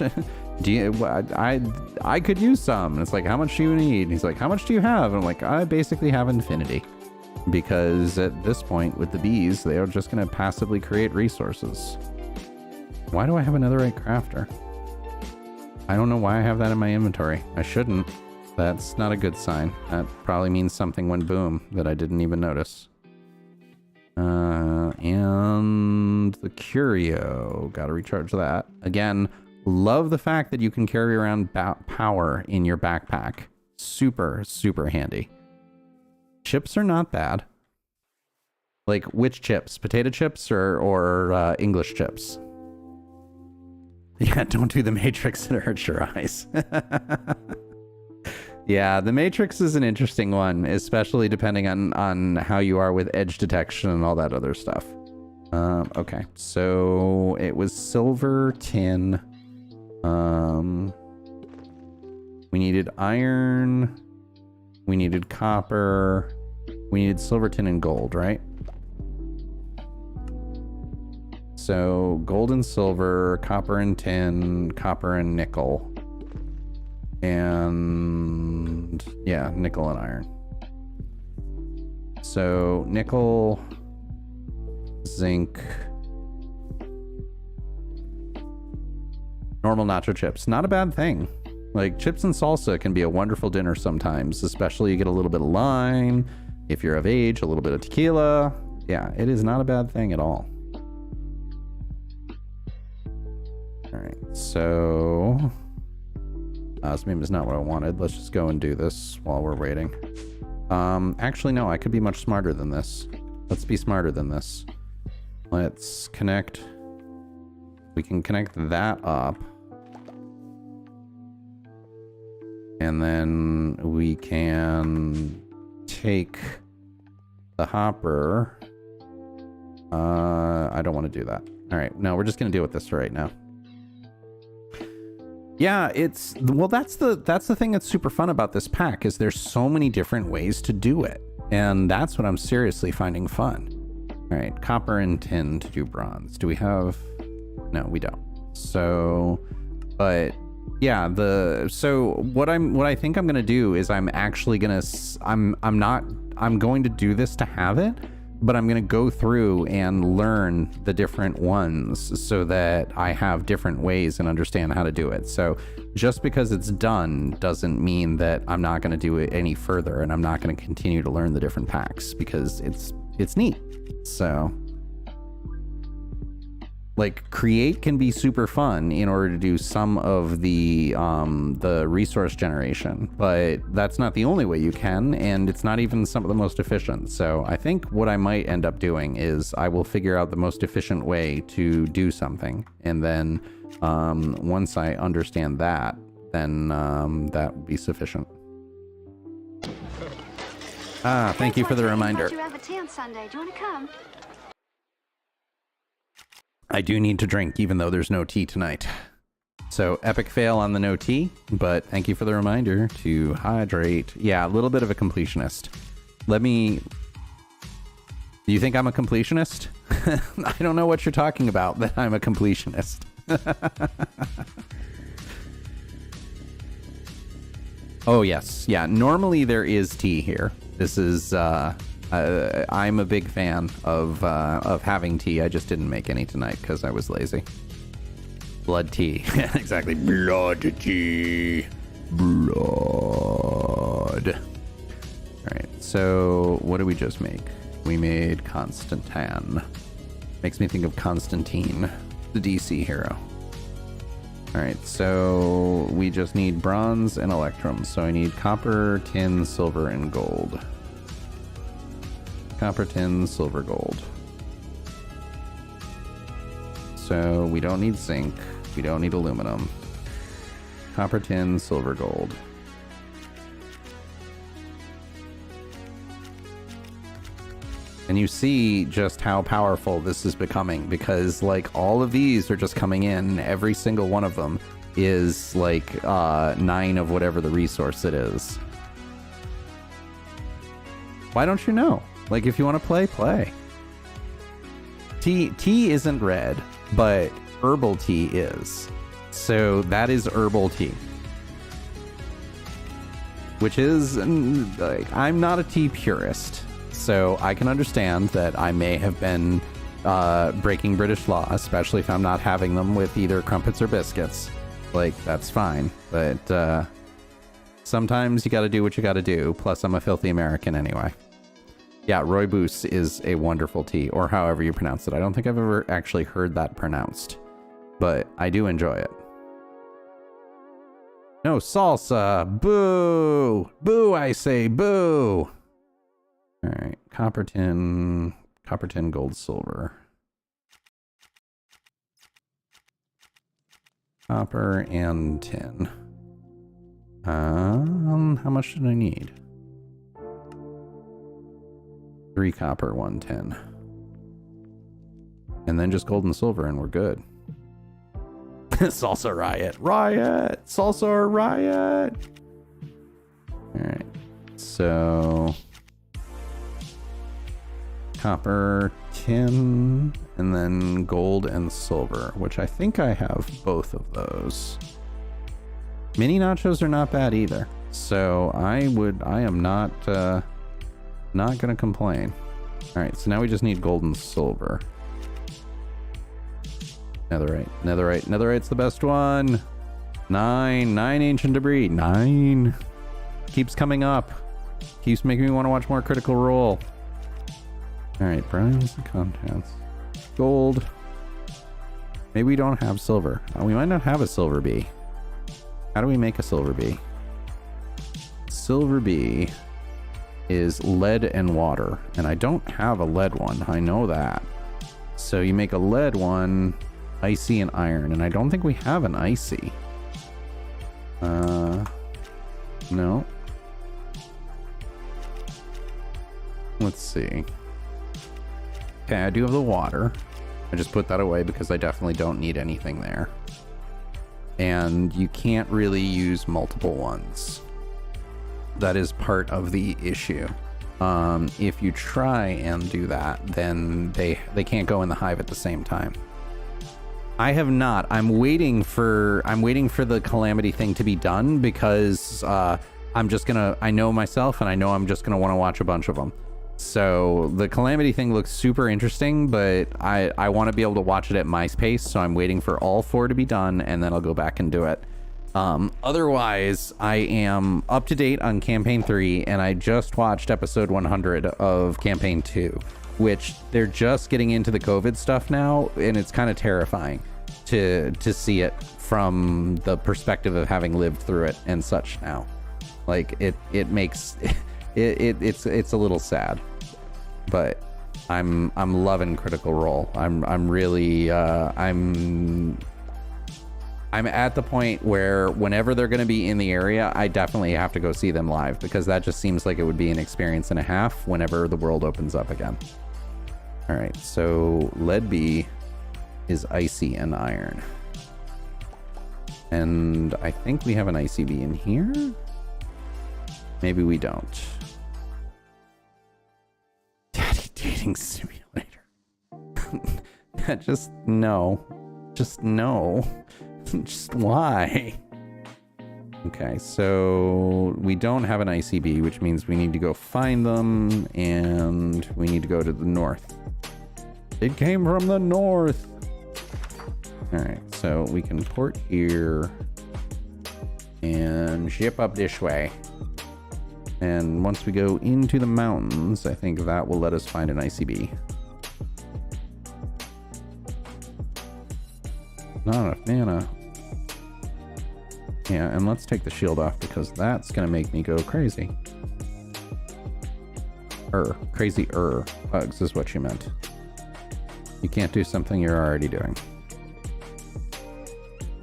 do you? I could use some. And it's like, how much do you need? And he's like, how much do you have? And I'm like, I basically have infinity, because at this point with the bees, they are just going to passively create resources. Why do I have another right crafter? I don't know why I have that in my inventory. I shouldn't. That's not a good sign. That probably means something went boom that I didn't even notice. And the curio, gotta recharge that. Again, love the fact that you can carry around power in your backpack. Super, super handy. Chips are not bad. Like, which chips? Potato chips or English chips? Yeah, don't do the Matrix, it hurts your eyes. Yeah, the Matrix is an interesting one, especially depending on how you are with edge detection and all that other stuff. Okay, so it was silver, tin. We needed iron. We needed copper. We needed silver, tin, and gold, right? So gold and silver, copper and tin, copper and nickel. And yeah, nickel and iron. So nickel, zinc, normal nacho chips. Not a bad thing. Like, chips and salsa can be a wonderful dinner sometimes, especially you get a little bit of lime. If you're of age, a little bit of tequila. Yeah, it is not a bad thing at all. All right, so osmium is not what I wanted. Let's just go and do this while we're waiting. Actually, no, I could be much smarter than this. Let's be smarter than this. Let's connect. We can connect that up. And then we can take the hopper. I don't want to do that. All right, no, we're just going to deal with this right now. Yeah, it's, well, that's the thing that's super fun about this pack, is there's so many different ways to do it. And that's what I'm seriously finding fun. All right, copper and tin to do bronze. Do we have, no, we don't. So, but yeah, so what I think I'm going to do is I'm actually going to, I'm going to do this to have it, but I'm going to go through and learn the different ones so that I have different ways and understand how to do it. So just because it's done doesn't mean that I'm not going to do it any further, and I'm not going to continue to learn the different packs, because it's neat. So like, create can be super fun in order to do some of the resource generation, but that's not the only way you can, and it's not even some of the most efficient. So I think what I might end up doing is I will figure out the most efficient way to do something, and then once I understand that, then that will be sufficient. Thank you for the reminder. You have a tea on Sunday. Do you want to come? I do need to drink, even though there's no tea tonight. So epic fail on the no tea, but thank you for the reminder to hydrate. Yeah, a little bit of a completionist. You think I'm a completionist? I don't know what you're talking about, that I'm a completionist. Oh, yes. Yeah, normally there is tea here. This is, I'm a big fan of having tea. I just didn't make any tonight because I was lazy. Blood tea. Exactly. Blood tea. Blood. All right, so what did we just make? We made Constantine. Makes me think of Constantine, the DC hero. All right, so we just need bronze and electrum. So I need copper, tin, silver, and gold. Copper, tin, silver, gold. So we don't need zinc. We don't need aluminum. Copper, tin, silver, gold. And you see just how powerful this is becoming, because like all of these are just coming in. Every single one of them is like 9 of whatever the resource it is. Why don't you know? Like, if you want to play, play. Tea isn't red, but herbal tea is. So that is herbal tea. Which is, like, I'm not a tea purist. So I can understand that I may have been breaking British law, especially if I'm not having them with either crumpets or biscuits. Like, that's fine. But sometimes you got to do what you got to do. Plus, I'm a filthy American anyway. Yeah, rooibos is a wonderful tea, or however you pronounce it. I don't think I've ever actually heard that pronounced, but I do enjoy it. No salsa. Boo. Boo, I say. Boo. All right, copper, tin, gold, silver. Copper and tin. How much did I need? 3 copper, 1 tin. And then just gold and silver and we're good. Salsa riot. Riot! Salsa riot! Alright, so... copper, tin, and then gold and silver, which I think I have both of those. Mini nachos are not bad either, so I am not gonna complain. All right, so now we just need gold and silver. Netherite's the best one. 9 ancient debris. 9 keeps coming up, keeps making me want to watch more Critical Role. All right, bronze and contents. Gold. Maybe we don't have silver. We might not have a silver bee. How do we make a silver bee? Silver bee is lead and water, and I don't have a lead one. I know that. So you make a lead one, icy and iron, and I don't think we have an icy. No. Let's see. Okay, I do have the water. I just put that away because I definitely don't need anything there. And you can't really use multiple ones. That is part of the issue. If you try and do that, then they can't go in the hive at the same time. I have not. I'm waiting for the calamity thing to be done because I know myself and I know I'm just gonna want to watch a bunch of them. So the calamity thing looks super interesting, but I want to be able to watch it at my pace, so I'm waiting for all 4 to be done, and then I'll go back and do it. Otherwise, I am up to date on Campaign 3, and I just watched episode 100 of Campaign 2, which they're just getting into the COVID stuff now, and it's kind of terrifying to see it from the perspective of having lived through it and such now. Like, it makes... It's a little sad, but I'm loving Critical Role. I'm really I'm at the point where whenever they're going to be in the area, I definitely have to go see them live, because that just seems like it would be an experience and a half whenever the world opens up again. All right, so lead B is icy and iron, and I think we have an icy B in here. Maybe we don't. Daddy dating crafting simulator. Just no. Just no. Just why? Okay, so we don't have an ICB, which means we need to go find them, and we need to go to the north. It came from the north. All right, so we can port here and ship up this way. And once we go into the mountains, I think that will let us find an ICB. Not enough mana. Yeah, and let's take the shield off because that's gonna make me go crazy. Crazy-er. Bugs is what you meant. You can't do something you're already doing.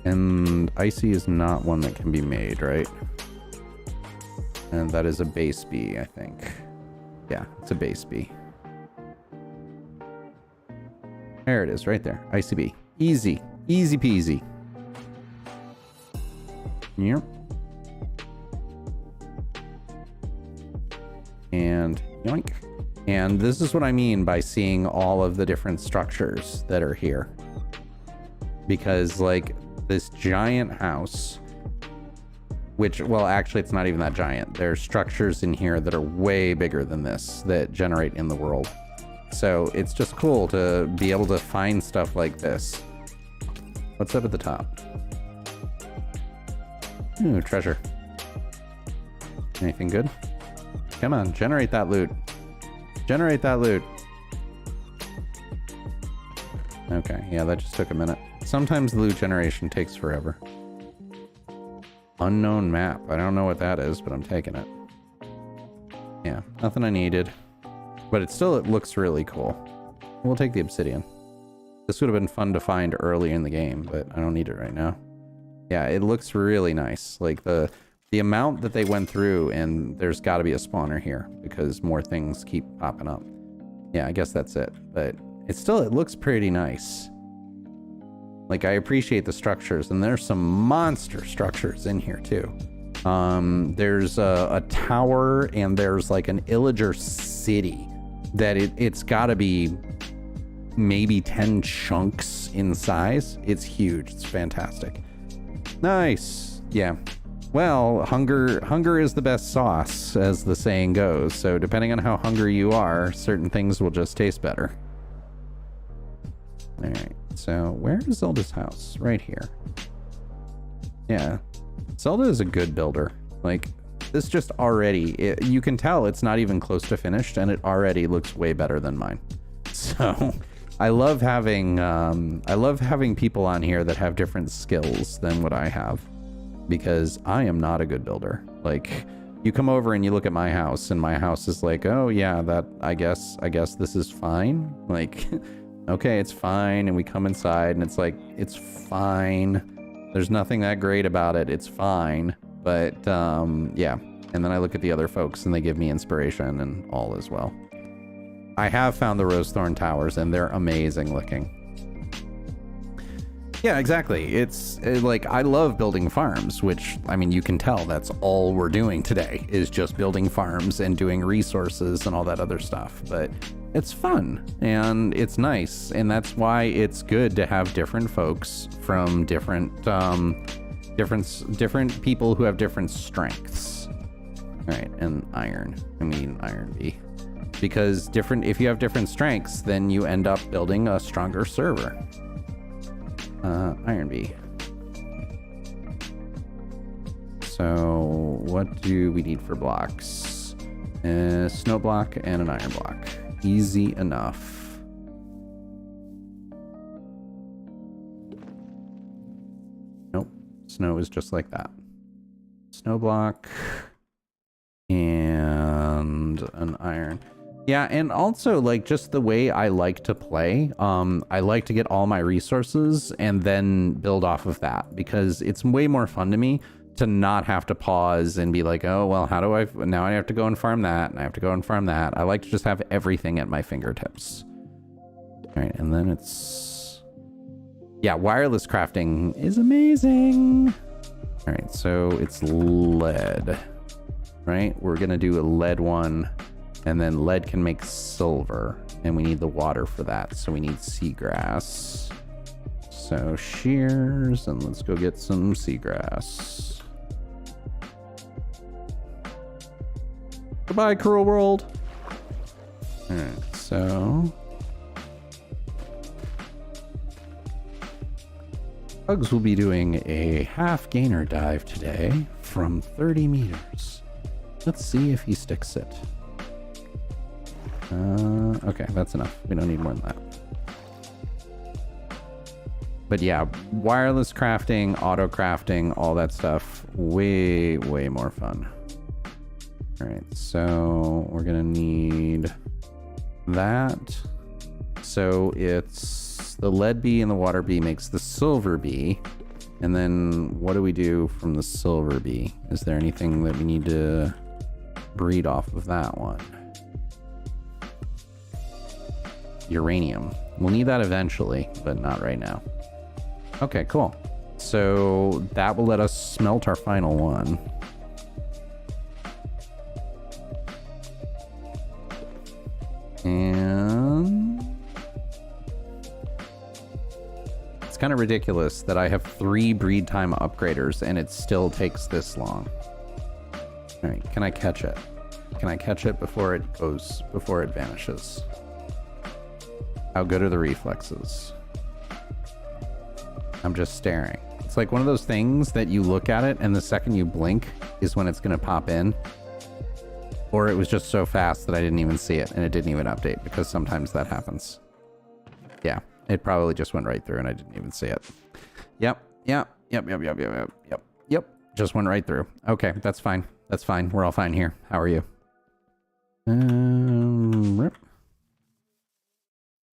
And icy is not one that can be made, right? And that is a base B, I think. Yeah, it's a base B. There it is, right there. ICB. Easy. Easy peasy. Yep. And yoink. And this is what I mean by seeing all of the different structures that are here. Because, like, this giant house, which, well, actually, it's not even that giant. There's structures in here that are way bigger than this that generate in the world. So it's just cool to be able to find stuff like this. What's up at the top? Ooh, treasure. Anything good? Come on, generate that loot. Generate that loot. Okay, yeah, that just took a minute. Sometimes the loot generation takes forever. Unknown map. I don't know what that is, but I'm taking it. Yeah, nothing I needed. But it looks really cool. We'll take the obsidian. This would have been fun to find early in the game, but I don't need it right now. Yeah, it looks really nice. Like the amount that they went through, and there's got to be a spawner here because more things keep popping up. Yeah, I guess that's it. But it looks pretty nice. Like, I appreciate the structures, and there's some monster structures in here too. There's a tower, and there's like an illager city that it's got to be maybe 10 chunks in size. It's huge. It's fantastic. Nice. Yeah. Well, hunger is the best sauce, as the saying goes. So depending on how hungry you are, certain things will just taste better. All right. So where is Zelda's house? Right here. Yeah. Zelda is a good builder. Like, this just already, you can tell it's not even close to finished, and it already looks way better than mine. So I love having people on here that have different skills than what I have, because I am not a good builder. Like, you come over and you look at my house, and my house is like, oh yeah, that I guess this is fine. Like, okay, it's fine. And we come inside and it's like, it's fine. There's nothing that great about it. It's fine. But yeah. And then I look at the other folks and they give me inspiration and all as well. I have found the Rosethorn Towers and they're amazing looking. Yeah, exactly. It's like, I love building farms, which, I mean, you can tell that's all we're doing today is just building farms and doing resources and all that other stuff. But it's fun and it's nice. And that's why it's good to have different folks from different people who have different strengths. All right, and iron B. Because if you have different strengths, then you end up building a stronger server. Iron B. So what do we need for blocks? Snow block and an iron block. Easy enough. Nope. Snow is just like that. Snow block and an iron. Yeah, and also, like, just the way I like to play, I like to get all my resources and then build off of that, because it's way more fun to me to not have to pause and be like, oh, well, now I have to go and farm that, and I have to go and farm that. I like to just have everything at my fingertips. All right, and then it's... Yeah, wireless crafting is amazing. All right, so it's lead, right? We're going to do a lead one. And then lead can make silver. And we need the water for that, so we need seagrass. So shears, and let's go get some seagrass. Goodbye, cruel world. Alright, so... Bugs will be doing a half gainer dive today from 30 meters. Let's see if he sticks it. Okay, that's enough. We don't need more than that. But yeah, wireless crafting, auto crafting, all that stuff, way, way more fun. All right, so we're gonna need that. So it's the lead bee and the water bee makes the silver bee. And then what do we do from the silver bee? Is there anything that we need to breed off of that one? Uranium. We'll need that eventually, but not right now. Okay, cool. So that will let us smelt our final one. And it's kind of ridiculous that I have 3 breed time upgraders and it still takes this long. All right, can I catch it? Can I catch it before it vanishes? How good are the reflexes? I'm just staring. It's like one of those things that you look at it and the second you blink is when it's going to pop in. Or it was just so fast that I didn't even see it and it didn't even update, because sometimes that happens. Yeah, it probably just went right through and I didn't even see it. Yep. Just went right through. Okay, that's fine. That's fine. We're all fine here. How are you?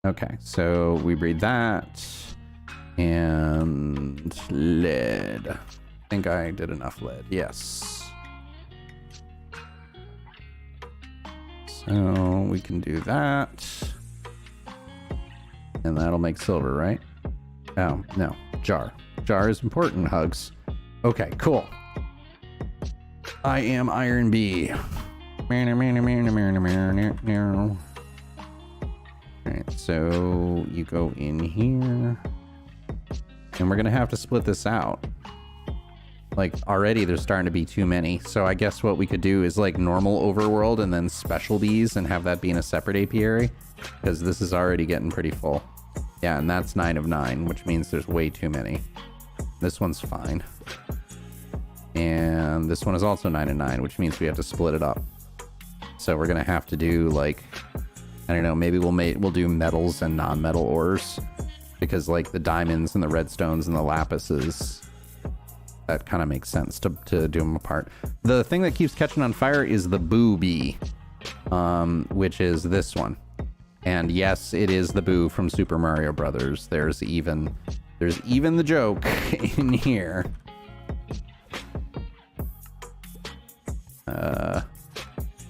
Okay, so we breed that. And lead. I think I did enough lead. Yes. So we can do that. And that'll make silver, right? Oh, no. Jar. Jar is important, Hugs. Okay, cool. I am Iron Bee. Alright, so you go in here. And we're going to have to split this out. Like, already there's starting to be too many. So I guess what we could do is like normal overworld and then special bees and have that be in a separate apiary. Because this is already getting pretty full. Yeah, and that's 9 of 9, which means there's way too many. This one's fine. And this one is also 9 of 9, which means we have to split it up. So we're going to have to do like, I don't know, maybe we'll do metals and non-metal ores. Because like the diamonds and the redstones and the lapises, that kind of makes sense to do them apart. The thing that keeps catching on fire is the boo bee, which is this one. And yes, it is the boo from Super Mario Brothers. There's even the joke in here.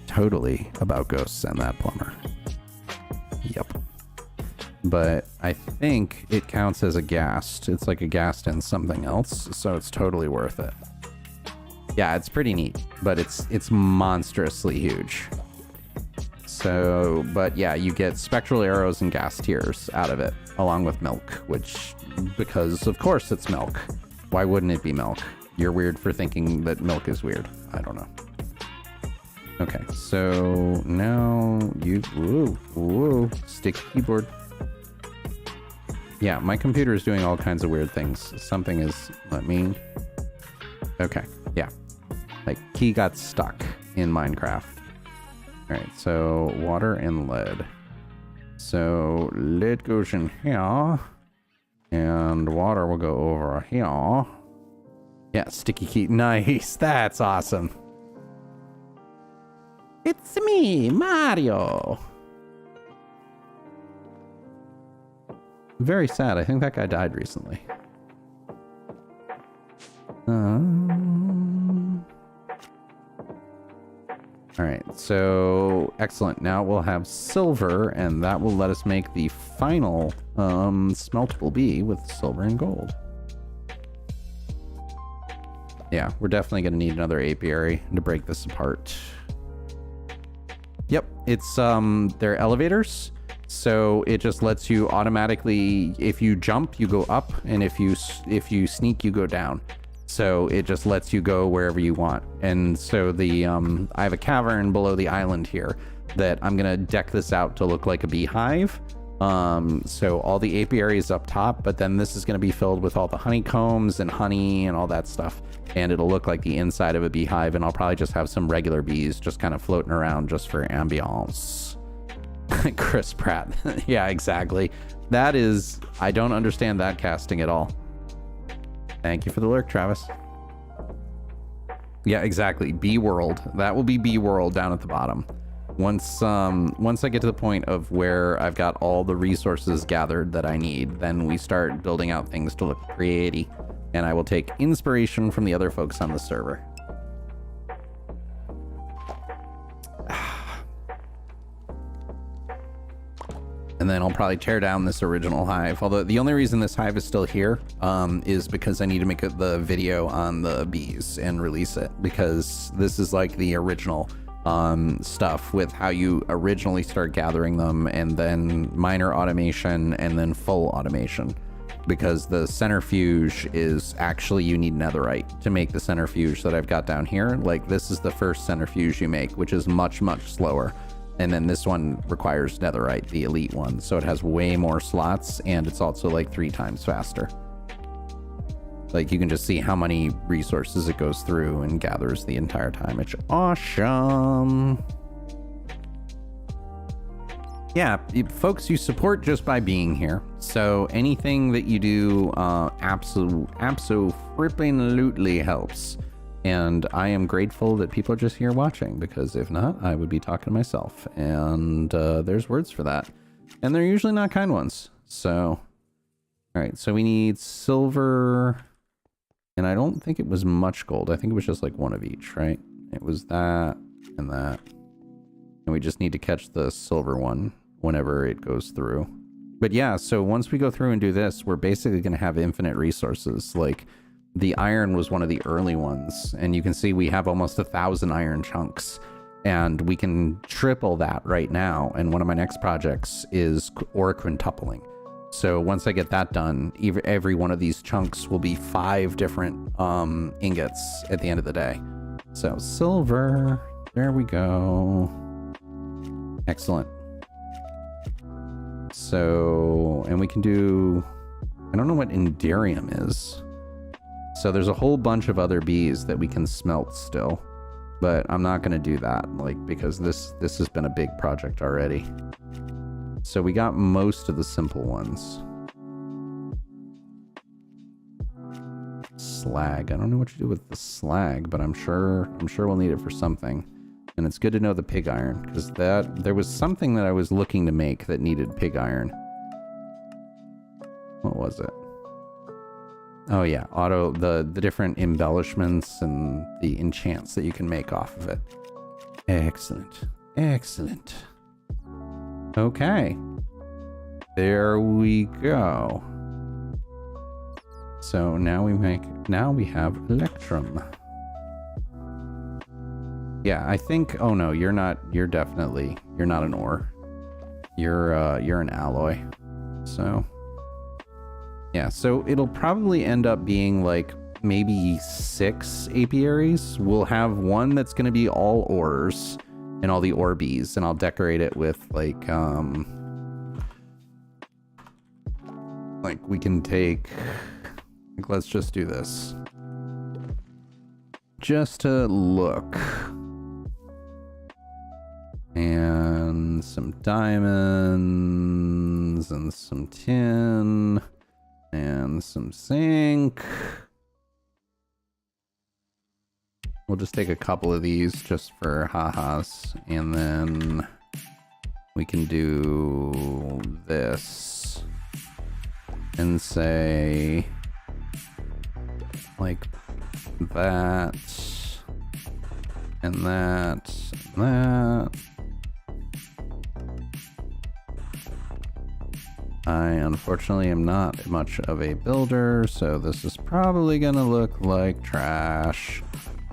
Totally about ghosts and that plumber. Yep. But I think it counts as a ghast. It's like a ghast and something else, so it's totally worth it. Yeah, it's pretty neat, but it's monstrously huge. So, but yeah, you get spectral arrows and ghast tears out of it, along with milk, which, because of course it's milk. Why wouldn't it be milk? You're weird for thinking that milk is weird. I don't know. Okay, so now you, whoa, sticky keyboard. Yeah, my computer is doing all kinds of weird things. Something is, okay, yeah. Like, key got stuck in Minecraft. All right, so water and lead. So lead goes in here, and water will go over here. Yeah, sticky key, nice, that's awesome. It's me, Mario. Very sad. I think that guy died recently. All right, so excellent. Now we'll have silver, and that will let us make the final smeltable bee with silver and gold. Yeah, we're definitely going to need another apiary to break this apart. Yep, it's they're elevators. So it just lets you automatically, if you jump, you go up, and if you sneak, you go down. So it just lets you go wherever you want. And so the I have a cavern below the island here that I'm gonna deck this out to look like a beehive. So all the apiary is up top, but then this is going to be filled with all the honeycombs and honey and all that stuff, and it'll look like the inside of a beehive, and I'll probably just have some regular bees just kind of floating around just for ambiance. Chris Pratt. Yeah, exactly. That is, I don't understand that casting at all. Thank you for the lurk, Travis. Yeah, exactly. Bee World. That will be Bee World down at the bottom. Once I get to the point of where I've got all the resources gathered that I need, then we start building out things to look pretty, and I will take inspiration from the other folks on the server. And then I'll probably tear down this original hive. Although the only reason this hive is still here is because I need to make the video on the bees and release it, because this is like the original stuff with how you originally start gathering them, and then minor automation, and then full automation, because the centrifuge is actually, you need netherite to make the centrifuge that I've got down here. Like, this is the first centrifuge you make, which is much slower, and then this one requires netherite, the elite one, so it has way more slots, and it's also like 3 times faster. Like, you can just see how many resources it goes through and gathers the entire time. It's awesome. Yeah, folks, you support just by being here. So anything that you do absolutely helps. And I am grateful that people are just here watching, because if not, I would be talking to myself. And there's words for that. And they're usually not kind ones. So, all right, so we need silver. And I don't think it was much gold. I think it was just like 1 of each, right? It was that and that. And we just need to catch the silver one whenever it goes through. But yeah, so once we go through and do this, we're basically going to have infinite resources. Like, the iron was one of the early ones. And you can see we have almost 1,000 iron chunks. And we can triple that right now. And one of my next projects is ore quintupling. So once I get that done, every one of these chunks will be 5 different ingots at the end of the day. So silver, there we go. Excellent. So, and we can do, I don't know what Enderium is. So there's a whole bunch of other bees that we can smelt still, but I'm not going to do that, like, because this has been a big project already. So we got most of the simple ones. Slag. I don't know what to do with the slag, but I'm sure we'll need it for something. And it's good to know the pig iron, because there was something that I was looking to make that needed pig iron. What was it? Oh yeah, the different embellishments and the enchants that you can make off of it. Excellent. Excellent. Okay, there we go. So now we have Electrum. Yeah, I think, oh no, you're not an ore. You're an alloy. So yeah, so it'll probably end up being like maybe 6 apiaries. We'll have one that's going to be all ores and all the orbees, and I'll decorate it with like we can take, like, let's just do this just to look, and some diamonds and some tin and some zinc. We'll just take a couple of these just for ha-has, and then we can do this and say like that and that and that. I unfortunately am not much of a builder, so this is probably gonna look like trash.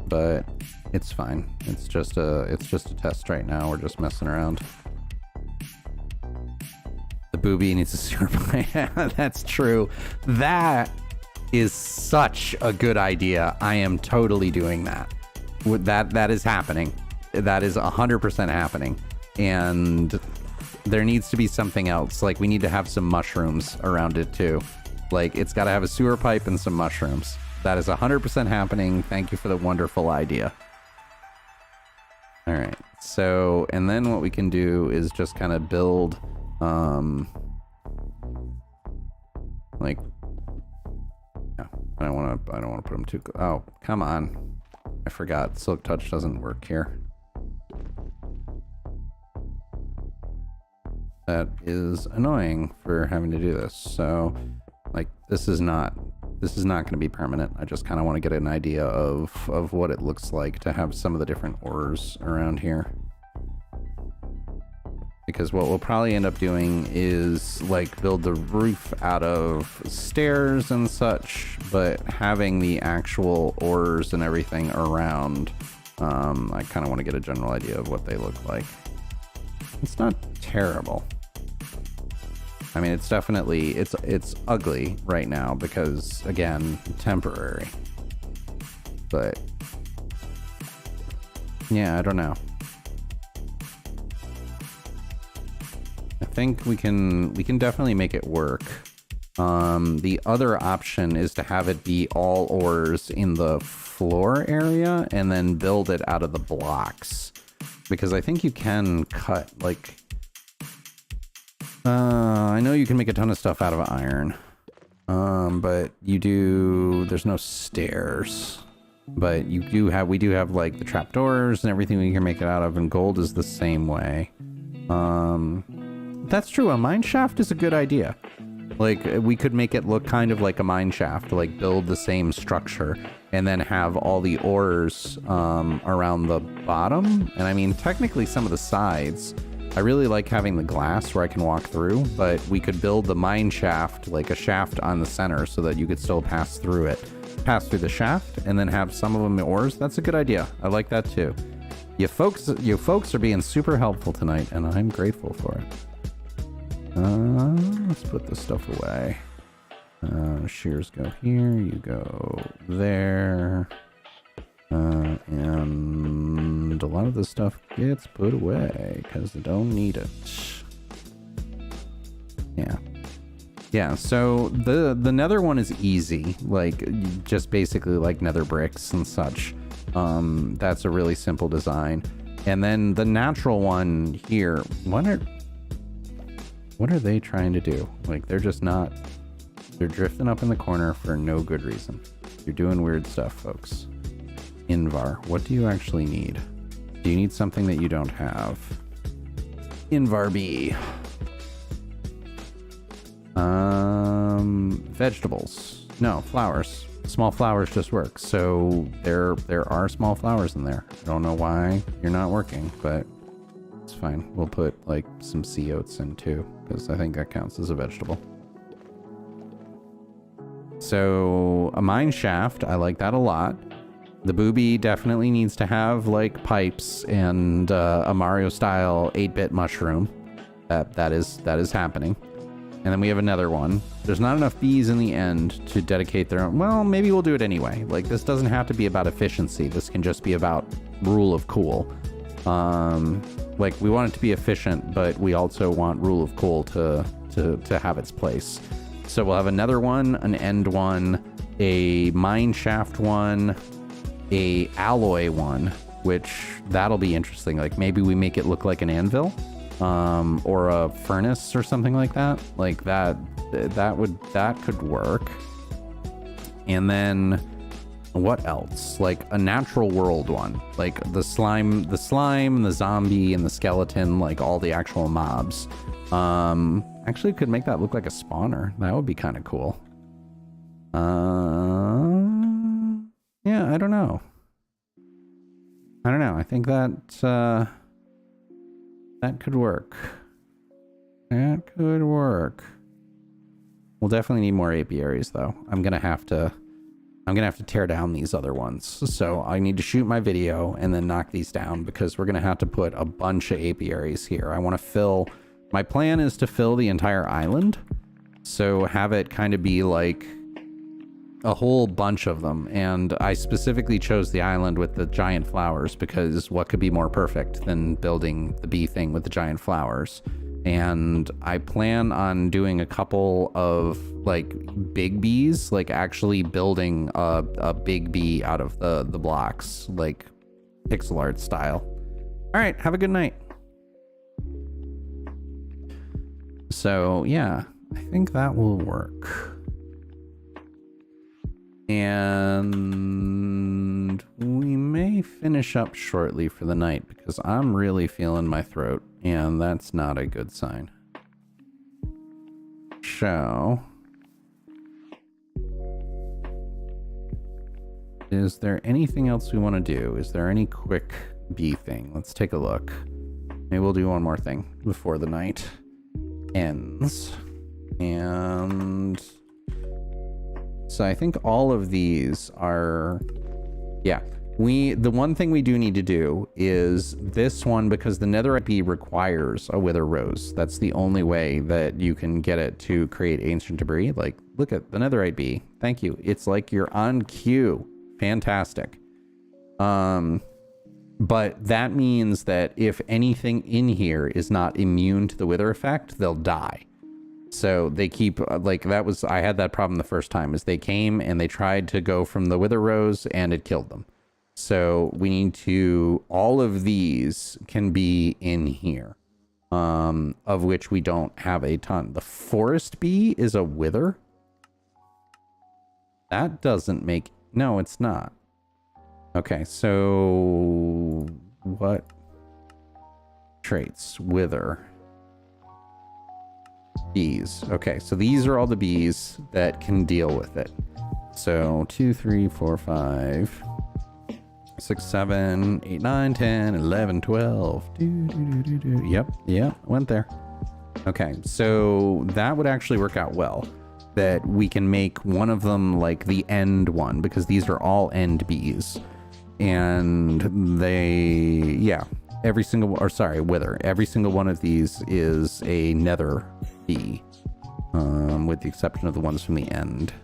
But it's fine. It's just a test right now. We're just messing around. booby needs a sewer pipe. That's true. That is such a good idea. I am totally doing that. That is happening. That is 100% happening. And there needs to be something else. Like, we need to have some mushrooms around it too. Like, it's got to have a sewer pipe and some mushrooms. That is 100% happening. Thank you for the wonderful idea. All right. So, and then what we can do is just kind of build, like, yeah, I don't want to put them too, oh, come on. I forgot. Silk Touch doesn't work here. That is annoying for having to do this. So, like, this is not going to be permanent. I just kind of want to get an idea of what it looks like to have some of the different ores around here. Because what we'll probably end up doing is, like, build the roof out of stairs and such, but having the actual ores and everything around, I kind of want to get a general idea of what they look like. It's not terrible. I mean, it's definitely, it's ugly right now because, again, temporary. But, yeah, I don't know. I think we can definitely make it work. The other option is to have it be all ores in the floor area and then build it out of the blocks. Because I think you can cut, like, I know you can make a ton of stuff out of iron, but there's no stairs, but we do have like the trapdoors and everything we can make it out of, and gold is the same way. That's true. A mine shaft is a good idea. Like, we could make it look kind of like a mine shaft, like build the same structure and then have all the ores, around the bottom. And I mean, technically some of the sides, I really like having the glass where I can walk through, but we could build the mine shaft, like a shaft on the center, so that you could still pass through the shaft, and then have some of them ores. That's a good idea. I like that too. You folks are being super helpful tonight, and I'm grateful for it. Let's put this stuff away. Shears go here, you go there. And a lot of this stuff gets put away because they don't need it. Yeah, so the nether one is easy, like just basically like nether bricks and such. That's a really simple design. And then the natural one here, what are they trying to do? Like, they're drifting up in the corner for no good reason. You're doing weird stuff, folks. Invar, what do you actually need? Do you need something that you don't have? Invar B. Vegetables. No, flowers. Small flowers just work. So there are small flowers in there. I don't know why you're not working, but it's fine. We'll put like some sea oats in too, because I think that counts as a vegetable. So a mine shaft, I like that a lot. The booby definitely needs to have like pipes and a Mario style 8-bit mushroom. That is happening. And then we have another one. There's not enough bees in the end to dedicate their own. Well, maybe we'll do it anyway. Like, this doesn't have to be about efficiency. This can just be about rule of cool. Like, we want it to be efficient, but we also want rule of cool to have its place. So we'll have another one, an end one, a mine shaft one, a alloy one, which that'll be interesting. Like, maybe we make it look like an anvil, or a furnace or something like that. Like that could work. And then what else? Like a natural world one, like the slime, the zombie, and the skeleton, like all the actual mobs. Actually could make that look like a spawner. That would be kind of cool. Yeah, I don't know. I think that that could work. That could work. We'll definitely need more apiaries though. I'm gonna have to tear down these other ones. So I need to shoot my video and then knock these down, because we're gonna have to put a bunch of apiaries here. I want to fill My plan is to fill the entire island. So have it kind of be like a whole bunch of them. And I specifically chose the island with the giant flowers because what could be more perfect than building the bee thing with the giant flowers? And I plan on doing a couple of like big bees, like actually building a big bee out of the blocks, like pixel art style. All right, have a good night. So yeah, I think that will work. And we may finish up shortly for the night because I'm really feeling my throat, and that's not a good sign. So, is there anything else we want to do? Is there any quick bee thing? Let's take a look. Maybe we'll do one more thing before the night ends. And so I think all of these are, yeah. The one thing we do need to do is this one, because the netherite bee requires a wither rose. That's the only way that you can get it to create ancient debris. Like, look at the netherite bee. Thank you. It's like you're on cue. Fantastic. But that means that if anything in here is not immune to the wither effect, they'll die. So they keep, like, I had that problem the first time, is they came and they tried to go from the wither rose and it killed them. So we need to, all of these can be in here, of which we don't have a ton. The forest bee is a wither. That doesn't make, no, it's not. Okay, so what traits? Wither. Bees. Okay, so these are all the bees that can deal with it. So 2, 3, 4, 5, 6, 7, 8, 9, 10, 11, 12. Yep, went there. Okay, so that would actually work out well. That we can make one of them like the end one, because these are all end bees. And they, yeah, every single, or sorry, wither. Every single one of these is a nether bee, with the exception of the ones from the end.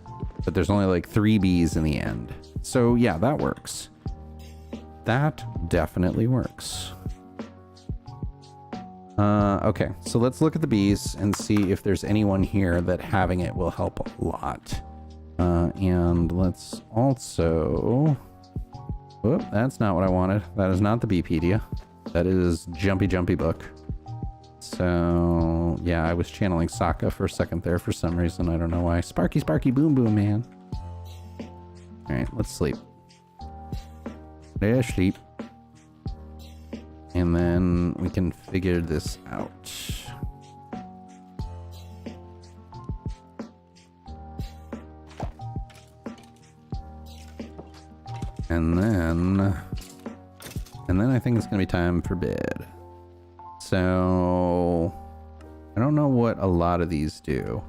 But there's only like 3 bees in the end. So yeah, that works. That definitely works. Okay, so let's look at the bees and see if there's anyone here that having it will help a lot. And let's also... Whoop, that's not what I wanted. That is not the Beepedia. That is Jumpy Book. So, yeah, I was channeling Sokka for a second there for some reason. I don't know why. Sparky, boom, boom, man. Alright, let's sleep. Let's sleep. And then we can figure this out. And then I think it's gonna be time for bed. So I don't know what a lot of these do.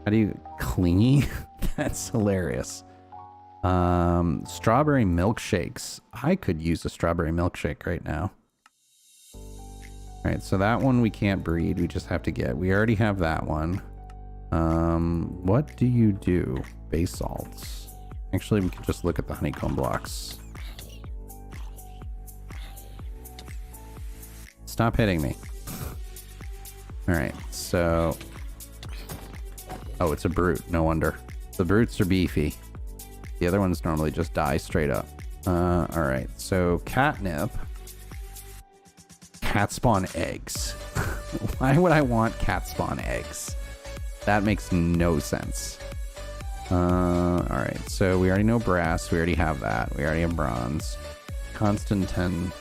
How do you clingy? That's hilarious. Strawberry milkshakes. I could use a strawberry milkshake right now. All right, so that one we can't breed. We just have to get. We already have that one. What do you do? Basalts. Actually, we can just look at the honeycomb blocks. Stop hitting me. All right, so... Oh, it's a brute. No wonder. The brutes are beefy. The other ones normally just die straight up. All right, so catnip. Cat spawn eggs. Why would I want cat spawn eggs? That makes no sense. All right, so we already know brass. We already have that. We already have bronze. Constantin.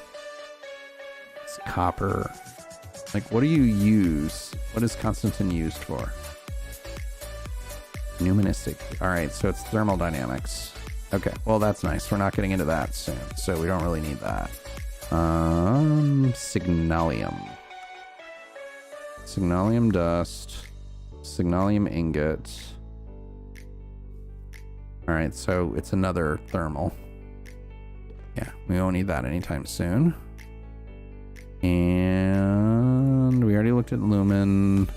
It's copper. Like, what do you use? What is Constantin used for? Numismatic. All right, so it's thermodynamics. Okay, well, that's nice. We're not getting into that soon, so we don't really need that. Signalium. Signalium dust. Signalium ingot. All right, so it's another thermal. Yeah, we won't need that anytime soon. And we already looked at lumen.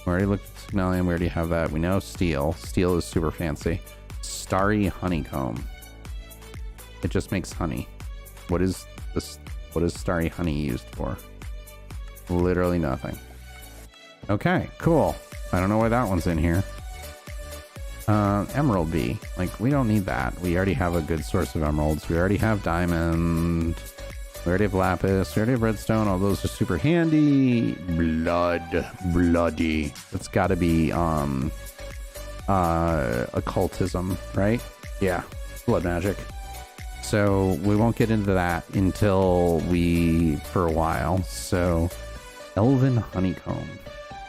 We already looked at signalium. We already have that. We know steel. Steel is super fancy. Starry honeycomb. It just makes honey. What is this? What is starry honey used for? Literally nothing. Okay, cool. I don't know why that one's in here. Emerald bee. Like, we don't need that. We already have a good source of emeralds. We already have diamond. We already have lapis. We already have redstone. All those are super handy. Bloody. It's got to be occultism, right? Yeah, blood magic. So we won't get into that until for a while. So elven honeycomb.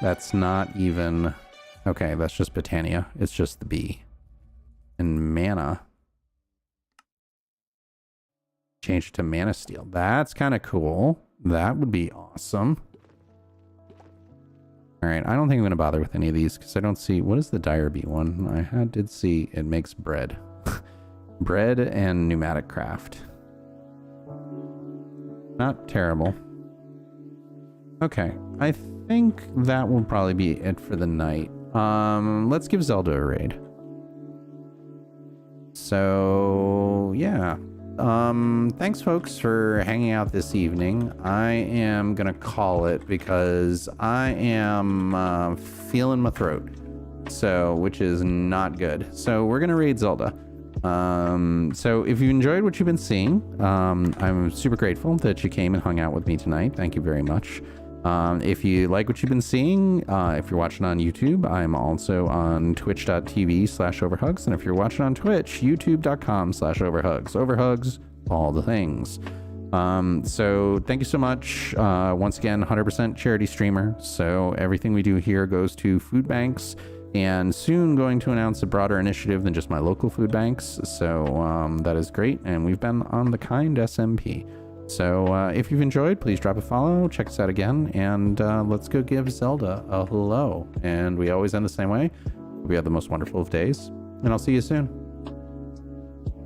That's not even... Okay, that's just Botania. It's just the bee. And mana. Change it to mana steel. That's kind of cool. That would be awesome. All right, I don't think I'm going to bother with any of these because I don't see... What is the dire bee one? I did see it makes bread. Bread and pneumatic craft. Not terrible. Okay, I think that will probably be it for the night. Let's give Zelda a raid. So, yeah. Thanks folks for hanging out this evening. I am gonna call it because I am feeling my throat. So, which is not good. So we're gonna raid Zelda. So if you enjoyed what you've been seeing, I'm super grateful that you came and hung out with me tonight. Thank you very much. If you like what you've been seeing, if you're watching on YouTube, I'm also on twitch.tv/overhugs. And if you're watching on Twitch, youtube.com/overhugs. Overhugs, all the things. So thank you so much. Once again, 100% charity streamer. So everything we do here goes to food banks, and soon going to announce a broader initiative than just my local food banks. So that is great. And we've been on the kind SMP. So if you've enjoyed, please drop a follow, check us out again, and let's go give Zelda a hello. And we always end the same way. We have the most wonderful of days, and I'll see you soon.